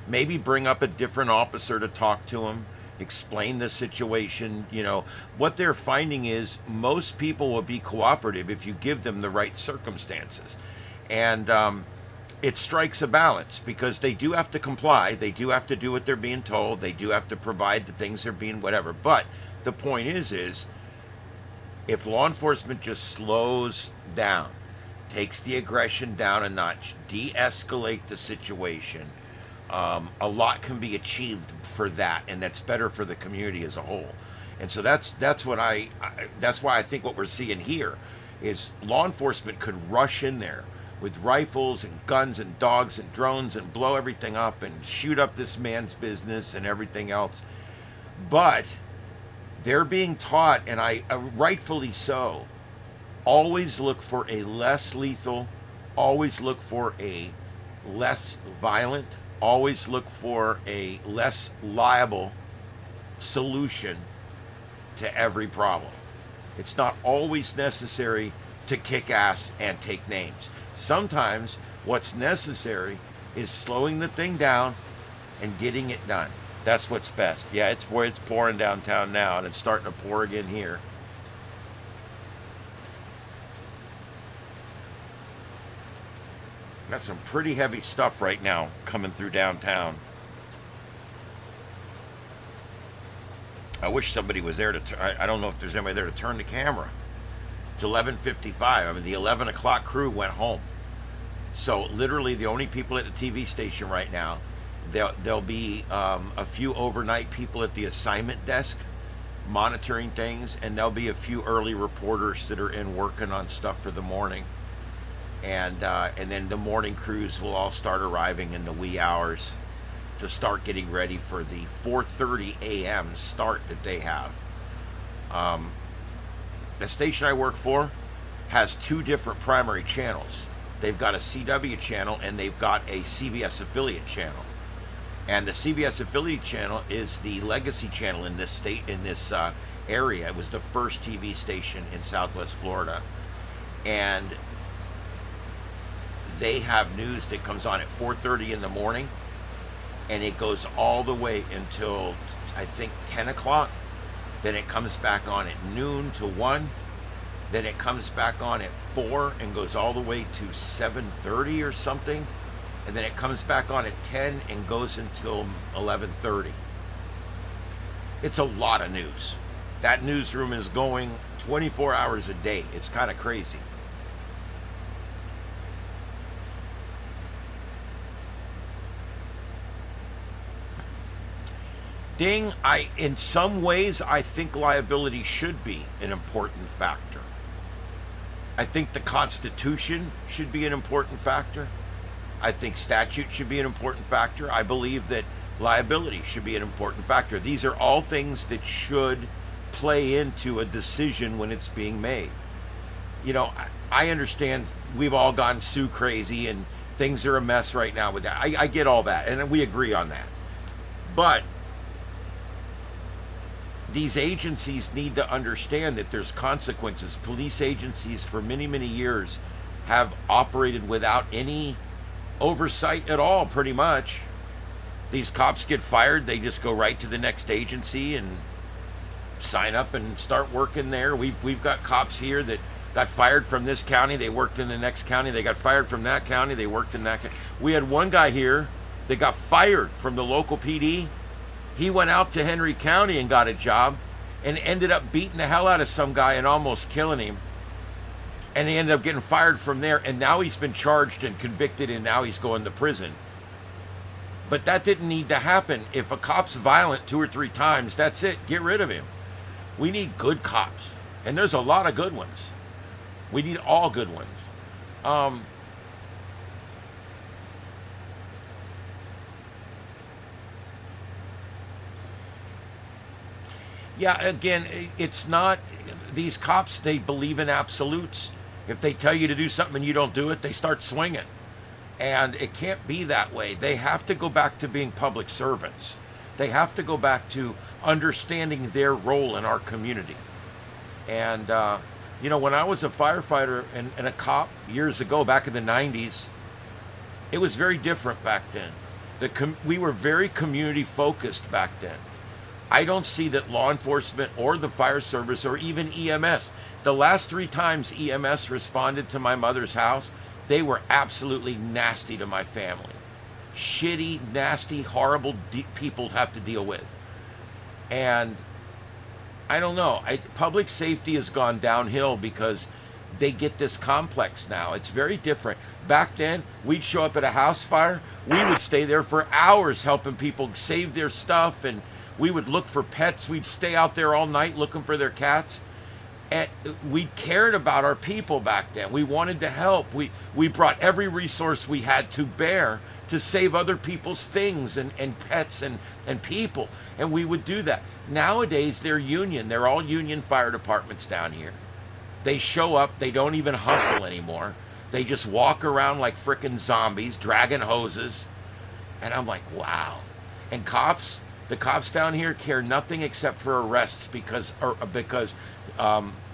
maybe bring up a different officer to talk to them, explain the situation, you know, what they're finding is most people will be cooperative if you give them the right circumstances. And it strikes a balance because they do have to comply. They do have to do what they're being told. They do have to provide the things they're being whatever. But the point is if law enforcement just slows down, takes the aggression down a notch, de-escalate the situation, a lot can be achieved for that, and that's better for the community as a whole. And so that's why I think what we're seeing here is law enforcement could rush in there with rifles and guns and dogs and drones and blow everything up and shoot up this man's business and everything else. But they're being taught, and I rightfully so, always look for a less lethal, always look for a less violent, always look for a less liable solution to every problem. It's not always necessary to kick ass and take names. Sometimes what's necessary is slowing the thing down and getting it done. That's what's best. Yeah, it's pouring downtown now, and it's starting to pour again here. Got some pretty heavy stuff right now coming through downtown. I wish somebody was there I don't know if there's anybody there to turn the camera. It's 11:55. I mean, the 11 o'clock crew went home. So literally the only people at the TV station right now, there'll be a few overnight people at the assignment desk monitoring things, and there'll be a few early reporters that are in working on stuff for the morning. And then the morning crews will all start arriving in the wee hours to start getting ready for the 4:30 a.m. start that they have. The station I work for has two different primary channels. They've got a CW channel and they've got a CBS affiliate channel. And the CBS affiliate channel is the legacy channel in this state, in this area. It was the first TV station in Southwest Florida. And they have news that comes on at 4:30 in the morning, and it goes all the way until I think 10 o'clock. Then it comes back on at noon to 1. Then it comes back on at 4 and goes all the way to 7:30 or something. And then it comes back on at 10 and goes until 11:30. It's a lot of news. That newsroom is going 24 hours a day. It's kind of crazy. Ding, in some ways, I think liability should be an important factor. I think the Constitution should be an important factor. I think statute should be an important factor. I believe that liability should be an important factor. These are all things that should play into a decision when it's being made. You know, I understand we've all gone sue crazy and things are a mess right now with that. I get all that, and we agree on that. But these agencies need to understand that there's consequences. Police agencies for many, many years have operated without any oversight at all, pretty much. These cops get fired, they just go right to the next agency and sign up and start working there. We've got cops here that got fired from this county, they worked in the next county. They got fired from that county, they worked in that county. We had one guy here that got fired from the local PD. He went out to Henry County and got a job and ended up beating the hell out of some guy and almost killing him. And he ended up getting fired from there, and now he's been charged and convicted, and now he's going to prison. But that didn't need to happen. If a cop's violent 2 or 3 times, that's it. Get rid of him. We need good cops, and there's a lot of good ones. We need all good ones. Yeah, again, it's not, these cops, they believe in absolutes. If they tell you to do something and you don't do it, they start swinging. And it can't be that way. They have to go back to being public servants. They have to go back to understanding their role in our community. And, you know, when I was a firefighter and a cop years ago, back in the 90s, it was very different back then. We were very community focused back then. I don't see that law enforcement or the fire service or even EMS, the last 3 times EMS responded to my mother's house, they were absolutely nasty to my family. Shitty, nasty, horrible people to have to deal with. And I don't know, public safety has gone downhill because they get this complex now. It's very different. Back then, we'd show up at a house fire, we would stay there for hours helping people save their stuff, and we would look for pets. We'd stay out there all night looking for their cats. And we cared about our people back then. We wanted to help. We brought every resource we had to bear to save other people's things and pets and people. And we would do that. Nowadays, they're union. They're all union fire departments down here. They show up. They don't even hustle anymore. They just walk around like frickin' zombies, dragging hoses. And I'm like, wow. And the cops down here care nothing except for arrests because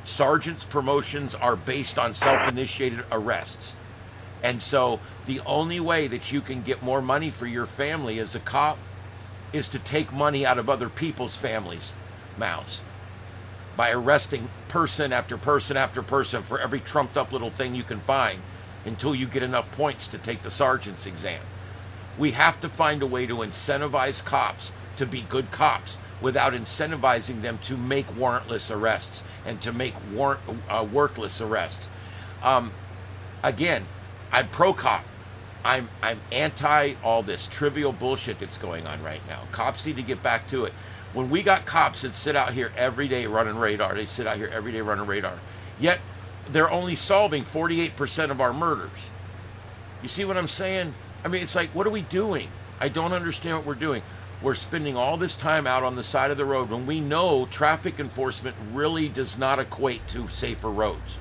sergeants' promotions are based on self-initiated arrests. And so the only way that you can get more money for your family as a cop is to take money out of other people's families' mouths by arresting person after person after person for every trumped up little thing you can find until you get enough points to take the sergeant's exam. We have to find a way to incentivize cops to be good cops without incentivizing them to make warrantless arrests and to make workless arrests. Again, I'm pro-cop. I'm anti all this trivial bullshit that's going on right now. Cops need to get back to it. When we got cops that sit out here every day running radar, they sit out here every day running radar, yet they're only solving 48% of our murders. You see what I'm saying? I mean, it's like, what are we doing? I don't understand what we're doing. We're spending all this time out on the side of the road when we know traffic enforcement really does not equate to safer roads.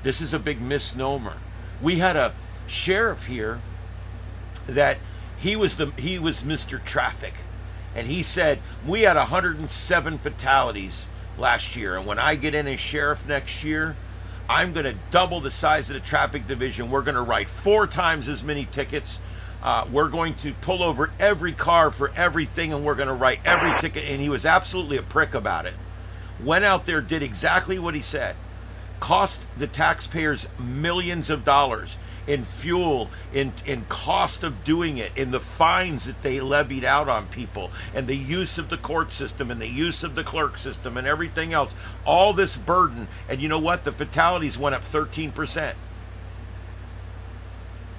This is a big misnomer. We had a sheriff here that he was Mr. Traffic, and he said we had 107 fatalities last year, and when I get in as sheriff next year, I'm going to double the size of the traffic division. We're going to write 4 times as many tickets. We're going to pull over every car for everything, and we're going to write every ticket. And he was absolutely a prick about it. Went out there, did exactly what he said. Cost the taxpayers millions of dollars in fuel, in cost of doing it, in the fines that they levied out on people, and the use of the court system, and the use of the clerk system, and everything else. All this burden. And you know what? The fatalities went up 13%.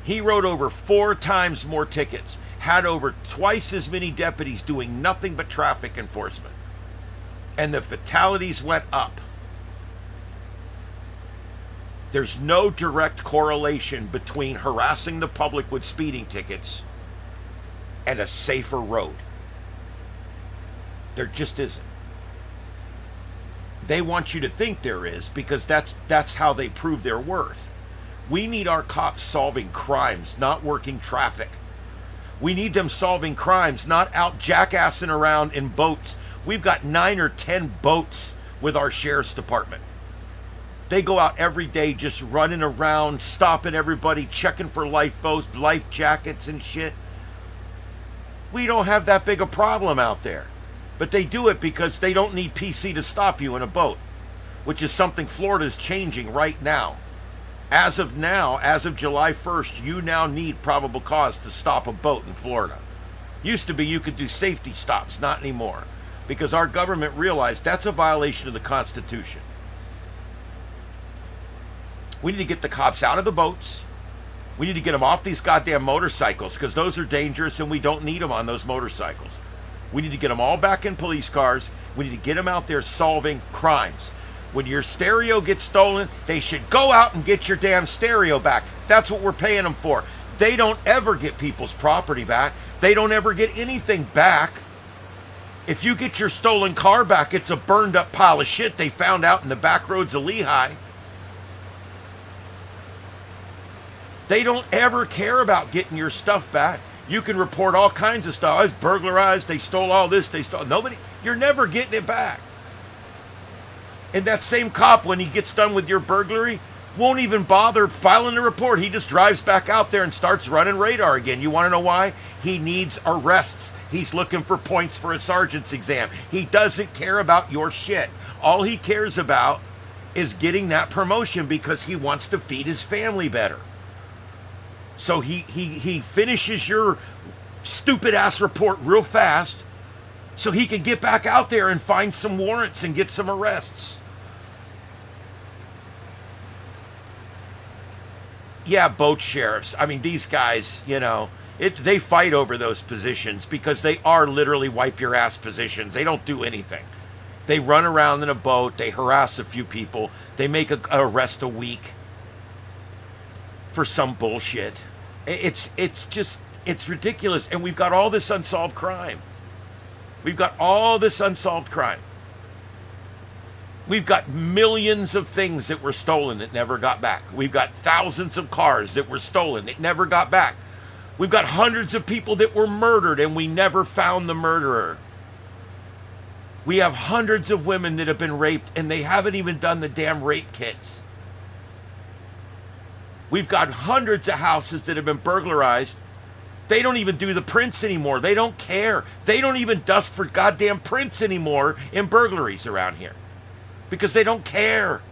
He wrote over 4 times more tickets, had over twice as many deputies doing nothing but traffic enforcement. And the fatalities went up. There's no direct correlation between harassing the public with speeding tickets and a safer road. There just isn't. They want you to think there is, because that's how they prove their worth. We need our cops solving crimes, not working traffic. We need them solving crimes, not out jackassing around in boats. We've got 9 or 10 boats with our sheriff's department. They go out every day just running around, stopping everybody, checking for lifeboats, life jackets and shit. We don't have that big a problem out there. But they do it because they don't need PC to stop you in a boat, which is something Florida's changing right now. As of now, as of July 1st, you now need probable cause to stop a boat in Florida. Used to be you could do safety stops, not anymore, because our government realized that's a violation of the Constitution. We need to get the cops out of the boats. We need to get them off these goddamn motorcycles, because those are dangerous and we don't need them on those motorcycles. We need to get them all back in police cars. We need to get them out there solving crimes. When your stereo gets stolen, they should go out and get your damn stereo back. That's what we're paying them for. They don't ever get people's property back. They don't ever get anything back. If you get your stolen car back, it's a burned up pile of shit they found out in the back roads of Lehigh. They don't ever care about getting your stuff back. You can report all kinds of stuff. I was burglarized. They stole all this. They stole nobody. You're never getting it back. And that same cop, when he gets done with your burglary, won't even bother filing a report. He just drives back out there and starts running radar again. You want to know why? He needs arrests. He's looking for points for a sergeant's exam. He doesn't care about your shit. All he cares about is getting that promotion because he wants to feed his family better. So he finishes your stupid ass report real fast so he can get back out there and find some warrants and get some arrests. Yeah, boat sheriffs. I mean, these guys, you know, they fight over those positions because they are literally wipe your ass positions. They don't do anything. They run around in a boat. They harass a few people. They make an arrest a week for some bullshit. It's ridiculous. And we've got all this unsolved crime. We've got all this unsolved crime. We've got millions of things that were stolen that never got back. We've got thousands of cars that were stolen that never got back. We've got hundreds of people that were murdered and we never found the murderer. We have hundreds of women that have been raped and they haven't even done the damn rape kits. We've got hundreds of houses that have been burglarized. They don't even do the prints anymore. They don't care. They don't even dust for goddamn prints anymore in burglaries around here. Because they don't care.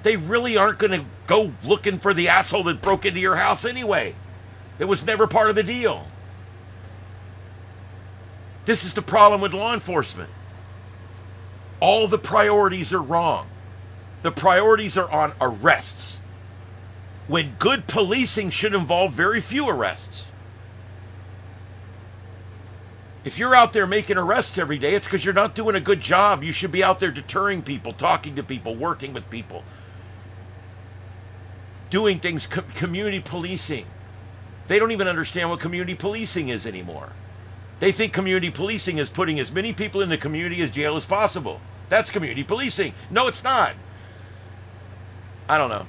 They really aren't going to go looking for the asshole that broke into your house anyway. It was never part of the deal. This is the problem with law enforcement. All the priorities are wrong. The priorities are on arrests, when good policing should involve very few arrests. If you're out there making arrests every day, it's because you're not doing a good job. You should be out there deterring people, talking to people, working with people, doing things, community policing. They don't even understand what community policing is anymore. They think community policing is putting as many people in the community as jail as possible. That's community policing. No, it's not. I don't know.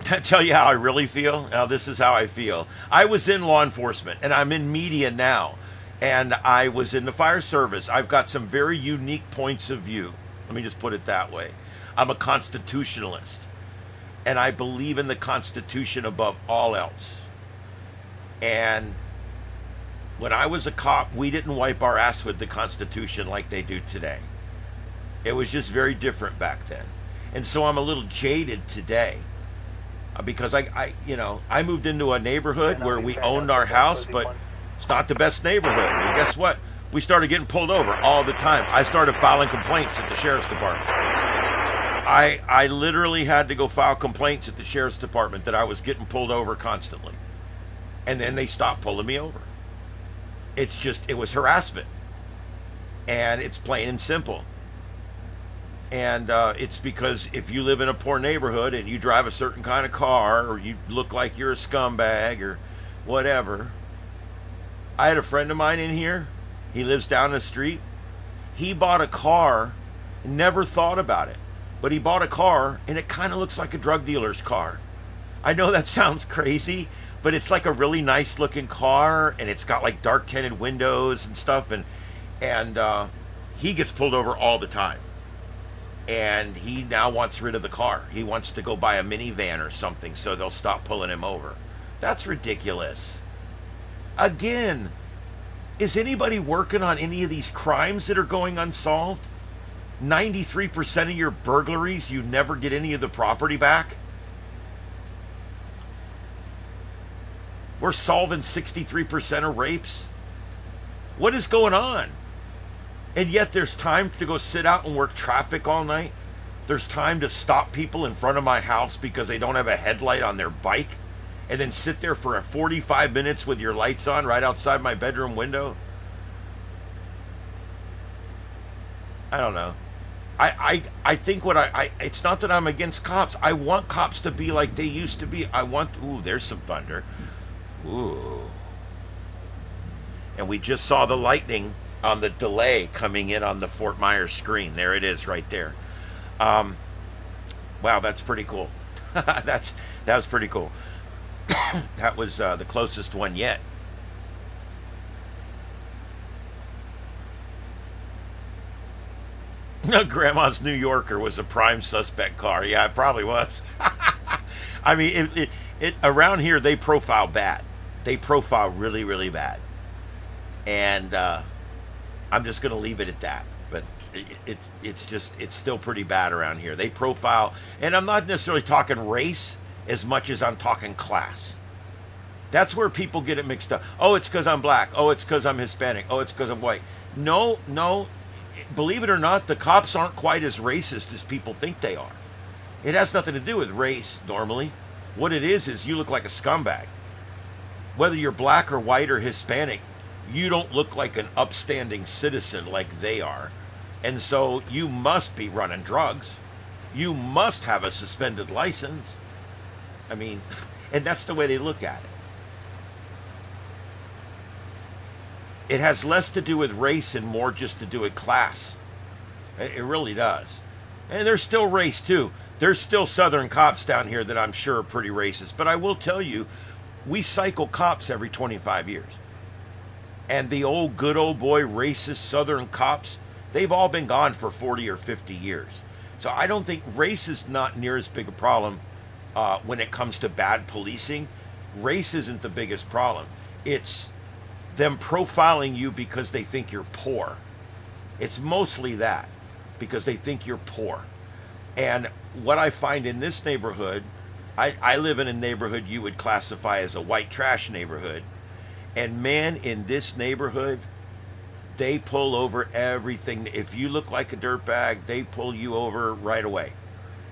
Can I tell you how I really feel? Now, this is how I feel. I was in law enforcement, and I'm in media now. And I was in the fire service. I've got some very unique points of view. Let me just put it that way. I'm a constitutionalist. And I believe in the Constitution above all else. And when I was a cop, we didn't wipe our ass with the Constitution like they do today. It was just very different back then. And so I'm a little jaded today because I moved into a neighborhood where we owned our house, but it's not the best neighborhood. And guess what? We started getting pulled over all the time. I started filing complaints at the sheriff's department. I literally had to go file complaints at the sheriff's department that I was getting pulled over constantly. And then they stopped pulling me over. It was harassment. And it's plain and simple. And it's because if you live in a poor neighborhood and you drive a certain kind of car, or you look like you're a scumbag or whatever. I had a friend of mine in here. He lives down the street. He bought a car, never thought about it, but he bought a car and it kind of looks like a drug dealer's car. I know that sounds crazy, but it's like a really nice looking car, and it's got like dark tinted windows and stuff, and he gets pulled over all the time. And he now wants rid of the car. He wants to go buy a minivan or something so they'll stop pulling him over. That's ridiculous. Again, is anybody working on any of these crimes that are going unsolved? 93% of your burglaries, you never get any of the property back. We're solving 63% of rapes. What is going on? And yet there's time to go sit out and work traffic all night. There's time to stop people in front of my house because they don't have a headlight on their bike, and then sit there for 45 minutes with your lights on right outside my bedroom window. I don't know. I think it's not that I'm against cops. I want cops to be like they used to be. Ooh, there's some thunder. Ooh. And we just saw the lightning on the delay coming in on the Fort Myers screen. There it is right there. Wow, that's pretty cool. that was pretty cool. That was the closest one yet. Grandma's New Yorker was a prime suspect car. Yeah, it probably was. I mean, it around here they profile bad. They profile really, really bad. And I'm just going to leave it at that. But it's still pretty bad around here. They profile, and I'm not necessarily talking race as much as I'm talking class. That's where people get it mixed up. Oh, it's because I'm black. Oh, it's because I'm Hispanic. Oh, it's because I'm white. No. Believe it or not, the cops aren't quite as racist as people think they are. It has nothing to do with race normally. What it is you look like a scumbag. Whether you're black or white or Hispanic, you don't look like an upstanding citizen like they are. And so you must be running drugs. You must have a suspended license. I mean, and that's the way they look at it. It has less to do with race and more just to do with class. It really does. And there's still race too. There's still Southern cops down here that I'm sure are pretty racist. But I will tell you, we cycle cops every 25 years. And the good old boy racist Southern cops, they've all been gone for 40 or 50 years. So I don't think race is not near as big a problem when it comes to bad policing. Race isn't the biggest problem. It's them profiling you because they think you're poor. It's mostly that, because they think you're poor. And what I find in this neighborhood, I live in a neighborhood you would classify as a white trash neighborhood. And man, in this neighborhood, they pull over everything. If you look like a dirtbag, they pull you over right away.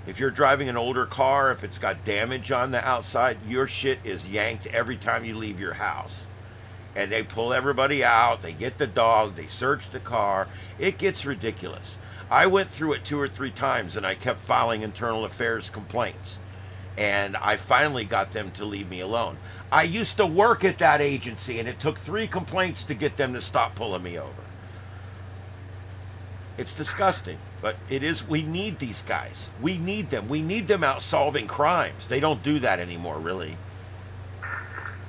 If you're driving an older car, if it's got damage on the outside, your shit is yanked every time you leave your house. And they pull everybody out, they get the dog, they search the car. It gets ridiculous. I went through it 2 or 3 times and I kept filing internal affairs complaints. And I finally got them to leave me alone. I used to work at that agency and it took 3 complaints to get them to stop pulling me over. It's disgusting, but we need these guys. We need them. We need them out solving crimes. They don't do that anymore, really.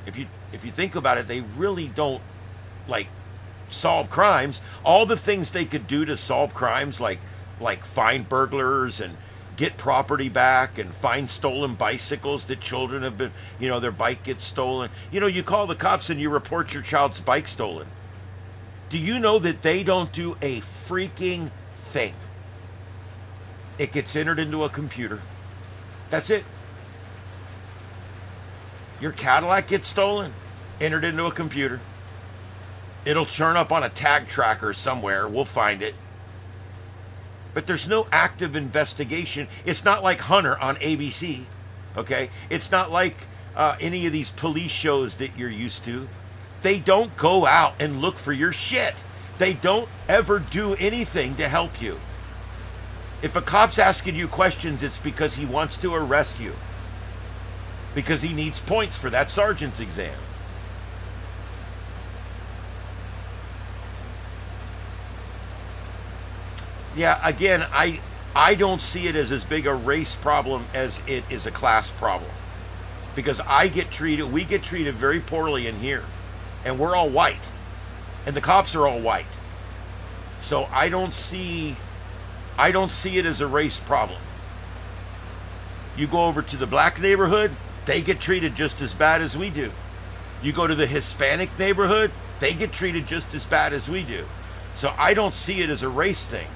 If you think about it, they really don't solve crimes. All the things they could do to solve crimes, like find burglars and get property back and find stolen bicycles that children have been, their bike gets stolen. You call the cops and you report your child's bike stolen. Do you know that they don't do a freaking thing? It gets entered into a computer. That's it. Your Cadillac gets stolen, entered into a computer. It'll turn up on a tag tracker somewhere. We'll find it. But there's no active investigation. It's not like Hunter on ABC, okay? It's not like any of these police shows that you're used to. They don't go out and look for your shit. They don't ever do anything to help you. If a cop's asking you questions, it's because he wants to arrest you. Because he needs points for that sergeant's exam. Yeah, again, I don't see it as big a race problem as it is a class problem. Because we get treated very poorly in here. And we're all white. And the cops are all white. So I don't see it as a race problem. You go over to the black neighborhood, they get treated just as bad as we do. You go to the Hispanic neighborhood, they get treated just as bad as we do. So I don't see it as a race thing.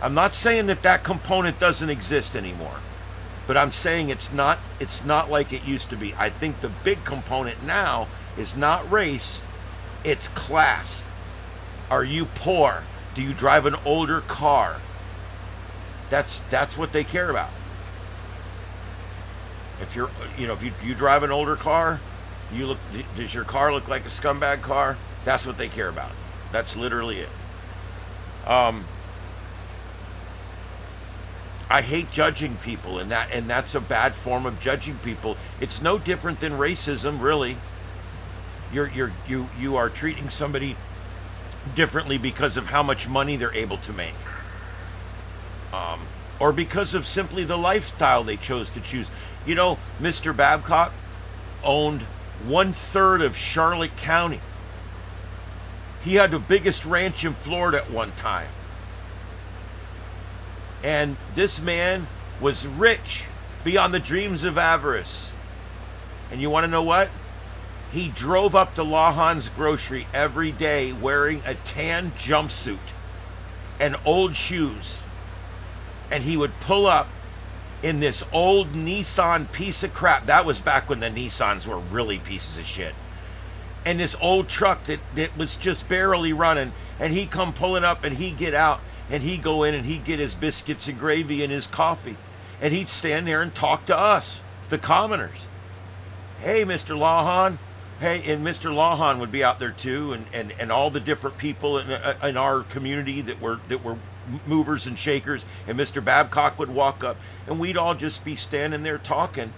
I'm not saying that component doesn't exist anymore, but I'm saying it's not like it used to be. I think the big component now is not race, it's class. Are you poor? Do you drive an older car? That's what they care about. If you drive an older car, does your car look like a scumbag car? That's what they care about. That's literally it. I hate judging people, and that's a bad form of judging people. It's no different than racism, really. You are treating somebody differently because of how much money they're able to make, or because of simply the lifestyle they chose to choose. Mr. Babcock owned 1/3 of Charlotte County. He had the biggest ranch in Florida at one time. And this man was rich beyond the dreams of avarice. And you want to know what? He drove up to Lawhon's Grocery every day wearing a tan jumpsuit and old shoes. And he would pull up in this old Nissan piece of crap. That was back when the Nissans were really pieces of shit. And this old truck that was just barely running. And he'd come pulling up and he'd get out. And he'd go in and he'd get his biscuits and gravy and his coffee. And he'd stand there and talk to us, the commoners. Hey, Mr. Lawhon. Hey, and Mr. Lawhon would be out there too, and all the different people in our community that were movers and shakers. And Mr. Babcock would walk up, and we'd all just be standing there talking.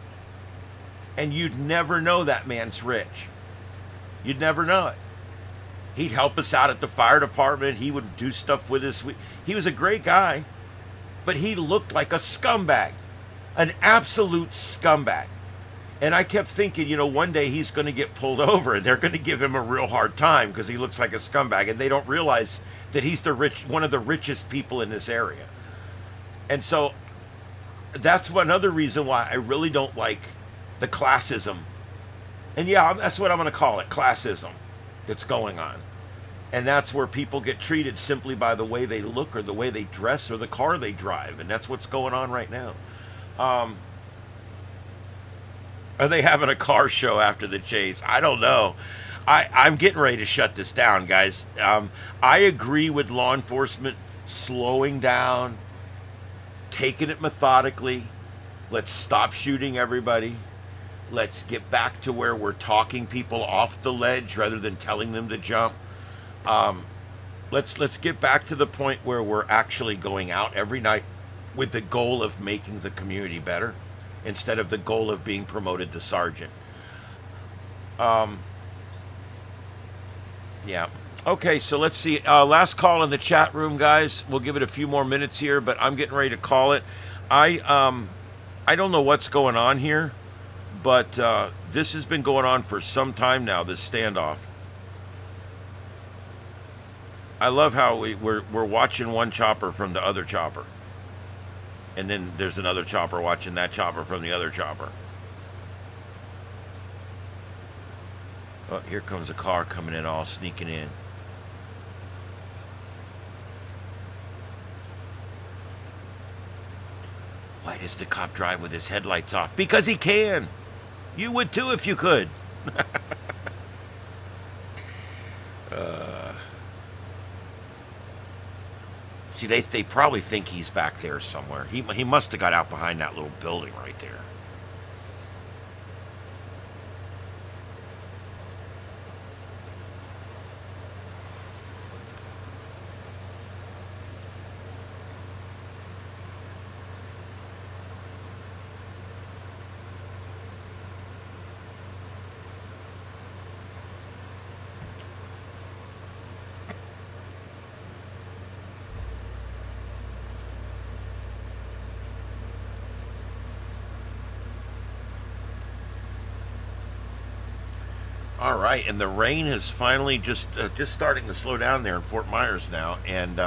And you'd never know that man's rich. You'd never know it. He'd help us out at the fire department. He would do stuff with us. He was a great guy, but he looked like a scumbag, an absolute scumbag. And I kept thinking, one day he's going to get pulled over and they're going to give him a real hard time because he looks like a scumbag. And they don't realize that he's one of the richest people in this area. And so that's another reason why I really don't like the classism. And yeah, that's what I'm going to call it, classism, that's going on. And that's where people get treated simply by the way they look or the way they dress or the car they drive. And that's what's going on right now. Are they having a car show after the chase? I don't know. I'm getting ready to shut this down, guys. I agree with law enforcement slowing down, taking it methodically. Let's stop shooting everybody. Let's get back to where we're talking people off the ledge rather than telling them to jump. Let's get back to the point where we're actually going out every night with the goal of making the community better instead of the goal of being promoted to sergeant. Yeah. Okay, so let's see. Last call in the chat room, guys. We'll give it a few more minutes here, but I'm getting ready to call it. I don't know what's going on here, but this has been going on for some time now, this standoff. I love how we're watching one chopper from the other chopper. And then there's another chopper watching that chopper from the other chopper. Oh, here comes a car coming in, all sneaking in. Why does the cop drive with his headlights off? Because he can. You would too if you could. See, they probably think he's back there somewhere. He must have got out behind that little building right there. All right, and the rain is finally just starting to slow down there in Fort Myers now, and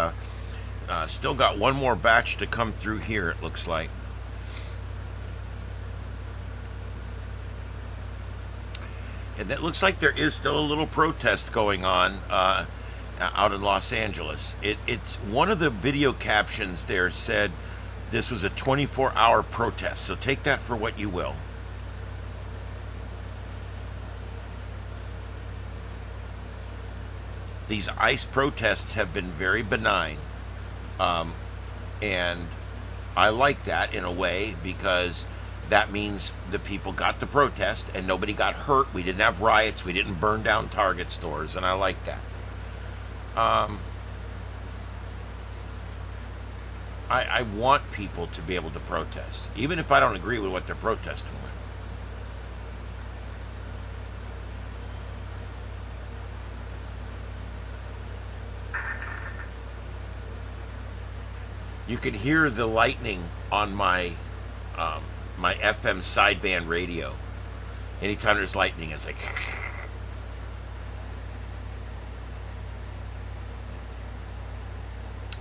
still got one more batch to come through here, it looks like. And it looks like there is still a little protest going on out in Los Angeles. It's one of the video captions there said this was a 24-hour protest, so take that for what you will. These ICE protests have been very benign, and I like that in a way, because that means the people got to protest and nobody got hurt. We didn't have riots. We didn't burn down Target stores, and I like that. I want people to be able to protest, even if I don't agree with what they're protesting with. You can hear the lightning on my my FM sideband radio. Anytime there's lightning, it's like.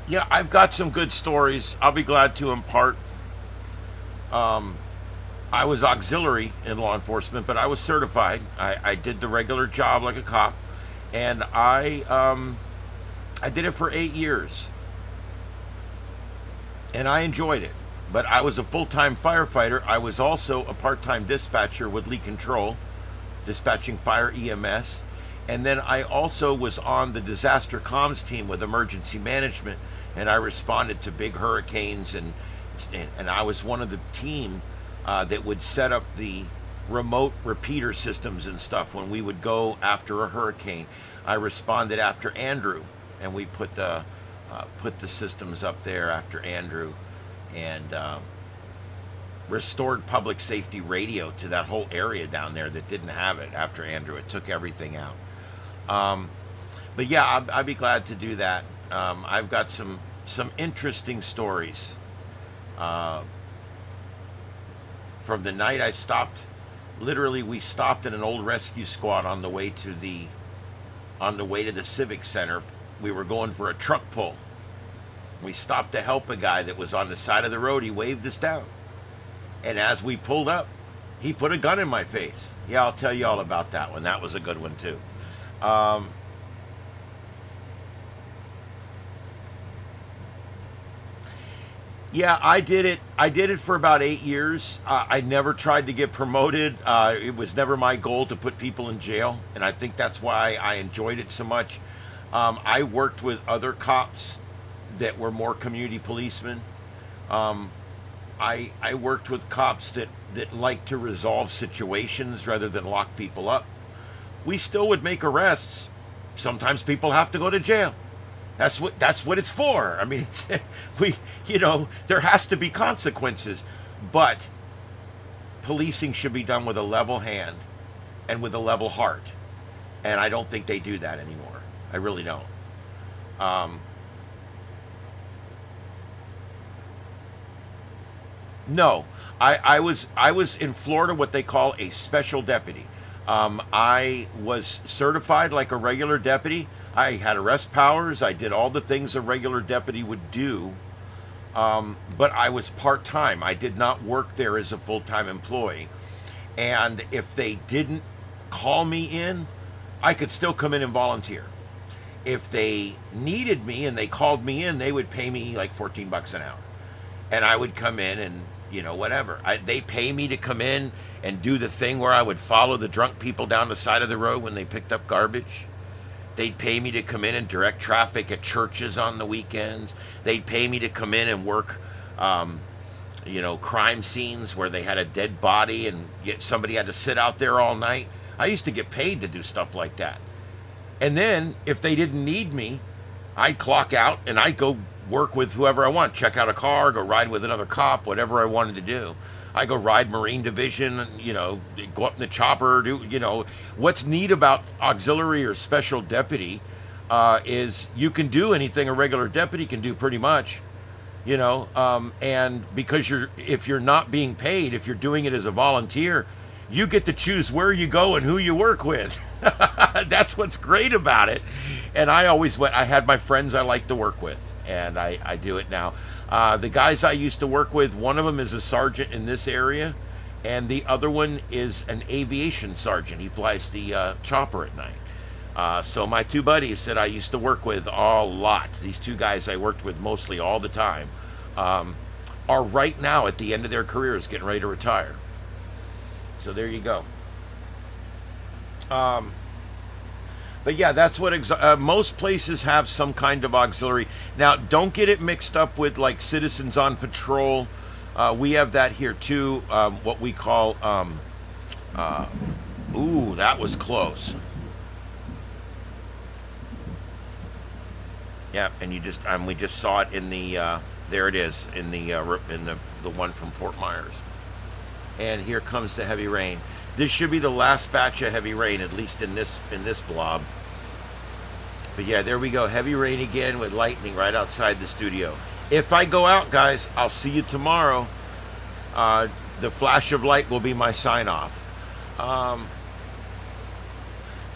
Yeah, I've got some good stories. I'll be glad to impart. I was auxiliary in law enforcement, but I was certified. I did the regular job like a cop, and I did it for 8 years. And I enjoyed it, but I was a full-time firefighter. I was also a part-time dispatcher with Lee Control, dispatching fire EMS, and then I also was on the disaster comms team with emergency management, and I responded to big hurricanes, and I was one of the team that would set up the remote repeater systems and stuff when we would go after a hurricane. I responded after Andrew, and we put the systems up there after Andrew, and restored public safety radio to that whole area down there that didn't have it after Andrew. It took everything out. But yeah, I'd be glad to do that. I've got some interesting stories from the night I stopped. Literally, we stopped in an old rescue squad on the way to the Civic Center. We were going for a truck pull. We stopped to help a guy that was on the side of the road. He waved us down. And as we pulled up, he put a gun in my face. Yeah, I'll tell you all about that one. That was a good one too. Yeah, I did it. I did it for about 8 years. I never tried to get promoted. It was never my goal to put people in jail. And I think that's why I enjoyed it so much. I worked with other cops that were more community policemen. I worked with cops that like to resolve situations rather than lock people up. We still would make arrests. Sometimes people have to go to jail. That's what it's for. I mean, there has to be consequences, but policing should be done with a level hand and with a level heart. And I don't think they do that anymore. I really don't. No, I was in Florida, what they call a special deputy. I was certified like a regular deputy. I had arrest powers. I did all the things a regular deputy would do. But I was part-time. I did not work there as a full-time employee. And if they didn't call me in, I could still come in and volunteer. If they needed me and they called me in, they would pay me like $14 an hour. And I would come in and, you know, whatever. They pay me to come in and do the thing where I would follow the drunk people down the side of the road when they picked up garbage. They'd pay me to come in and direct traffic at churches on the weekends. They'd pay me to come in and work, you know, crime scenes where they had a dead body and yet somebody had to sit out there all night. I used to get paid to do stuff like that. And then if they didn't need me, I'd clock out and I'd go work with whoever I want, check out a car, go ride with another cop, whatever I wanted to do. I go ride Marine Division, you know, go up in the chopper, do, you know. What's neat about auxiliary or special deputy is you can do anything a regular deputy can do pretty much, you know, and because if you're not being paid, if you're doing it as a volunteer, you get to choose where you go and who you work with. That's what's great about it. And I always went, I had my friends I like to work with, and I do it now. The guys I used to work with, one of them is a sergeant in this area, and the other one is an aviation sergeant. He flies the chopper at night. So my two buddies that I used to work with a lot, these two guys I worked with mostly all the time, are right now at the end of their careers getting ready to retire. So there you go. But yeah, that's what most places have some kind of auxiliary. Now, don't get it mixed up with like Citizens on Patrol. We have that here too. What we call, ooh, that was close. Yeah, and you just, we just saw it in the, there it is in the one from Fort Myers. And here comes the heavy rain. This should be the last batch of heavy rain, at least in this blob. But yeah, there we go. Heavy rain again with lightning right outside the studio. If I go out, guys, I'll see you tomorrow. The flash of light will be my sign off.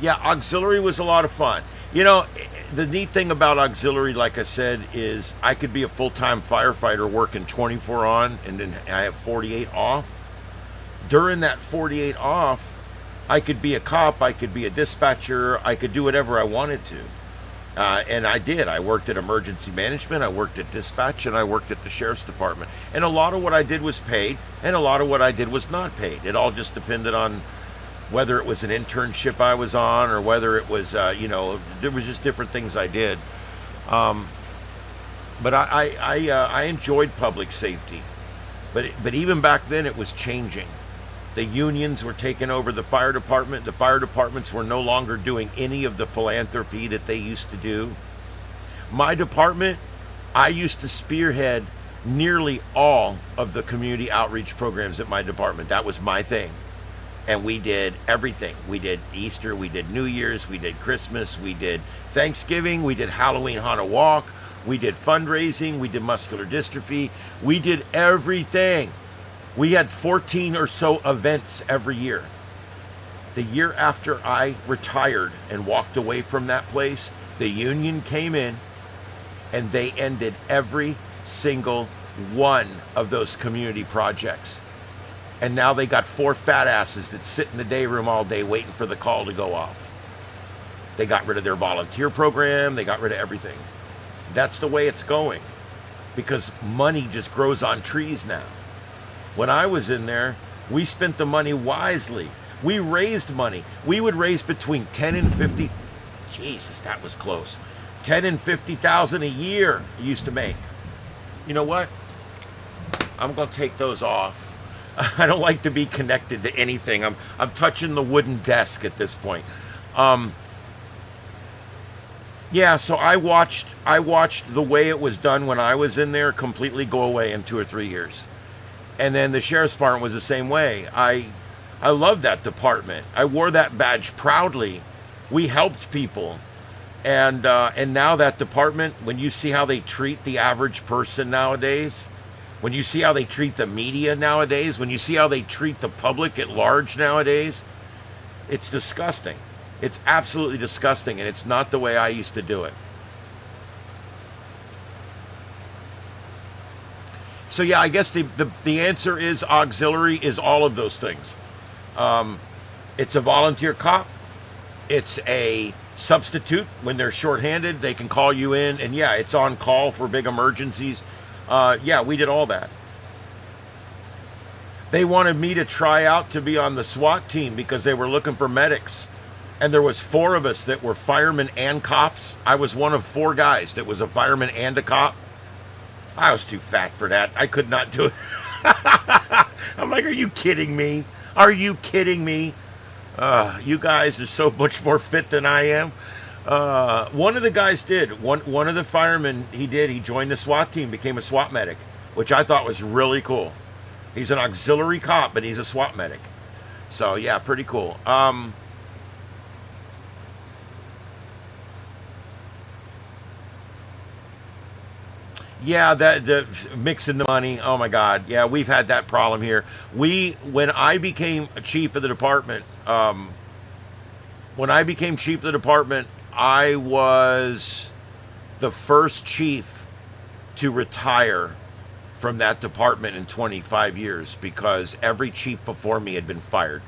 Yeah, auxiliary was a lot of fun. You know, the neat thing about auxiliary, like I said, is I could be a full-time firefighter working 24 on, and then I have 48 off. During that 48 off, I could be a cop, I could be a dispatcher, I could do whatever I wanted to. And I did. I worked at emergency management, I worked at dispatch, and I worked at the sheriff's department. And a lot of what I did was paid, and a lot of what I did was not paid. It all just depended on whether it was an internship I was on or whether it was, you know, there was just different things I did. But I enjoyed public safety. But even back then, it was changing. The unions were taking over the fire department. The fire departments were no longer doing any of the philanthropy that they used to do. My department, I used to spearhead nearly all of the community outreach programs at my department. That was my thing. And we did everything. We did Easter, we did New Year's, we did Christmas, we did Thanksgiving, we did Halloween Haunted Walk, we did fundraising, we did muscular dystrophy, we did everything. We had 14 or so events every year. The year after I retired and walked away from that place, the union came in and they ended every single one of those community projects. And now they got 4 fat asses that sit in the day room all day waiting for the call to go off. They got rid of their volunteer program, they got rid of everything. That's the way it's going, because money just grows on trees now. When I was in there, we spent the money wisely. We raised money. We would raise between 10 and 50, Jesus, that was close. 10 and 50,000 a year we used to make. You know what? I'm gonna take those off. I don't like to be connected to anything. I'm touching the wooden desk at this point. Yeah, so I watched the way it was done when I was in there completely go away in 2 or 3 years. And then the sheriff's department was the same way. I love that department. I wore that badge proudly. We helped people. And now that department, when you see how they treat the average person nowadays, when you see how they treat the media nowadays, when you see how they treat the public at large nowadays, it's disgusting. It's absolutely disgusting, and it's not the way I used to do it. So yeah, I guess the answer is auxiliary is all of those things. It's a volunteer cop. It's a substitute when they're shorthanded. They can call you in, and yeah, it's on call for big emergencies. Yeah, we did all that. They wanted me to try out to be on the SWAT team because they were looking for medics. And there was 4 of us that were firemen and cops. I was one of 4 guys that was a fireman and a cop. I was too fat for that. I could not do it. I'm like, are you kidding me? Are you kidding me? You guys are so much more fit than I am. One of the guys did. One of the firemen, he joined the SWAT team, became a SWAT medic, which I thought was really cool. He's an auxiliary cop, but he's a SWAT medic. So yeah, pretty cool. Yeah, the mixing the money. Oh my God. Yeah, we've had that problem here. When I became chief of the department, I was the first chief to retire from that department in 25 years because every chief before me had been fired.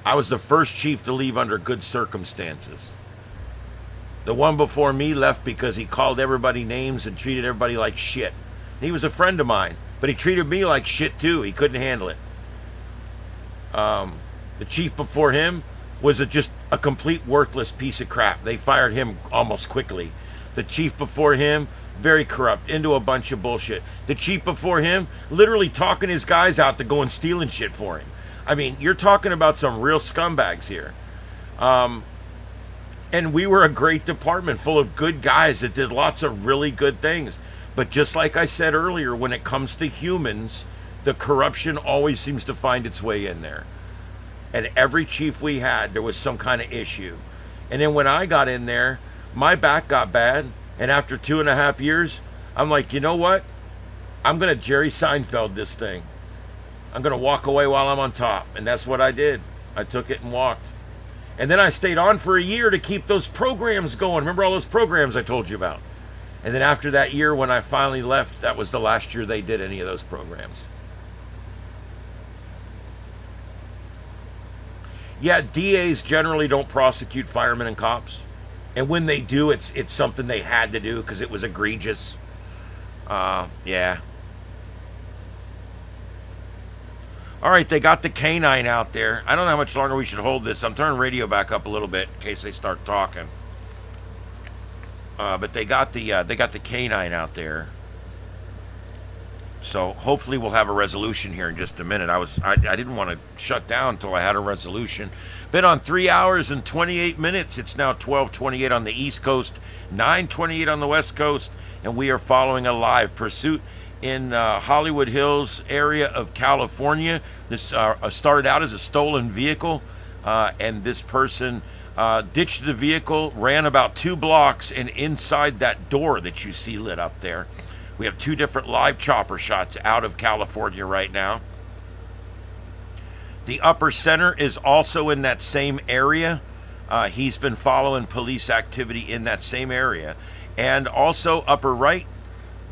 I was the first chief to leave under good circumstances. The one before me left because he called everybody names and treated everybody like shit. He was a friend of mine, but he treated me like shit too. He couldn't handle it. The chief before him was just a complete worthless piece of crap. They fired him almost quickly. The chief before him, very corrupt, into a bunch of bullshit. The chief before him, literally talking his guys out to go and stealing shit for him. I mean, you're talking about some real scumbags here. And we were a great department full of good guys that did lots of really good things. But just like I said earlier, when it comes to humans, the corruption always seems to find its way in there. And every chief we had, there was some kind of issue. And then when I got in there, my back got bad. And after 2.5 years, I'm like, you know what? I'm going to Jerry Seinfeld this thing. I'm going to walk away while I'm on top. And that's what I did. I took it and walked. And then I stayed on for a year to keep those programs going. Remember all those programs I told you about? And then after that year, when I finally left, that was the last year they did any of those programs. Yeah, DAs generally don't prosecute firemen and cops. And when they do, it's something they had to do because it was egregious. Yeah. All right, they got the canine out there. I don't know how much longer we should hold this. I'm turning radio back up a little bit in case they start talking. But they got the canine out there. So hopefully we'll have a resolution here in just a minute. I didn't want to shut down until I had a resolution. Been on 3 hours and 28 minutes. It's now 12:28 on the East Coast, 9:28 on the West Coast, and we are following a live pursuit in Hollywood Hills area of California. This started out as a stolen vehicle, and this person ditched the vehicle, ran about 2 blocks, and inside that door that you see lit up there, we have 2 different live chopper shots out of California right now. The upper center is also in that same area. He's been following police activity in that same area. And also upper right,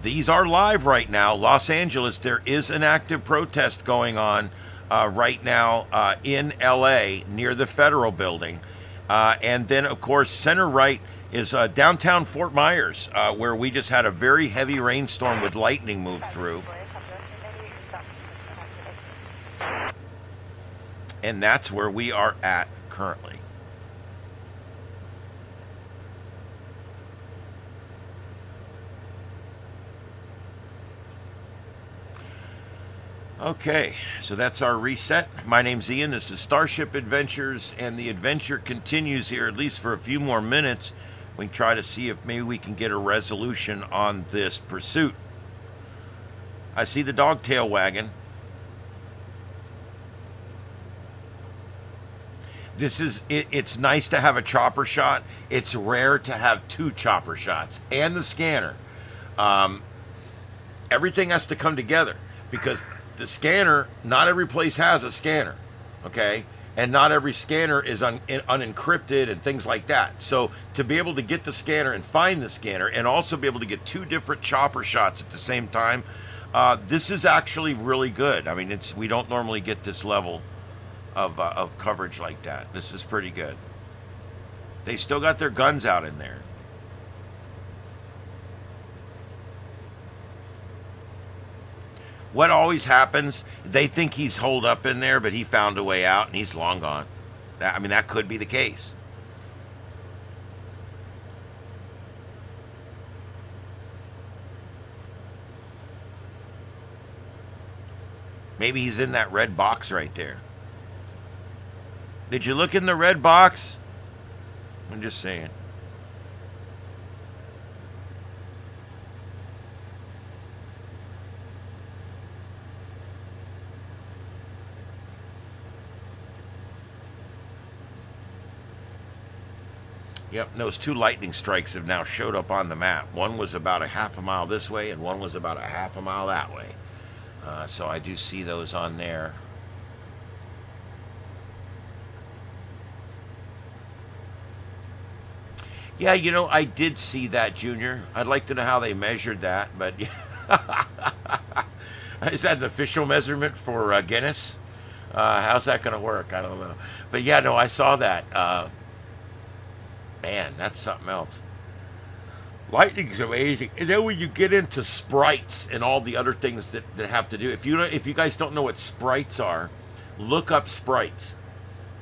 these are live right now. Los Angeles, there is an active protest going on right now in LA near the Federal Building. And then, of course, center right is downtown Fort Myers, where we just had a very heavy rainstorm with lightning move through. And that's where we are at currently. Okay, so that's our reset. My name's Ian, this is Starship Adventures, and the adventure continues here at least for a few more minutes. We can try to see if maybe we can get a resolution on this pursuit. I see the dog tail wagon. It's nice to have a chopper shot. It's rare to have 2 chopper shots and the scanner. Everything has to come together because the scanner, not every place has a scanner, okay? and not every scanner is unencrypted and things like that. So to be able to get the scanner and find the scanner, and also be able to get 2 different chopper shots at the same time, this is actually really good. I mean, we don't normally get this level of coverage like that. This is pretty good. They still got their guns out in there. What always happens, they think he's holed up in there, but he found a way out and he's long gone. I mean, that could be the case. Maybe he's in that red box right there. Did you look in the red box? I'm just saying. Yep, those 2 lightning strikes have now showed up on the map. One was about a half a mile this way, and one was about a half a mile that way. So I do see those on there. Yeah, you know, I did see that, Junior. I'd like to know how they measured that, but is that an official measurement for Guinness? How's that going to work? I don't know. But yeah, no, I saw that. Man, that's something else. Lightning's amazing. And then when you get into sprites and all the other things that have to do, if you guys don't know what sprites are, look up sprites.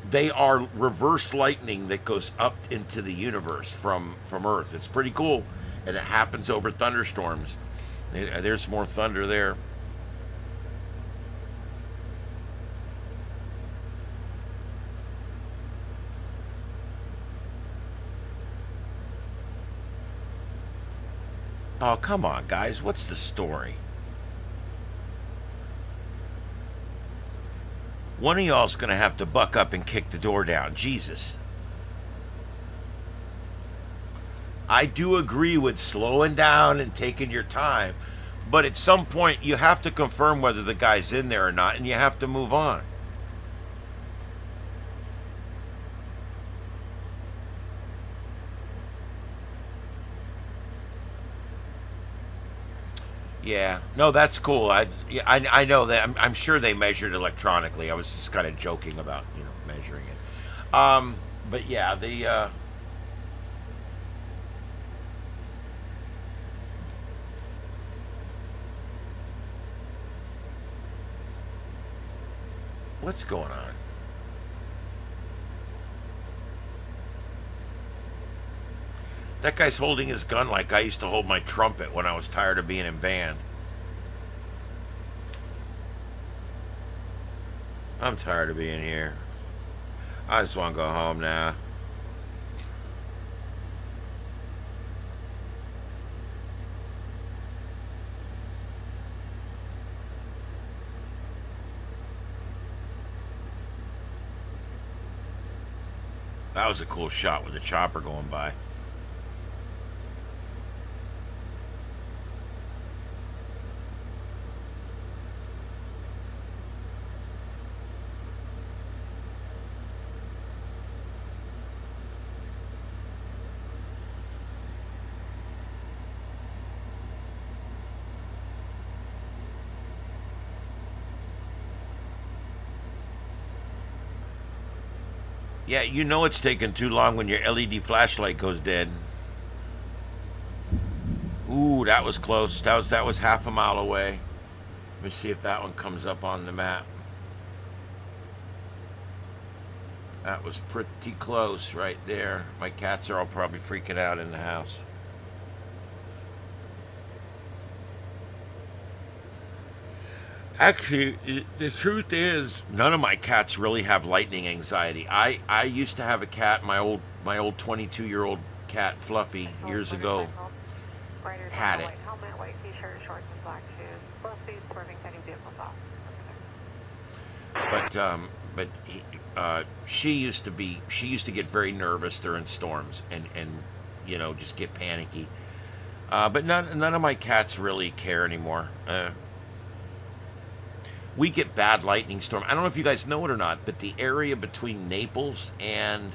They are reverse lightning that goes up into the universe from Earth. It's pretty cool, and it happens over thunderstorms. There's more thunder there. Oh, come on, guys. What's the story? One of y'all's going to have to buck up and kick the door down. Jesus. I do agree with slowing down and taking your time, but at some point you have to confirm whether the guy's in there or not, and you have to move on. Yeah, no, that's cool. I know that. I'm sure they measured electronically. I was just kind of joking about measuring it. But yeah, the what's going on? That guy's holding his gun like I used to hold my trumpet when I was tired of being in band. I'm tired of being here. I just want to go home now. That was a cool shot with the chopper going by. Yeah, you know it's taking too long when your LED flashlight goes dead. Ooh, that was close. That was half a mile away. Let me see if that one comes up on the map. That was pretty close right there. My cats are all probably freaking out in the house. Actually, the truth is, none of my cats really have lightning anxiety. I used to have a cat, my old 22-year-old cat Fluffy, years ago, had it. Helmet, white t-shirt, shorts, and black shoes. Full speed, swerving, cutting vehicles off. But she used to get very nervous during storms and just get panicky. But none of my cats really care anymore. we get bad lightning storm. I don't know if you guys know it or not, but the area between Naples and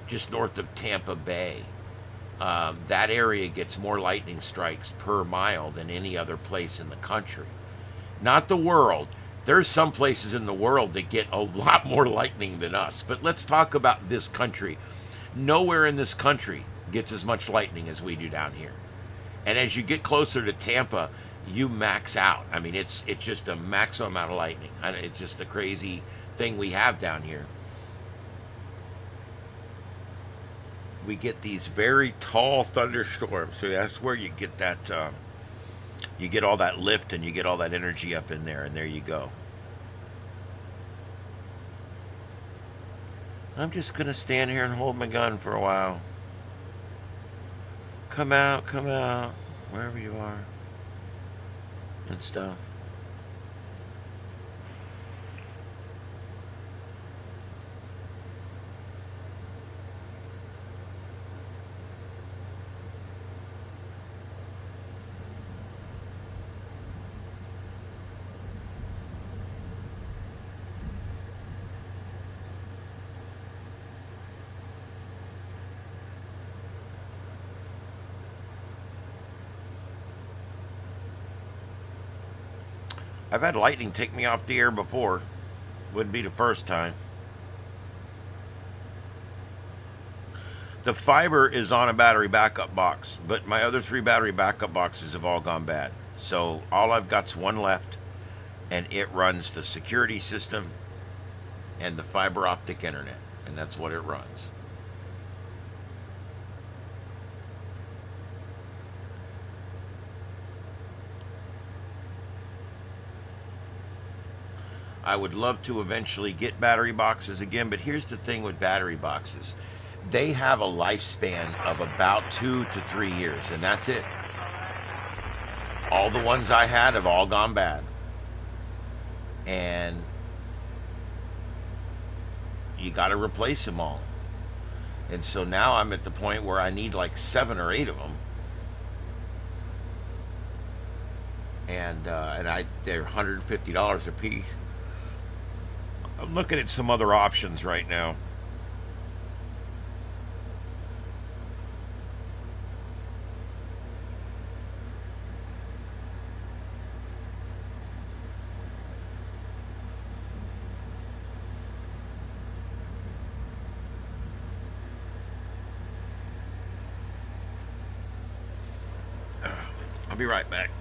just north of Tampa Bay, that area gets more lightning strikes per mile than any other place in the country. Not the world. There's some places in the world that get a lot more lightning than us. But let's talk about this country. Nowhere in this country gets as much lightning as we do down here. And as you get closer to Tampa, you max out. I mean, it's just a maximum amount of lightning. It's just a crazy thing we have down here. We get these very tall thunderstorms, so that's where you get that. You get all that lift and you get all that energy up in there, and there you go. I'm just gonna stand here and hold my gun for a while. Come out, wherever you are, and stuff. I've had lightning take me off the air before. Wouldn't be the first time. The fiber is on a battery backup box, but my other 3 battery backup boxes have all gone bad. So all I've got's one left, and it runs the security system and the fiber optic internet, and that's what it runs. I would love to eventually get battery boxes again, but here's the thing with battery boxes. They have a lifespan of about 2 to 3 years, and that's it. All the ones I had have all gone bad. And you got to replace them all. And so now I'm at the point where I need like 7 or 8 of them. And they're $150 a piece. I'm looking at some other options right now. I'll be right back.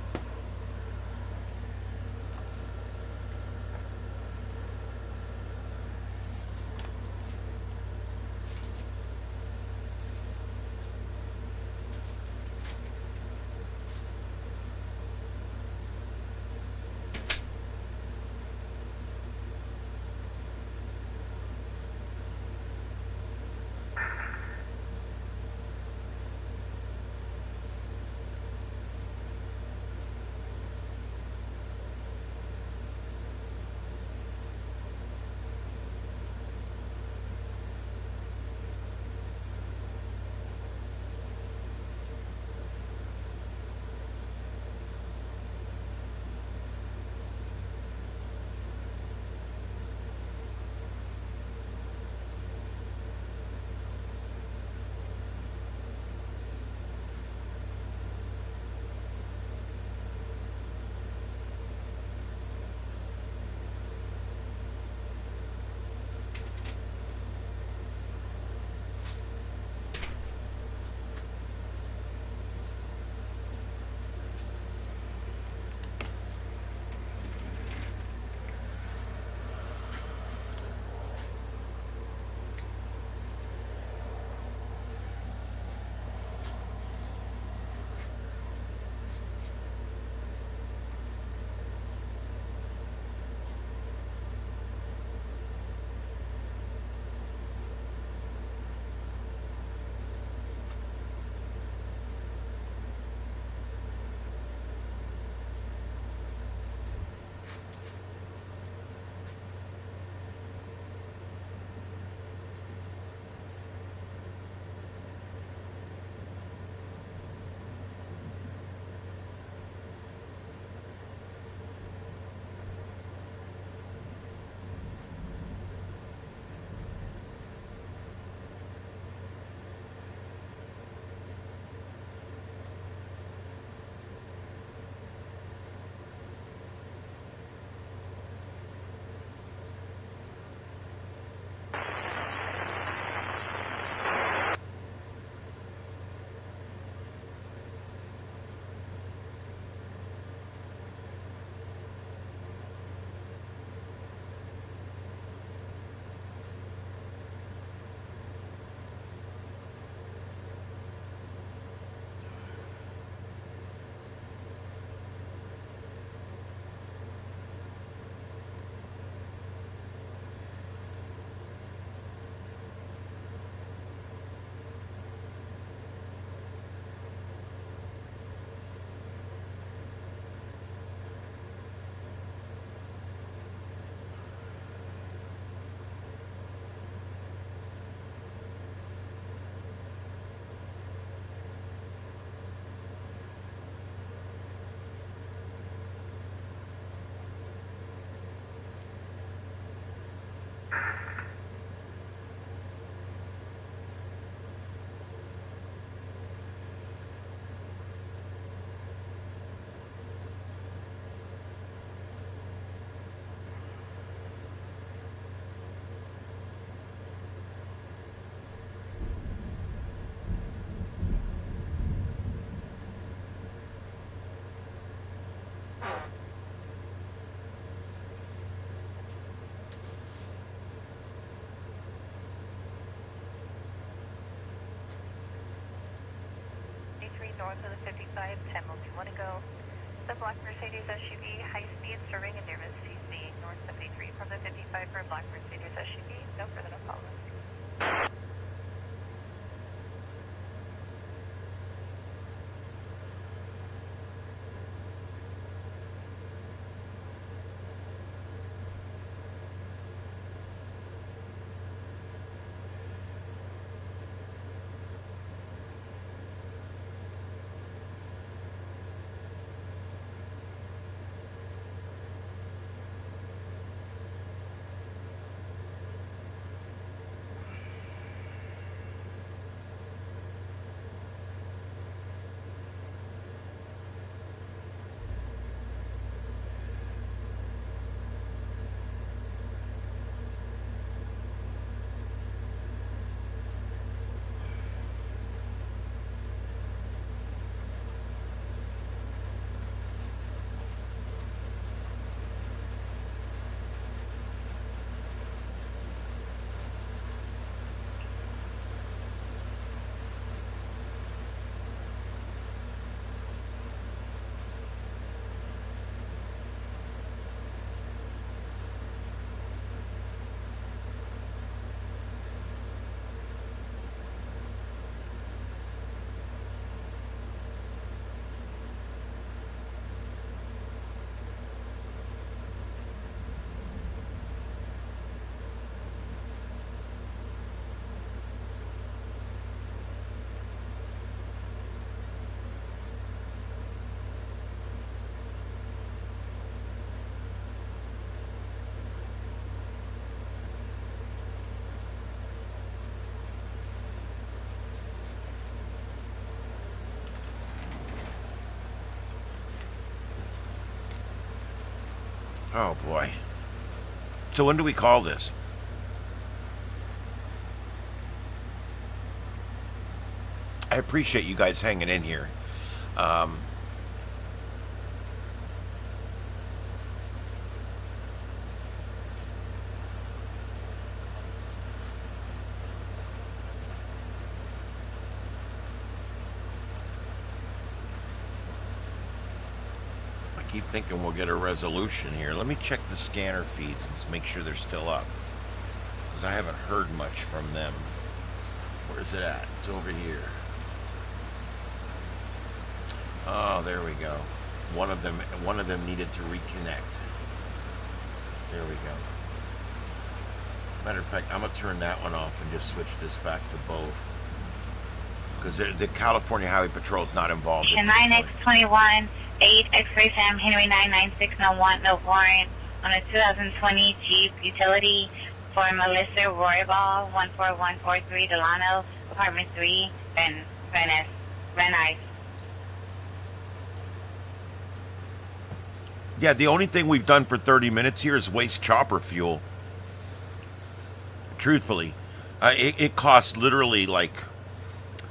north of the 55, 10 will be 1 to go. The black Mercedes SUV, high speed, serving and near Miss CC, north 73 from the 55 for a black Mercedes SUV. No further no follow. Oh boy. So when do we call this? I appreciate you guys hanging in here. I keep thinking we'll get a resolution here. Let me check the scanner feeds and make sure they're still up, because I haven't heard much from them. Where's it at? It's over here. Oh, there we go. One of them needed to reconnect. There we go. Matter of fact, I'm gonna turn that one off and just switch this back to both, because the California Highway Patrol is not involved. 9X21, 8 X-ray Sam Henry 99601, no warrant on a 2020 Jeep utility for Melissa Roybal, 14143 Delano, apartment 3, Venice. Yeah, the only thing we've done for 30 minutes here is waste chopper fuel. Truthfully, it costs literally like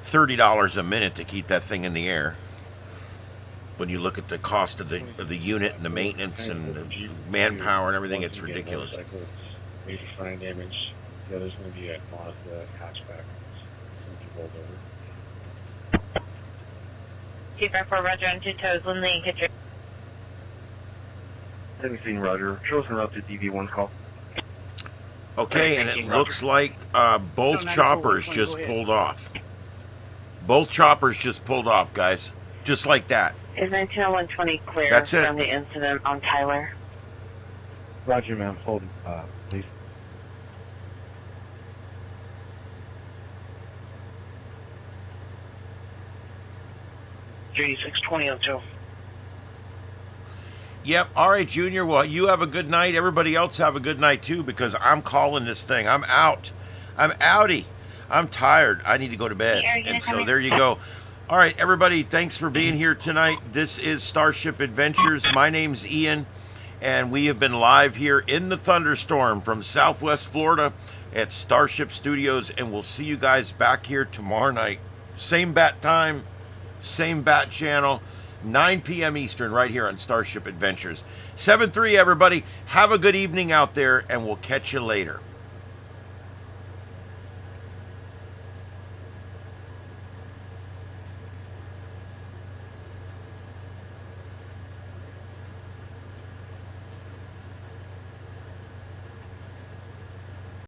$30 a minute to keep that thing in the air. When you look at the cost of the unit and the maintenance and the manpower and everything, it's ridiculous. Major fire damage. The other's going to be a Mazda hatchback. It's going to be rolled over. Keeper for Roger and 2 toes, Lindley and Kitcher. 17 Roger. Show us en route to DV1 call. Okay, and it looks like both choppers just pulled off. Both choppers just pulled off, guys. Just like that. Is 19120 clear That's it. from the incident on Tyler? Roger, ma'am. Hold, please. J62002. Yep. All right, Junior. Well, you have a good night. Everybody else have a good night, too, because I'm calling this thing. I'm out. I'm outie. I'm tired. I need to go to bed. And so there you go. All right, everybody, thanks for being here tonight. This is Starship Adventures. My name's Ian, and we have been live here in the thunderstorm from Southwest Florida at Starship Studios, and we'll see you guys back here tomorrow night. Same bat time, same bat channel, 9 p.m. Eastern, right here on Starship Adventures. 7-3, everybody. Have a good evening out there, and we'll catch you later.